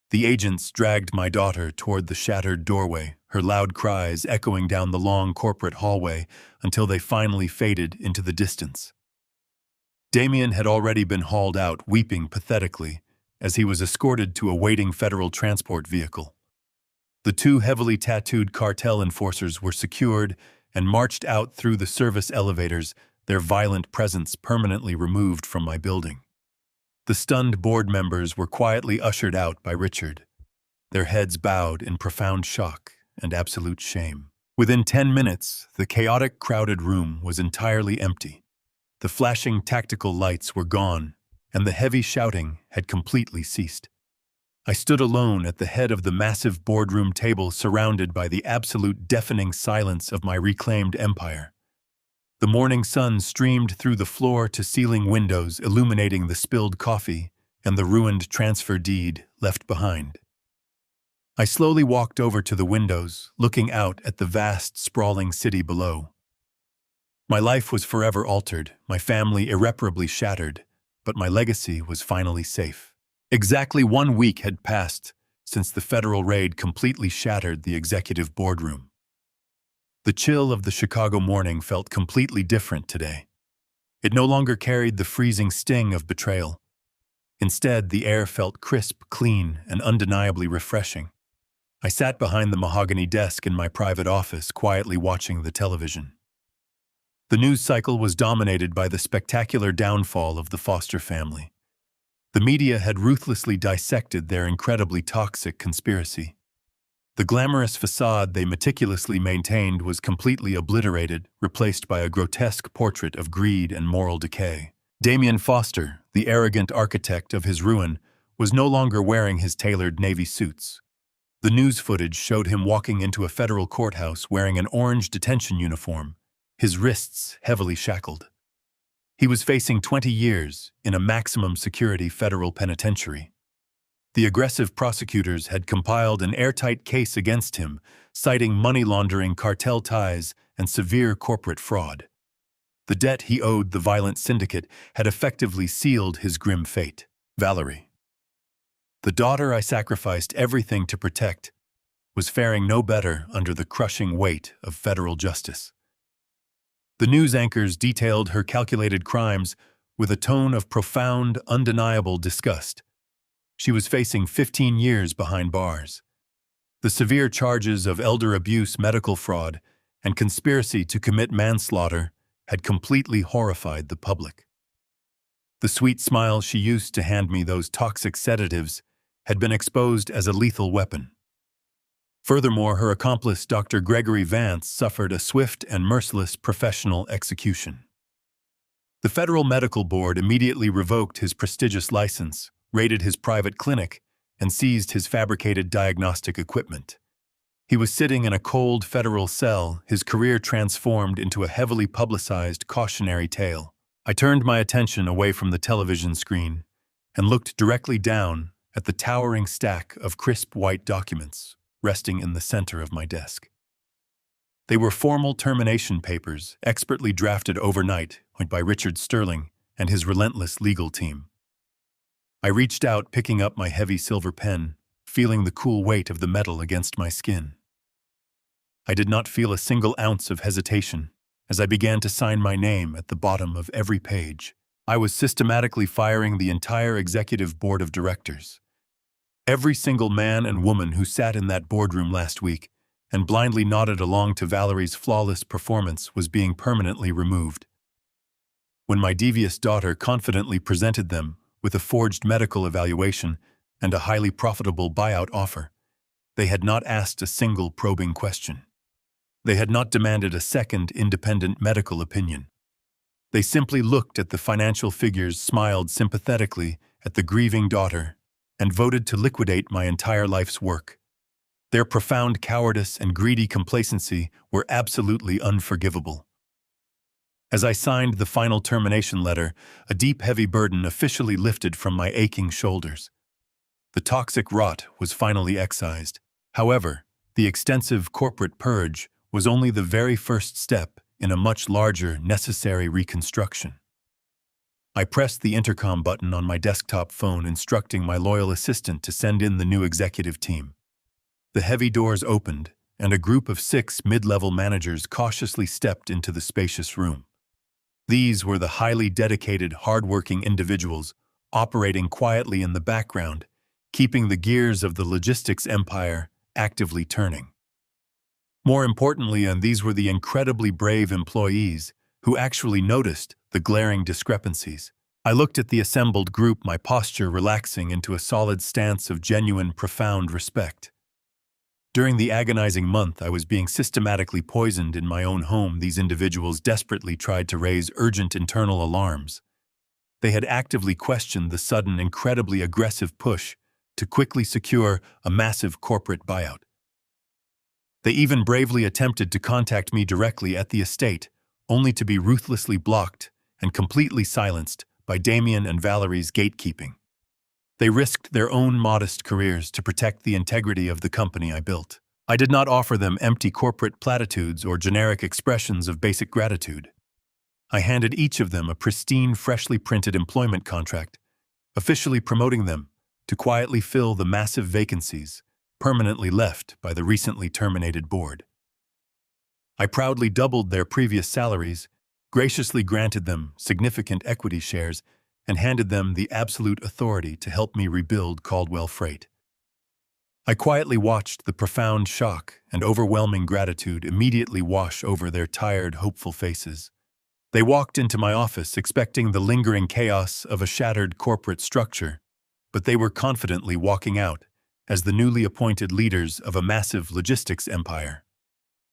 The agents dragged my daughter toward the shattered doorway, her loud cries echoing down the long corporate hallway until they finally faded into the distance. Damien had already been hauled out, weeping pathetically, as he was escorted to a waiting federal transport vehicle. The 2 heavily tattooed cartel enforcers were secured and marched out through the service elevators, their violent presence permanently removed from my building. The stunned board members were quietly ushered out by Richard, their heads bowed in profound shock and absolute shame. Within 10 minutes, the chaotic, crowded room was entirely empty. The flashing tactical lights were gone, and the heavy shouting had completely ceased. I stood alone at the head of the massive boardroom table, surrounded by the absolute deafening silence of my reclaimed empire. The morning sun streamed through the floor-to-ceiling windows, illuminating the spilled coffee and the ruined transfer deed left behind. I slowly walked over to the windows, looking out at the vast, sprawling city below. My life was forever altered, my family irreparably shattered, but my legacy was finally safe. Exactly 1 week had passed since the federal raid completely shattered the executive boardroom. The chill of the Chicago morning felt completely different today. It no longer carried the freezing sting of betrayal. Instead, the air felt crisp, clean, and undeniably refreshing. I sat behind the mahogany desk in my private office, quietly watching the television. The news cycle was dominated by the spectacular downfall of the Foster family. The media had ruthlessly dissected their incredibly toxic conspiracy. The glamorous facade they meticulously maintained was completely obliterated, replaced by a grotesque portrait of greed and moral decay. Damien Foster, the arrogant architect of his ruin, was no longer wearing his tailored navy suits. The news footage showed him walking into a federal courthouse wearing an orange detention uniform, his wrists heavily shackled. He was facing 20 years in a maximum security federal penitentiary. The aggressive prosecutors had compiled an airtight case against him, citing money laundering, cartel ties, and severe corporate fraud. The debt he owed the violent syndicate had effectively sealed his grim fate. Valerie, the daughter I sacrificed everything to protect, was faring no better under the crushing weight of federal justice. The news anchors detailed her calculated crimes with a tone of profound, undeniable disgust. She was facing 15 years behind bars. The severe charges of elder abuse, medical fraud, and conspiracy to commit manslaughter had completely horrified the public. The sweet smile she used to hand me those toxic sedatives had been exposed as a lethal weapon. Furthermore, her accomplice, Dr. Gregory Vance, suffered a swift and merciless professional execution. The Federal Medical Board immediately revoked his prestigious license, raided his private clinic, and seized his fabricated diagnostic equipment. He was sitting in a cold federal cell, his career transformed into a heavily publicized cautionary tale. I turned my attention away from the television screen and looked directly down at the towering stack of crisp white documents resting in the center of my desk. They were formal termination papers, expertly drafted overnight by Richard Sterling and his relentless legal team. I reached out, picking up my heavy silver pen, feeling the cool weight of the metal against my skin. I did not feel a single ounce of hesitation as I began to sign my name at the bottom of every page. I was systematically firing the entire executive board of directors. Every single man and woman who sat in that boardroom last week and blindly nodded along to Valerie's flawless performance was being permanently removed. When my devious daughter confidently presented them with a forged medical evaluation and a highly profitable buyout offer, they had not asked a single probing question. They had not demanded a second independent medical opinion. They simply looked at the financial figures, smiled sympathetically at the grieving daughter, and voted to liquidate my entire life's work. Their profound cowardice and greedy complacency were absolutely unforgivable. As I signed the final termination letter, a deep, heavy burden officially lifted from my aching shoulders. The toxic rot was finally excised. However, the extensive corporate purge was only the very first step in a much larger, necessary reconstruction. I pressed the intercom button on my desktop phone, instructing my loyal assistant to send in the new executive team. The heavy doors opened, and a group of 6 mid-level managers cautiously stepped into the spacious room. These were the highly dedicated, hard-working individuals operating quietly in the background, keeping the gears of the logistics empire actively turning. More importantly, these were the incredibly brave employees who actually noticed the glaring discrepancies. I looked at the assembled group, my posture relaxing into a solid stance of genuine, profound respect. During the agonizing month I was being systematically poisoned in my own home, these individuals desperately tried to raise urgent internal alarms. They had actively questioned the sudden, incredibly aggressive push to quickly secure a massive corporate buyout. They even bravely attempted to contact me directly at the estate, only to be ruthlessly blocked and completely silenced by Damien and Valerie's gatekeeping. They risked their own modest careers to protect the integrity of the company I built. I did not offer them empty corporate platitudes or generic expressions of basic gratitude. I handed each of them a pristine, freshly printed employment contract, officially promoting them to quietly fill the massive vacancies permanently left by the recently terminated board. I proudly doubled their previous salaries, graciously granted them significant equity shares, and handed them the absolute authority to help me rebuild Caldwell Freight. I quietly watched the profound shock and overwhelming gratitude immediately wash over their tired, hopeful faces. They walked into my office expecting the lingering chaos of a shattered corporate structure, but they were confidently walking out as the newly appointed leaders of a massive logistics empire.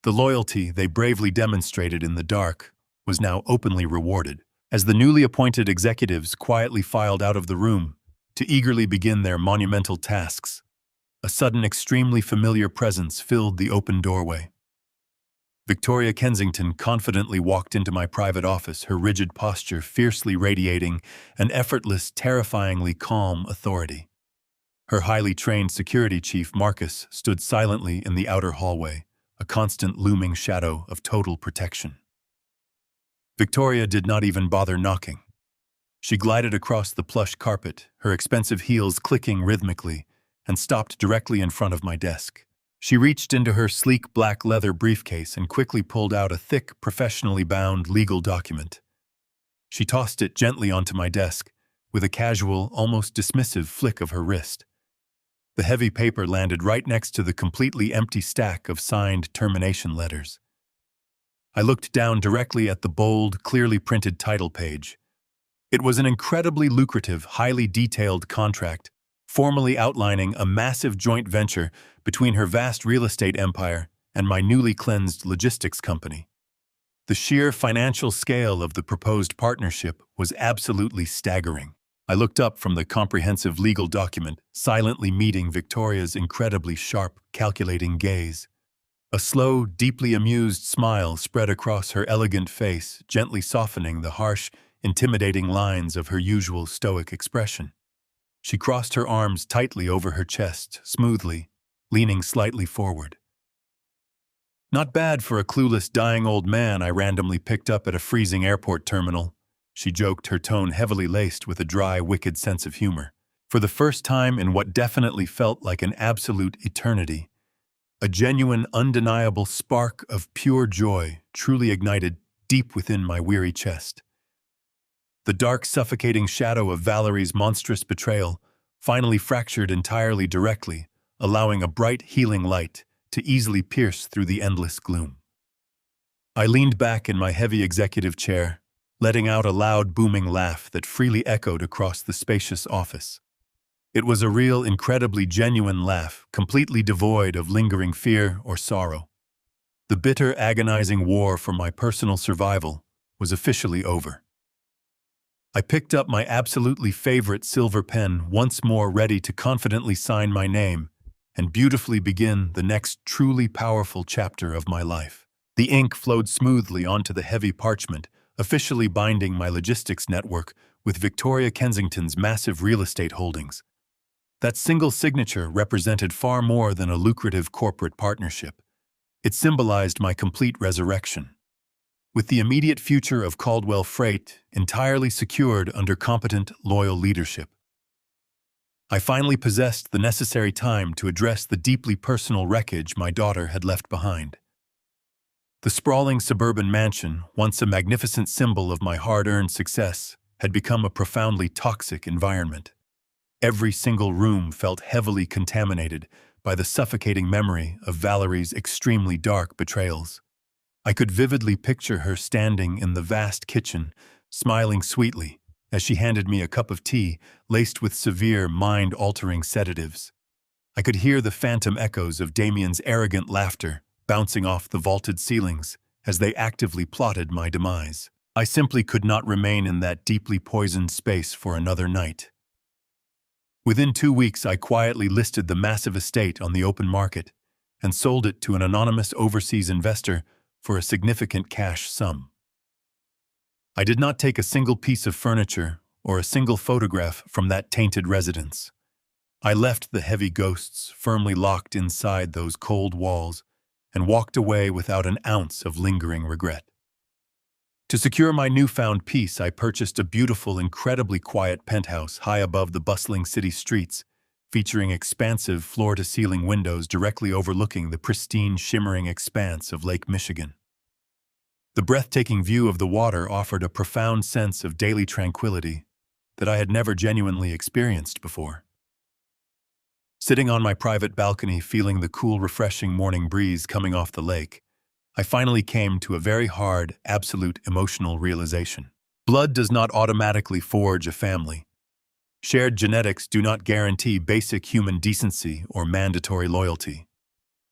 The loyalty they bravely demonstrated in the dark was now openly rewarded, as the newly appointed executives quietly filed out of the room to eagerly begin their monumental tasks. A sudden, extremely familiar presence filled the open doorway. Victoria Kensington confidently walked into my private office, her rigid posture fiercely radiating an effortless, terrifyingly calm authority. Her highly trained security chief, Marcus, stood silently in the outer hallway, a constant looming shadow of total protection. Victoria did not even bother knocking. She glided across the plush carpet, her expensive heels clicking rhythmically, and stopped directly in front of my desk. She reached into her sleek black leather briefcase and quickly pulled out a thick, professionally bound legal document. She tossed it gently onto my desk, with a casual, almost dismissive flick of her wrist. The heavy paper landed right next to the completely empty stack of signed termination letters. I looked down directly at the bold, clearly printed title page. It was an incredibly lucrative, highly detailed contract, formally outlining a massive joint venture between her vast real estate empire and my newly cleansed logistics company. The sheer financial scale of the proposed partnership was absolutely staggering. I looked up from the comprehensive legal document, silently meeting Victoria's incredibly sharp, calculating gaze. A slow, deeply amused smile spread across her elegant face, gently softening the harsh, intimidating lines of her usual stoic expression. She crossed her arms tightly over her chest, smoothly, leaning slightly forward. "Not bad for a clueless, dying old man I randomly picked up at a freezing airport terminal," she joked, her tone heavily laced with a dry, wicked sense of humor. For the first time in what definitely felt like an absolute eternity, a genuine, undeniable spark of pure joy truly ignited deep within my weary chest. The dark, suffocating shadow of Valerie's monstrous betrayal finally fractured entirely directly, allowing a bright, healing light to easily pierce through the endless gloom. I leaned back in my heavy executive chair, letting out a loud, booming laugh that freely echoed across the spacious office. It was a real, incredibly genuine laugh, completely devoid of lingering fear or sorrow. The bitter, agonizing war for my personal survival was officially over. I picked up my absolutely favorite silver pen, once more ready to confidently sign my name and beautifully begin the next truly powerful chapter of my life. The ink flowed smoothly onto the heavy parchment, officially binding my logistics network with Victoria Kensington's massive real estate holdings. That single signature represented far more than a lucrative corporate partnership. It symbolized my complete resurrection. With the immediate future of Caldwell Freight entirely secured under competent, loyal leadership, I finally possessed the necessary time to address the deeply personal wreckage my daughter had left behind. The sprawling suburban mansion, once a magnificent symbol of my hard-earned success, had become a profoundly toxic environment. Every single room felt heavily contaminated by the suffocating memory of Valerie's extremely dark betrayals. I could vividly picture her standing in the vast kitchen, smiling sweetly as she handed me a cup of tea laced with severe, mind-altering sedatives. I could hear the phantom echoes of Damien's arrogant laughter bouncing off the vaulted ceilings as they actively plotted my demise. I simply could not remain in that deeply poisoned space for another night. Within 2 weeks, I quietly listed the massive estate on the open market and sold it to an anonymous overseas investor for a significant cash sum. I did not take a single piece of furniture or a single photograph from that tainted residence. I left the heavy ghosts firmly locked inside those cold walls and walked away without an ounce of lingering regret. To secure my newfound peace, I purchased a beautiful, incredibly quiet penthouse high above the bustling city streets, featuring expansive floor-to-ceiling windows directly overlooking the pristine, shimmering expanse of Lake Michigan. The breathtaking view of the water offered a profound sense of daily tranquility that I had never genuinely experienced before. Sitting on my private balcony, feeling the cool, refreshing morning breeze coming off the lake, I finally came to a very hard, absolute emotional realization. Blood does not automatically forge a family. Shared genetics do not guarantee basic human decency or mandatory loyalty.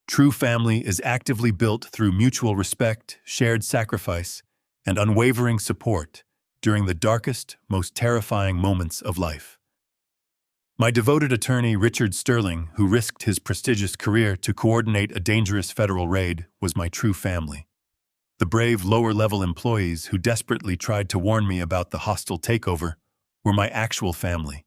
True family is actively built through mutual respect, shared sacrifice, and unwavering support during the darkest, most terrifying moments of life. My devoted attorney, Richard Sterling, who risked his prestigious career to coordinate a dangerous federal raid, was my true family. The brave lower-level employees who desperately tried to warn me about the hostile takeover were my actual family.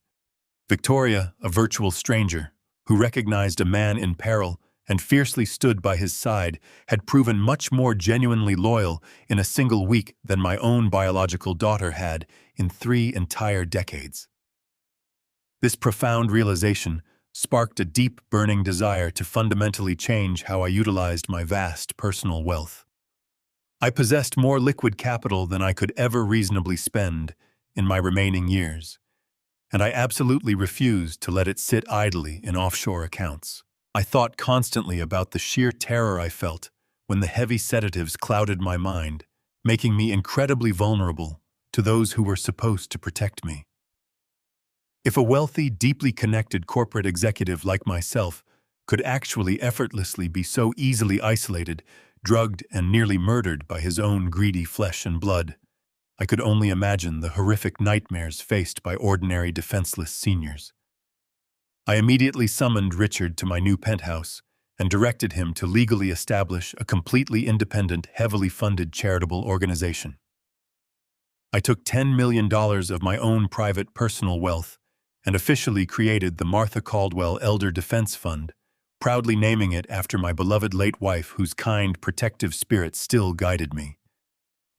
Victoria, a virtual stranger, who recognized a man in peril and fiercely stood by his side, had proven much more genuinely loyal in a single week than my own biological daughter had in 3 entire decades. This profound realization sparked a deep, burning desire to fundamentally change how I utilized my vast personal wealth. I possessed more liquid capital than I could ever reasonably spend in my remaining years, and I absolutely refused to let it sit idly in offshore accounts. I thought constantly about the sheer terror I felt when the heavy sedatives clouded my mind, making me incredibly vulnerable to those who were supposed to protect me. If a wealthy, deeply connected corporate executive like myself could actually effortlessly be so easily isolated, drugged, and nearly murdered by his own greedy flesh and blood, I could only imagine the horrific nightmares faced by ordinary defenseless seniors. I immediately summoned Richard to my new penthouse and directed him to legally establish a completely independent, heavily funded charitable organization. I took $10 million of my own private personal wealth and officially created the Martha Caldwell Elder Defense Fund, proudly naming it after my beloved late wife whose kind, protective spirit still guided me.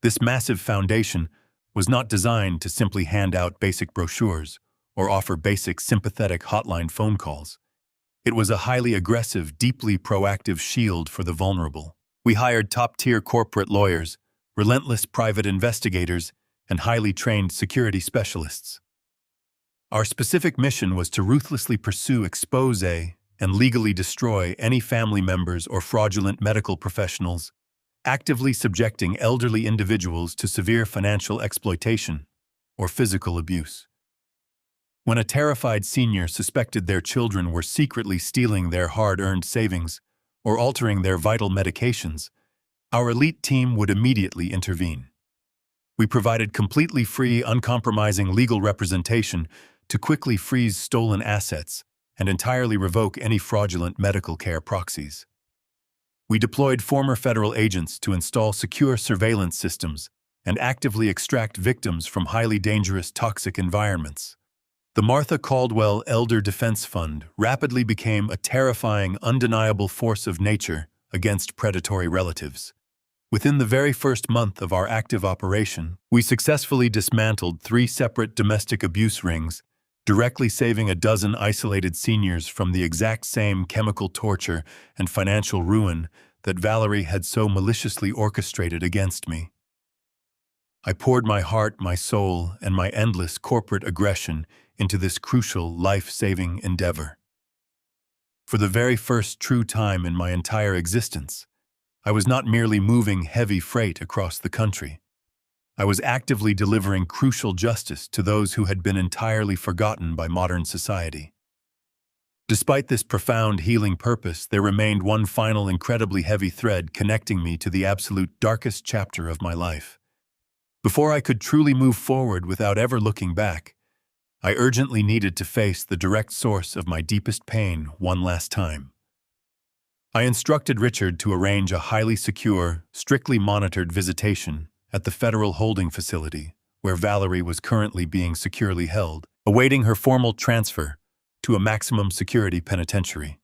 This massive foundation was not designed to simply hand out basic brochures or offer basic, sympathetic hotline phone calls. It was a highly aggressive, deeply proactive shield for the vulnerable. We hired top-tier corporate lawyers, relentless private investigators, and highly trained security specialists. Our specific mission was to ruthlessly pursue, expose, and legally destroy any family members or fraudulent medical professionals, actively subjecting elderly individuals to severe financial exploitation or physical abuse. When a terrified senior suspected their children were secretly stealing their hard-earned savings or altering their vital medications, our elite team would immediately intervene. We provided completely free, uncompromising legal representation to quickly freeze stolen assets and entirely revoke any fraudulent medical care proxies. We deployed former federal agents to install secure surveillance systems and actively extract victims from highly dangerous, toxic environments. The Martha Caldwell Elder Defense Fund rapidly became a terrifying, undeniable force of nature against predatory relatives. Within the very first month of our active operation, we successfully dismantled 3 separate domestic abuse rings, directly saving a dozen isolated seniors from the exact same chemical torture and financial ruin that Valerie had so maliciously orchestrated against me. I poured my heart, my soul, and my endless corporate aggression into this crucial, life-saving endeavor. For the very first true time in my entire existence, I was not merely moving heavy freight across the country. I was actively delivering crucial justice to those who had been entirely forgotten by modern society. Despite this profound healing purpose, there remained one final incredibly heavy thread connecting me to the absolute darkest chapter of my life. Before I could truly move forward without ever looking back, I urgently needed to face the direct source of my deepest pain one last time. I instructed Richard to arrange a highly secure, strictly monitored visitation at the federal holding facility where Valerie was currently being securely held, awaiting her formal transfer to a maximum security penitentiary.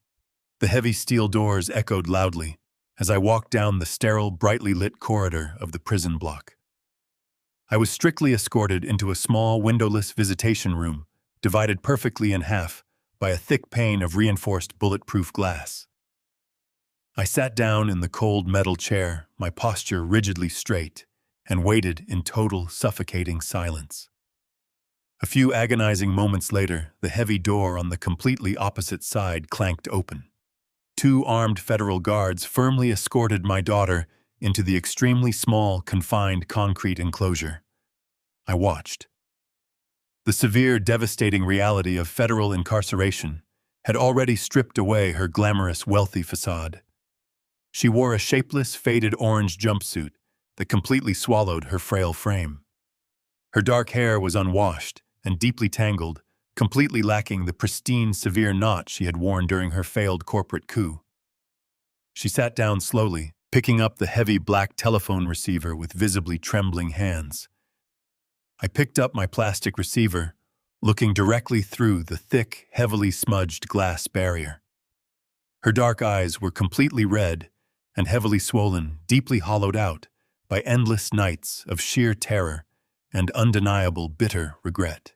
The heavy steel doors echoed loudly as I walked down the sterile, brightly lit corridor of the prison block. I was strictly escorted into a small, windowless visitation room, divided perfectly in half by a thick pane of reinforced bulletproof glass. I sat down in the cold metal chair, my posture rigidly straight, and waited in total, suffocating silence. A few agonizing moments later, the heavy door on the completely opposite side clanked open. 2 armed federal guards firmly escorted my daughter into the extremely small, confined concrete enclosure. I watched. The severe, devastating reality of federal incarceration had already stripped away her glamorous, wealthy facade. She wore a shapeless, faded orange jumpsuit that completely swallowed her frail frame. Her dark hair was unwashed and deeply tangled, completely lacking the pristine, severe knot she had worn during her failed corporate coup. She sat down slowly, picking up the heavy black telephone receiver with visibly trembling hands. I picked up my plastic receiver, looking directly through the thick, heavily smudged glass barrier. Her dark eyes were completely red and heavily swollen, deeply hollowed out by endless nights of sheer terror and undeniable bitter regret.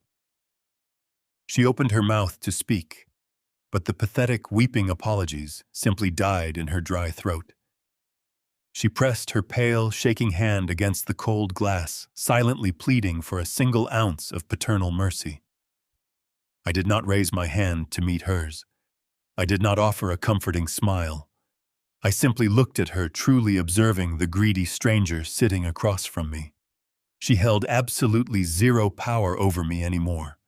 She opened her mouth to speak, but the pathetic, weeping apologies simply died in her dry throat. She pressed her pale, shaking hand against the cold glass, silently pleading for a single ounce of paternal mercy. I did not raise my hand to meet hers. I did not offer a comforting smile. I simply looked at her, truly observing the greedy stranger sitting across from me. She held absolutely zero power over me anymore.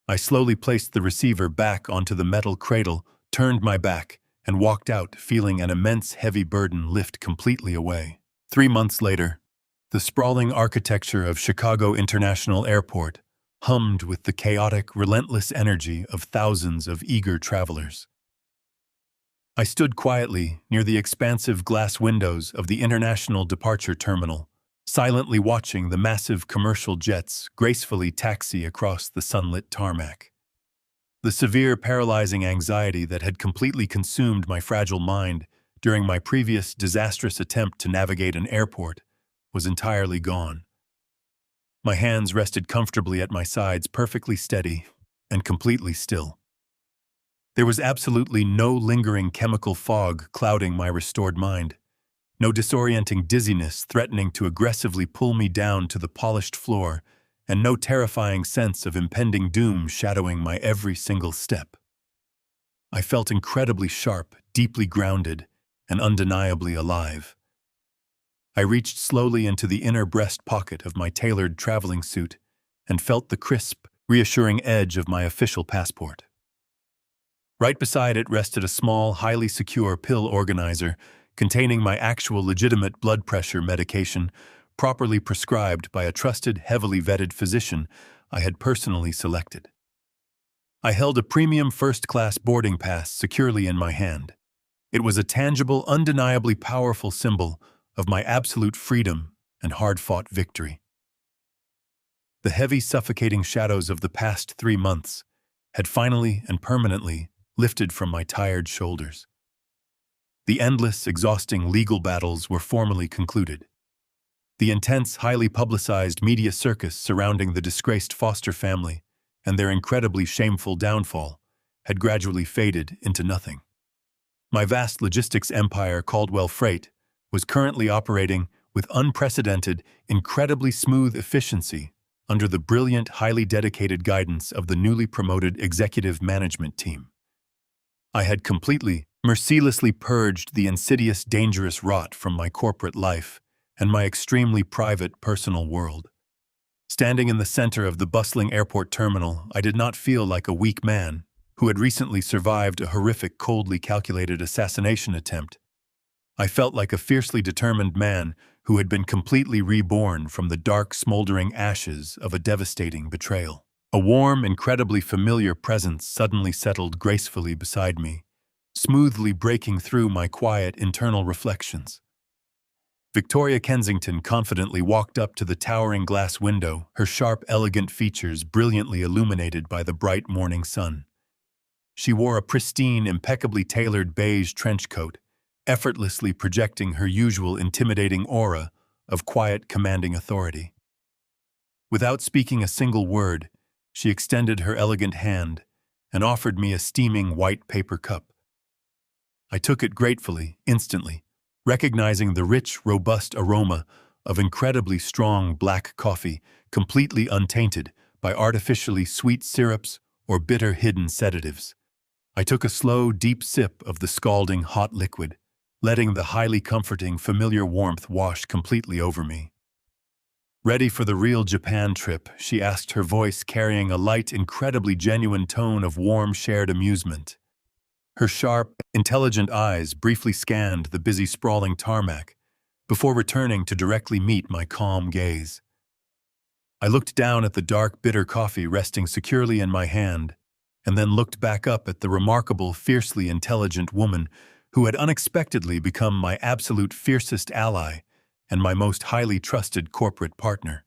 I slowly placed the receiver back onto the metal cradle, turned my back, and walked out, feeling an immense heavy burden lift completely away. 3 months later, the sprawling architecture of Chicago International Airport hummed with the chaotic, relentless energy of thousands of eager travelers. I stood quietly near the expansive glass windows of the International Departure Terminal, silently watching the massive commercial jets gracefully taxi across the sunlit tarmac. The severe, paralyzing anxiety that had completely consumed my fragile mind during my previous disastrous attempt to navigate an airport was entirely gone. My hands rested comfortably at my sides, perfectly steady and completely still. There was absolutely no lingering chemical fog clouding my restored mind, no disorienting dizziness threatening to aggressively pull me down to the polished floor, and no terrifying sense of impending doom shadowing my every single step. I felt incredibly sharp, deeply grounded, and undeniably alive. I reached slowly into the inner breast pocket of my tailored traveling suit and felt the crisp, reassuring edge of my official passport. Right beside it rested a small, highly secure pill organizer containing my actual legitimate blood pressure medication, properly prescribed by a trusted, heavily vetted physician I had personally selected. I held a premium first-class boarding pass securely in my hand. It was a tangible, undeniably powerful symbol of my absolute freedom and hard-fought victory. The heavy, suffocating shadows of the past 3 months had finally and permanently lifted from my tired shoulders. The endless, exhausting legal battles were formally concluded. The intense, highly publicized media circus surrounding the disgraced Foster family and their incredibly shameful downfall had gradually faded into nothing. My vast logistics empire, Caldwell Freight, was currently operating with unprecedented, incredibly smooth efficiency under the brilliant, highly dedicated guidance of the newly promoted executive management team. I had completely, mercilessly purged the insidious, dangerous rot from my corporate life and my extremely private, personal world. Standing in the center of the bustling airport terminal, I did not feel like a weak man who had recently survived a horrific, coldly calculated assassination attempt. I felt like a fiercely determined man who had been completely reborn from the dark, smoldering ashes of a devastating betrayal. A warm, incredibly familiar presence suddenly settled gracefully beside me, smoothly breaking through my quiet internal reflections. Victoria Kensington confidently walked up to the towering glass window, her sharp, elegant features brilliantly illuminated by the bright morning sun. She wore a pristine, impeccably tailored beige trench coat, effortlessly projecting her usual intimidating aura of quiet, commanding authority. Without speaking a single word, she extended her elegant hand and offered me a steaming white paper cup. I took it gratefully, instantly, recognizing the rich, robust aroma of incredibly strong black coffee, completely untainted by artificially sweet syrups or bitter hidden sedatives. I took a slow, deep sip of the scalding hot liquid, letting the highly comforting, familiar warmth wash completely over me. "Ready for the real Japan trip?" she asked, her voice carrying a light, incredibly genuine tone of warm, shared amusement. Her sharp, intelligent eyes briefly scanned the busy, sprawling tarmac before returning to directly meet my calm gaze. I looked down at the dark, bitter coffee resting securely in my hand, and then looked back up at the remarkable, fiercely intelligent woman who had unexpectedly become my absolute fiercest ally and my most highly trusted corporate partner.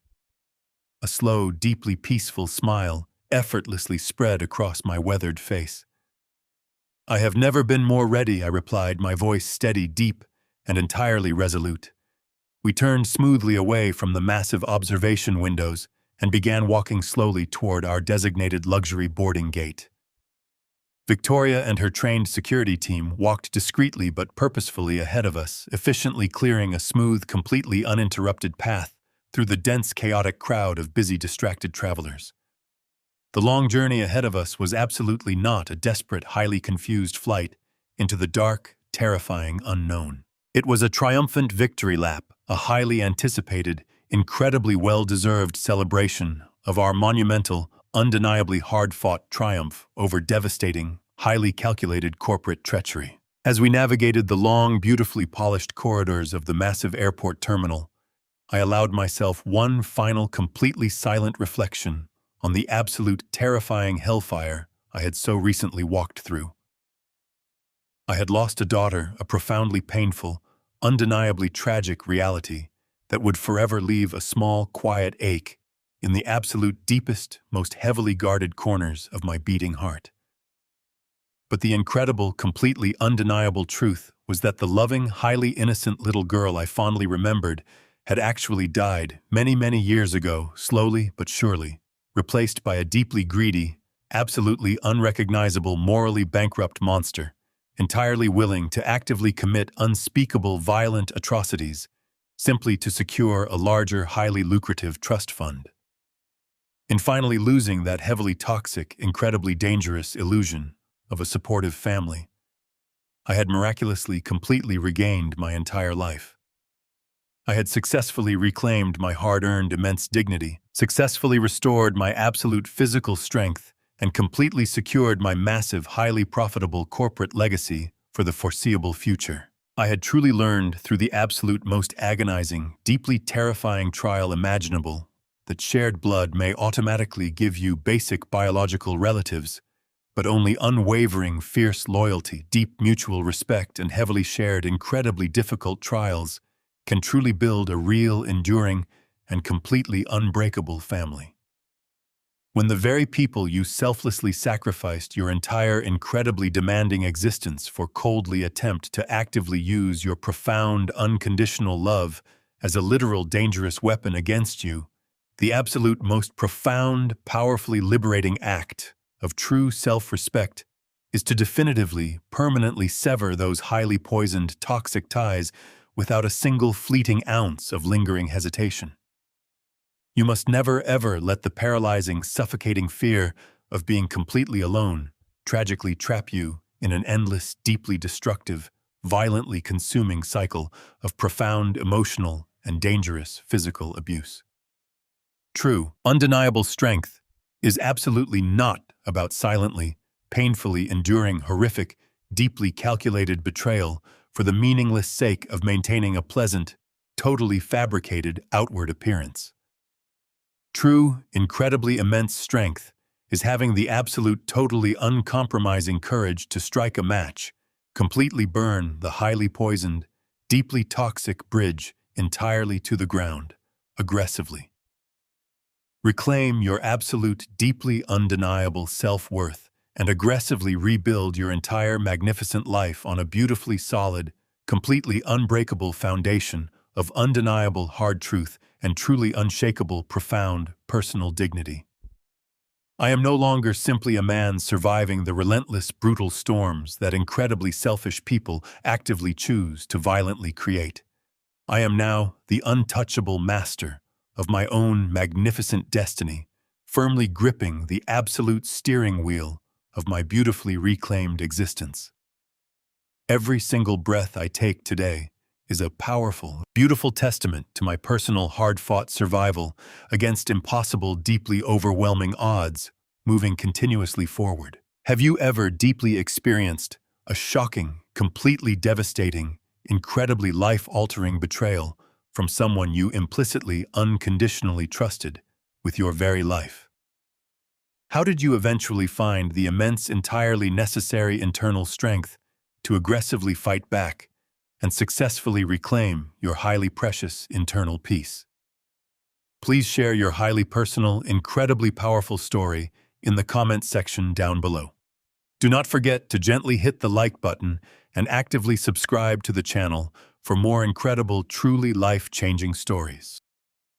A slow, deeply peaceful smile effortlessly spread across my weathered face. "I have never been more ready," I replied, my voice steady, deep, and entirely resolute. We turned smoothly away from the massive observation windows and began walking slowly toward our designated luxury boarding gate. Victoria and her trained security team walked discreetly but purposefully ahead of us, efficiently clearing a smooth, completely uninterrupted path through the dense, chaotic crowd of busy, distracted travelers. The long journey ahead of us was absolutely not a desperate, highly confused flight into the dark, terrifying unknown. It was a triumphant victory lap, a highly anticipated, incredibly well-deserved celebration of our monumental, undeniably hard-fought triumph over devastating, highly calculated corporate treachery. As we navigated the long, beautifully polished corridors of the massive airport terminal, I allowed myself one final, completely silent reflection on the absolute terrifying hellfire I had so recently walked through. I had lost a daughter, a profoundly painful, undeniably tragic reality that would forever leave a small, quiet ache in the absolute deepest, most heavily guarded corners of my beating heart. But the incredible, completely undeniable truth was that the loving, highly innocent little girl I fondly remembered had actually died many, many years ago, slowly but surely, replaced by a deeply greedy, absolutely unrecognizable, morally bankrupt monster, entirely willing to actively commit unspeakable, violent atrocities simply to secure a larger, highly lucrative trust fund. In finally losing that heavily toxic, incredibly dangerous illusion of a supportive family, I had miraculously, completely regained my entire life. I had successfully reclaimed my hard-earned immense dignity, successfully restored my absolute physical strength, and completely secured my massive, highly profitable corporate legacy for the foreseeable future. I had truly learned through the absolute most agonizing, deeply terrifying trial imaginable that shared blood may automatically give you basic biological relatives, but only unwavering, fierce loyalty, deep mutual respect, and heavily shared, incredibly difficult trials can truly build a real, enduring, and completely unbreakable family. When the very people you selflessly sacrificed your entire incredibly demanding existence for coldly attempt to actively use your profound, unconditional love as a literal dangerous weapon against you, the absolute most profound, powerfully liberating act of true self-respect is to definitively, permanently sever those highly poisoned, toxic ties without a single fleeting ounce of lingering hesitation. You must never, ever let the paralyzing, suffocating fear of being completely alone tragically trap you in an endless, deeply destructive, violently consuming cycle of profound emotional and dangerous physical abuse. True, undeniable strength is absolutely not about silently, painfully enduring horrific, deeply calculated betrayal for the meaningless sake of maintaining a pleasant, totally fabricated outward appearance. True, incredibly immense strength is having the absolute, totally uncompromising courage to strike a match, completely burn the highly poisoned, deeply toxic bridge entirely to the ground, aggressively. Reclaim your absolute, deeply undeniable self-worth and aggressively rebuild your entire magnificent life on a beautifully solid, completely unbreakable foundation of undeniable hard truth and truly unshakable, profound, personal dignity. I am no longer simply a man surviving the relentless, brutal storms that incredibly selfish people actively choose to violently create. I am now the untouchable master of my own magnificent destiny, firmly gripping the absolute steering wheel of my beautifully reclaimed existence. Every single breath I take today is a powerful, beautiful testament to my personal hard-fought survival against impossible, deeply overwhelming odds, moving continuously forward. Have you ever deeply experienced a shocking, completely devastating, incredibly life-altering betrayal from someone you implicitly, unconditionally trusted with your very life? How did you eventually find the immense, entirely necessary internal strength to aggressively fight back and successfully reclaim your highly precious internal peace? Please share your highly personal, incredibly powerful story in the comments section down below. Do not forget to gently hit the like button and actively subscribe to the channel for more incredible, truly life-changing stories.